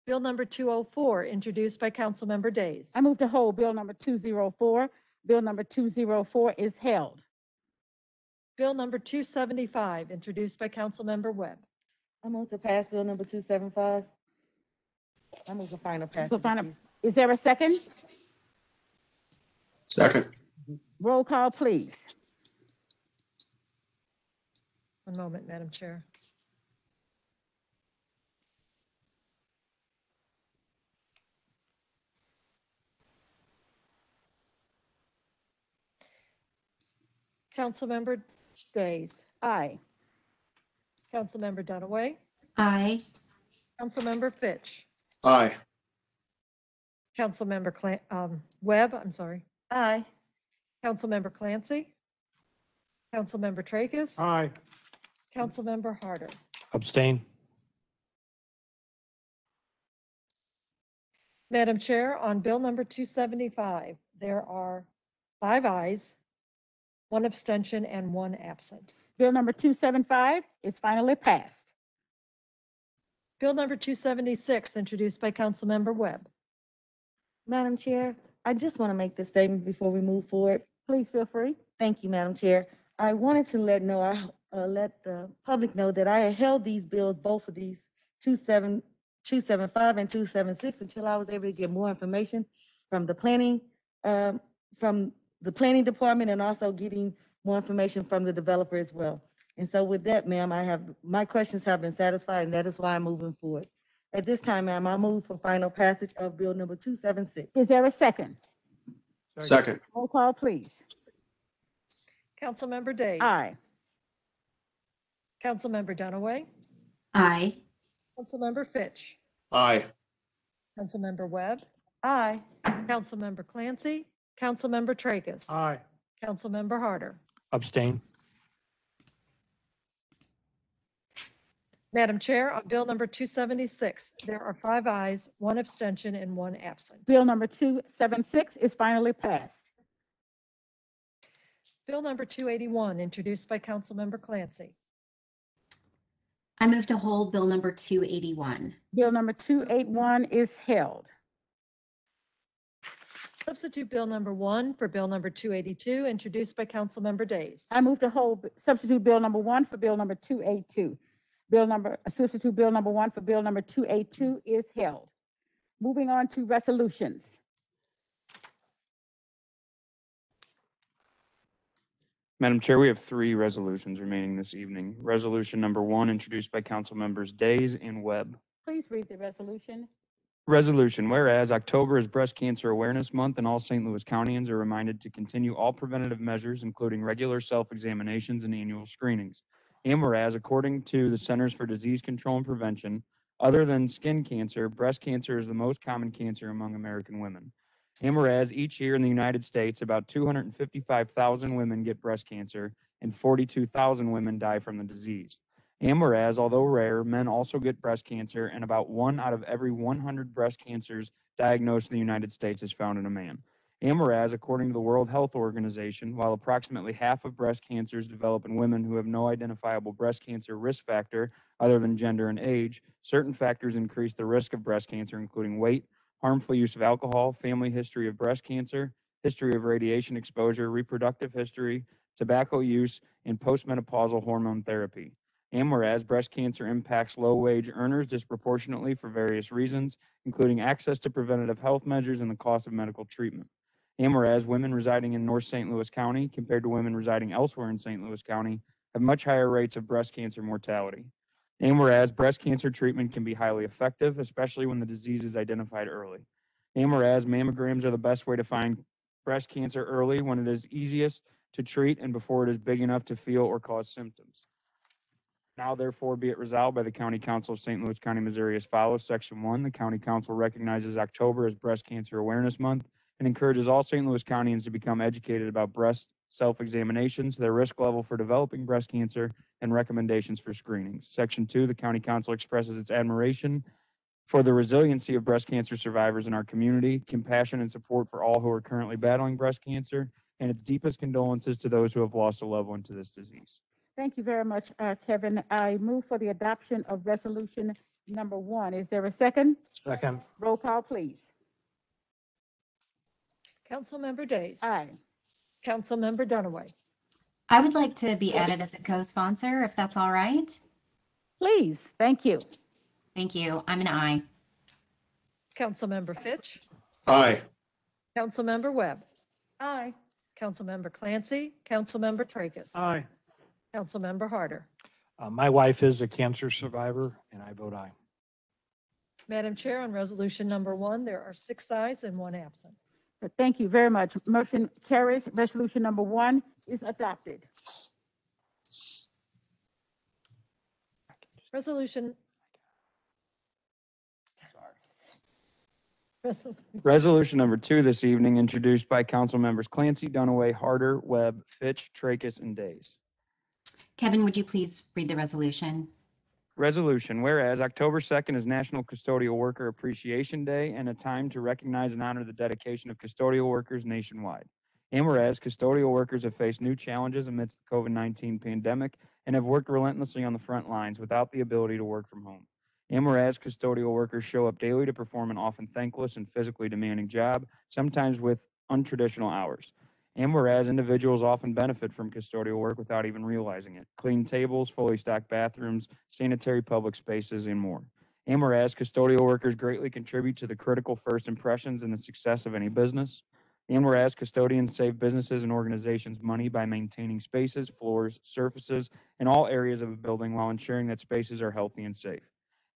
Bill number 204, introduced by council member Days. I move to hold Bill number 204. Bill number 204 is held. Bill number 275, introduced by council member Webb. I move to pass bill number 275. I move to final passage. please. Is there a second? Second. Roll call, please. One moment, Madam Chair. Councilmember Days. Aye. Councilmember Dunaway. Aye. Councilmember Fitch. Aye. Councilmember Webb, I'm sorry. Aye. Councilmember Clancy. Councilmember Tracus. Aye. Councilmember Harder. Abstain. Madam Chair, on Bill number 275, there are 5 ayes, 1 abstention, and 1 absent. Bill number 275 is finally passed. Bill number 276, introduced by Councilmember Webb. Madam Chair, I just want to make this statement before we move forward. Please feel free. Thank you, Madam Chair. I wanted to let the public know that I held these bills, both of these 275 and 276, until I was able to get more information from the planning department, and also getting more information from the developer as well. And so with that, ma'am, my questions have been satisfied, and that is why I'm moving forward. At this time, ma'am, I move for final passage of bill number 276. Is there a second? Second. Roll call, please. Councilmember Days. Aye. Councilmember Dunaway. Aye. Councilmember Fitch. Aye. Councilmember Webb. Aye. Councilmember Clancy. Councilmember Tracus. Aye. Councilmember Harder. Abstain. Madam Chair, on Bill number 276, there are 5 ayes, 1 abstention, and 1 absent. Bill number 276 is finally passed. Bill number 281, introduced by Councilmember Clancy. I move to hold Bill number 281. Bill number 281 is held. Substitute Bill number 1 for Bill number 282, introduced by Councilmember Days. I move to hold substitute Bill number 1 for Bill number 282. Substitute Bill number 1 for Bill number 282 is held. Moving on to resolutions. Madam Chair, we have 3 resolutions remaining this evening. Resolution number 1, introduced by Council Members Days and Webb. Please read the resolution. Resolution, whereas October is Breast Cancer Awareness Month and all St. Louis Countyans are reminded to continue all preventative measures, including regular self-examinations and annual screenings. And whereas, according to the Centers for Disease Control and Prevention, other than skin cancer, breast cancer is the most common cancer among American women. And whereas, each year in the United States, about 255,000 women get breast cancer and 42,000 women die from the disease. And whereas, although rare, men also get breast cancer, and about 1 out of every 100 breast cancers diagnosed in the United States is found in a man. And whereas, according to the World Health Organization, while approximately half of breast cancers develop in women who have no identifiable breast cancer risk factor other than gender and age, certain factors increase the risk of breast cancer, including weight, harmful use of alcohol, family history of breast cancer, history of radiation exposure, reproductive history, tobacco use, and postmenopausal hormone therapy. And whereas breast cancer impacts low-wage earners disproportionately for various reasons, including access to preventative health measures and the cost of medical treatment. And whereas women residing in North St. Louis County compared to women residing elsewhere in St. Louis County have much higher rates of breast cancer mortality. And whereas breast cancer treatment can be highly effective, especially when the disease is identified early. And whereas mammograms are the best way to find breast cancer early when it is easiest to treat and before it is big enough to feel or cause symptoms. Now, therefore, be it resolved by the County Council of St. Louis County, Missouri as follows. Section 1, the County Council recognizes October as Breast Cancer Awareness Month and encourages all St. Louis Countyans to become educated about breast self-examinations, their risk level for developing breast cancer, and recommendations for screenings. Section 2, the County Council expresses its admiration for the resiliency of breast cancer survivors in our community, compassion and support for all who are currently battling breast cancer, and its deepest condolences to those who have lost a loved one to this disease. Thank you very much, Kevin. I move for the adoption of resolution number 1. Is there a second? Second. Roll call, please. Councilmember Days. Aye. Councilmember Dunaway. I would like to be added as a co-sponsor, if that's all right. Please, thank you. Thank you. I'm an aye. Councilmember Fitch. Aye. Councilmember Webb. Aye. Councilmember Clancy. Councilmember Tracus. Aye. Councilmember Harder. My wife is a cancer survivor, and I vote aye. Madam Chair, on resolution number 1, there are 6 ayes and 1 absent. Thank you very much. Motion carries. Resolution number 1 is adopted. Resolution. Resolution number 2 this evening, introduced by Council Members Clancy, Dunaway, Harder, Webb, Fitch, Tracus, and Days. Kevin, would you please read the resolution? Resolution, whereas October 2nd is National Custodial Worker Appreciation Day and a time to recognize and honor the dedication of custodial workers nationwide. And whereas custodial workers have faced new challenges amidst the COVID-19 pandemic and have worked relentlessly on the front lines without the ability to work from home. And whereas custodial workers show up daily to perform an often thankless and physically demanding job, sometimes with untraditional hours. And whereas individuals often benefit from custodial work without even realizing it. Clean tables, fully stocked bathrooms, sanitary public spaces, and more. And whereas custodial workers greatly contribute to the critical first impressions and the success of any business. And whereas custodians save businesses and organizations money by maintaining spaces, floors, surfaces, and all areas of a building while ensuring that spaces are healthy and safe.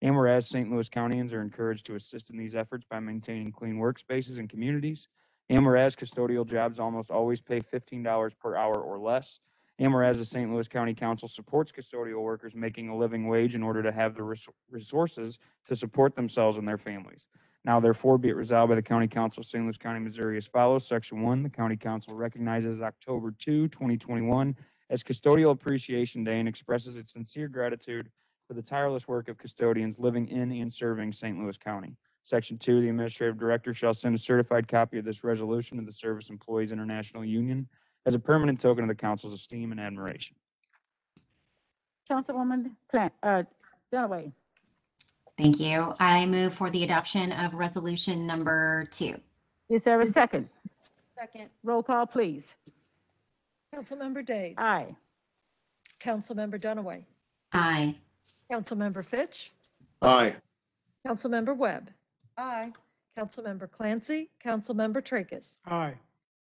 And whereas St. Louis Countyans are encouraged to assist in these efforts by maintaining clean workspaces and communities. And whereas custodial jobs almost always pay $15 per hour or less. And whereas the St. Louis County Council supports custodial workers making a living wage in order to have the resources to support themselves and their families. Now, therefore, be it resolved by the County Council of St. Louis County, Missouri as follows. Section 1, the County Council recognizes October 2, 2021 as Custodial Appreciation Day and expresses its sincere gratitude for the tireless work of custodians living in and serving St. Louis County. Section 2, the Administrative Director shall send a certified copy of this resolution to the Service Employees International Union as a permanent token of the Council's esteem and admiration. Councilwoman Dunaway. Thank you. I move for the adoption of resolution number 2. Is there a second? Second. Roll call, please. Councilmember Days. Aye. Councilmember Dunaway. Aye. Councilmember Fitch. Aye. Councilmember Webb. Aye. Councilmember Clancy. Councilmember Tracus. Aye.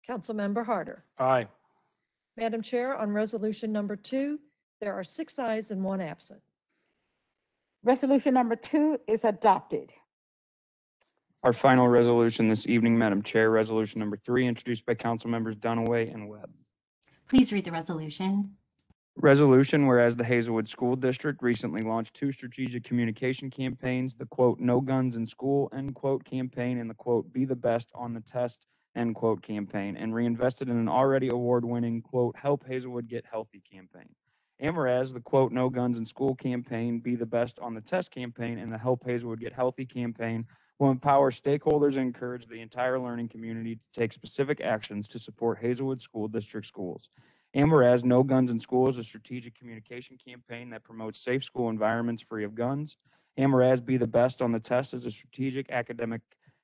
Councilmember Harder. Aye. Madam Chair, on resolution number 2, there are 6 ayes and 1 absent. Resolution number 2 is adopted. Our final resolution this evening, Madam Chair, resolution number 3, introduced by council members Dunaway and Webb. Please read the resolution. Resolution, whereas the Hazelwood School District recently launched 2 strategic communication campaigns, the quote, "No Guns in School," end quote, campaign, and the quote, "Be the Best on the Test," end quote, campaign, and reinvested in an already award-winning, quote, "Help Hazelwood Get Healthy" campaign. And whereas the quote, "No Guns in School" campaign, "Be the Best on the Test" campaign, and the Help Hazelwood Get Healthy campaign will empower stakeholders and encourage the entire learning community to take specific actions to support Hazelwood School District schools. And whereas No Guns in School is a strategic communication campaign that promotes safe school environments free of guns. And whereas Be the Best on the Test is a strategic academic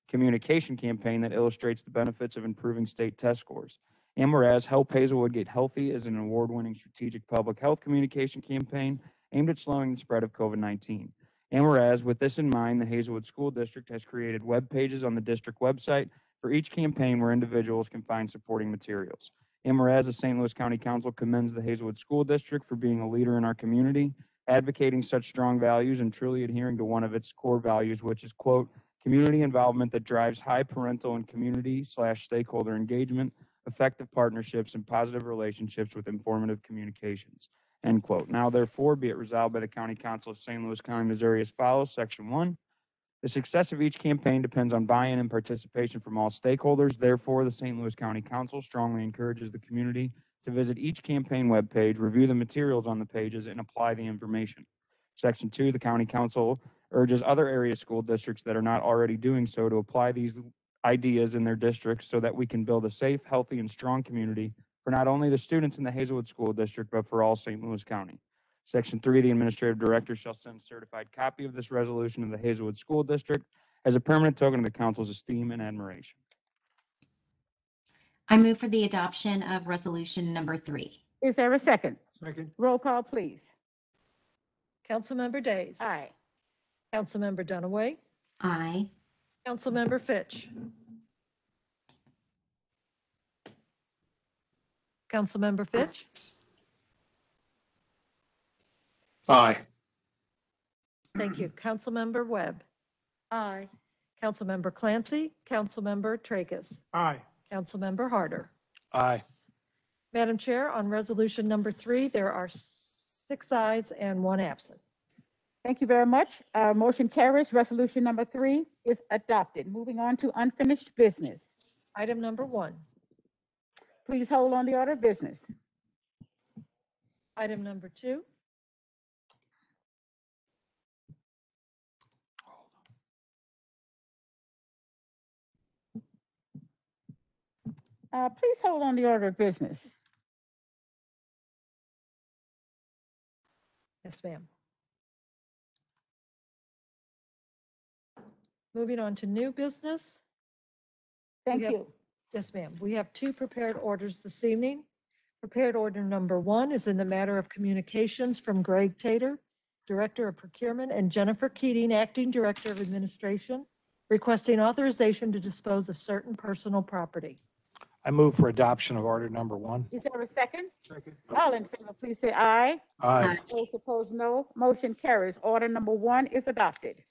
communication campaign that illustrates the benefits of improving state test scores. And whereas Help Hazelwood Get Healthy is an award-winning strategic public health communication campaign aimed at slowing the spread of COVID-19. And whereas, with this in mind, the Hazelwood School District has created web pages on the district website for each campaign where individuals can find supporting materials. And whereas the St. Louis County Council commends the Hazelwood School District for being a leader in our community, advocating such strong values and truly adhering to one of its core values, which is, quote, "Community involvement that drives high parental and community/stakeholder engagement, effective partnerships, and positive relationships with informative communications," end quote. Now, therefore, be it resolved by the County Council of St. Louis County, Missouri as follows. Section 1, the success of each campaign depends on buy-in and participation from all stakeholders. Therefore, the St. Louis County Council strongly encourages the community to visit each campaign webpage, review the materials on the pages, and apply the information. Section 2, the County Council urges other area school districts that are not already doing so to apply these ideas in their districts so that we can build a safe, healthy, and strong community for not only the students in the Hazelwood School District, but for all St. Louis County. Section 3, the administrative director shall send a certified copy of this resolution to the Hazelwood School District as a permanent token of the council's esteem and admiration. I move for the adoption of resolution number 3. Is there a second? Second. Roll call, please. Councilmember Days. Aye. Councilmember Dunaway. Aye. Councilmember Fitch. Councilmember Fitch. Aye. Thank you. Councilmember Webb. Aye. Councilmember Clancy. Councilmember Tracus. Aye. Councilmember Harder. Aye. Madam Chair, on resolution number 3, there are 6 ayes and 1 absent. Thank you very much. Motion carries. Resolution number 3 is adopted. Moving on to unfinished business. Item number 1. Please hold on the order of business. Item number 2. Please hold on the order of business. Yes, ma'am. Moving on to new business. Thank We have- you. Yes, ma'am. We have 2 prepared orders this evening. Prepared order number 1 is in the matter of communications from Greg Tater, Director of Procurement, and Jennifer Keating, Acting Director of Administration, requesting authorization to dispose of certain personal property. I move for adoption of order number 1. Is there a second? Second. All in favor, please say aye. Aye. Those opposed, no. Motion carries. Order number 1 is adopted.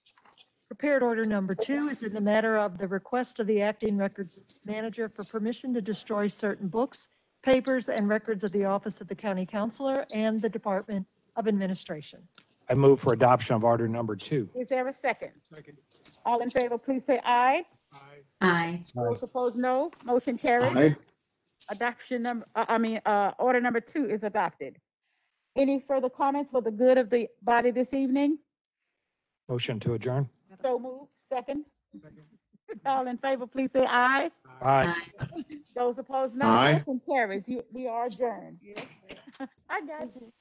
Prepared order number 2 is in the matter of the request of the acting records manager for permission to destroy certain books, papers, and records of the office of the county councilor and the Department of Administration. I move for adoption of order number 2. Is there a second? Second. All in favor, please say aye. Aye. Aye. Those opposed, no. Motion carries. Aye. Order number 2 is adopted. Any further comments for the good of the body this evening? Motion to adjourn. So moved. Second. All in favor, please say aye. Aye. Those opposed, no. Aye. Motion carries. We are adjourned. I got you.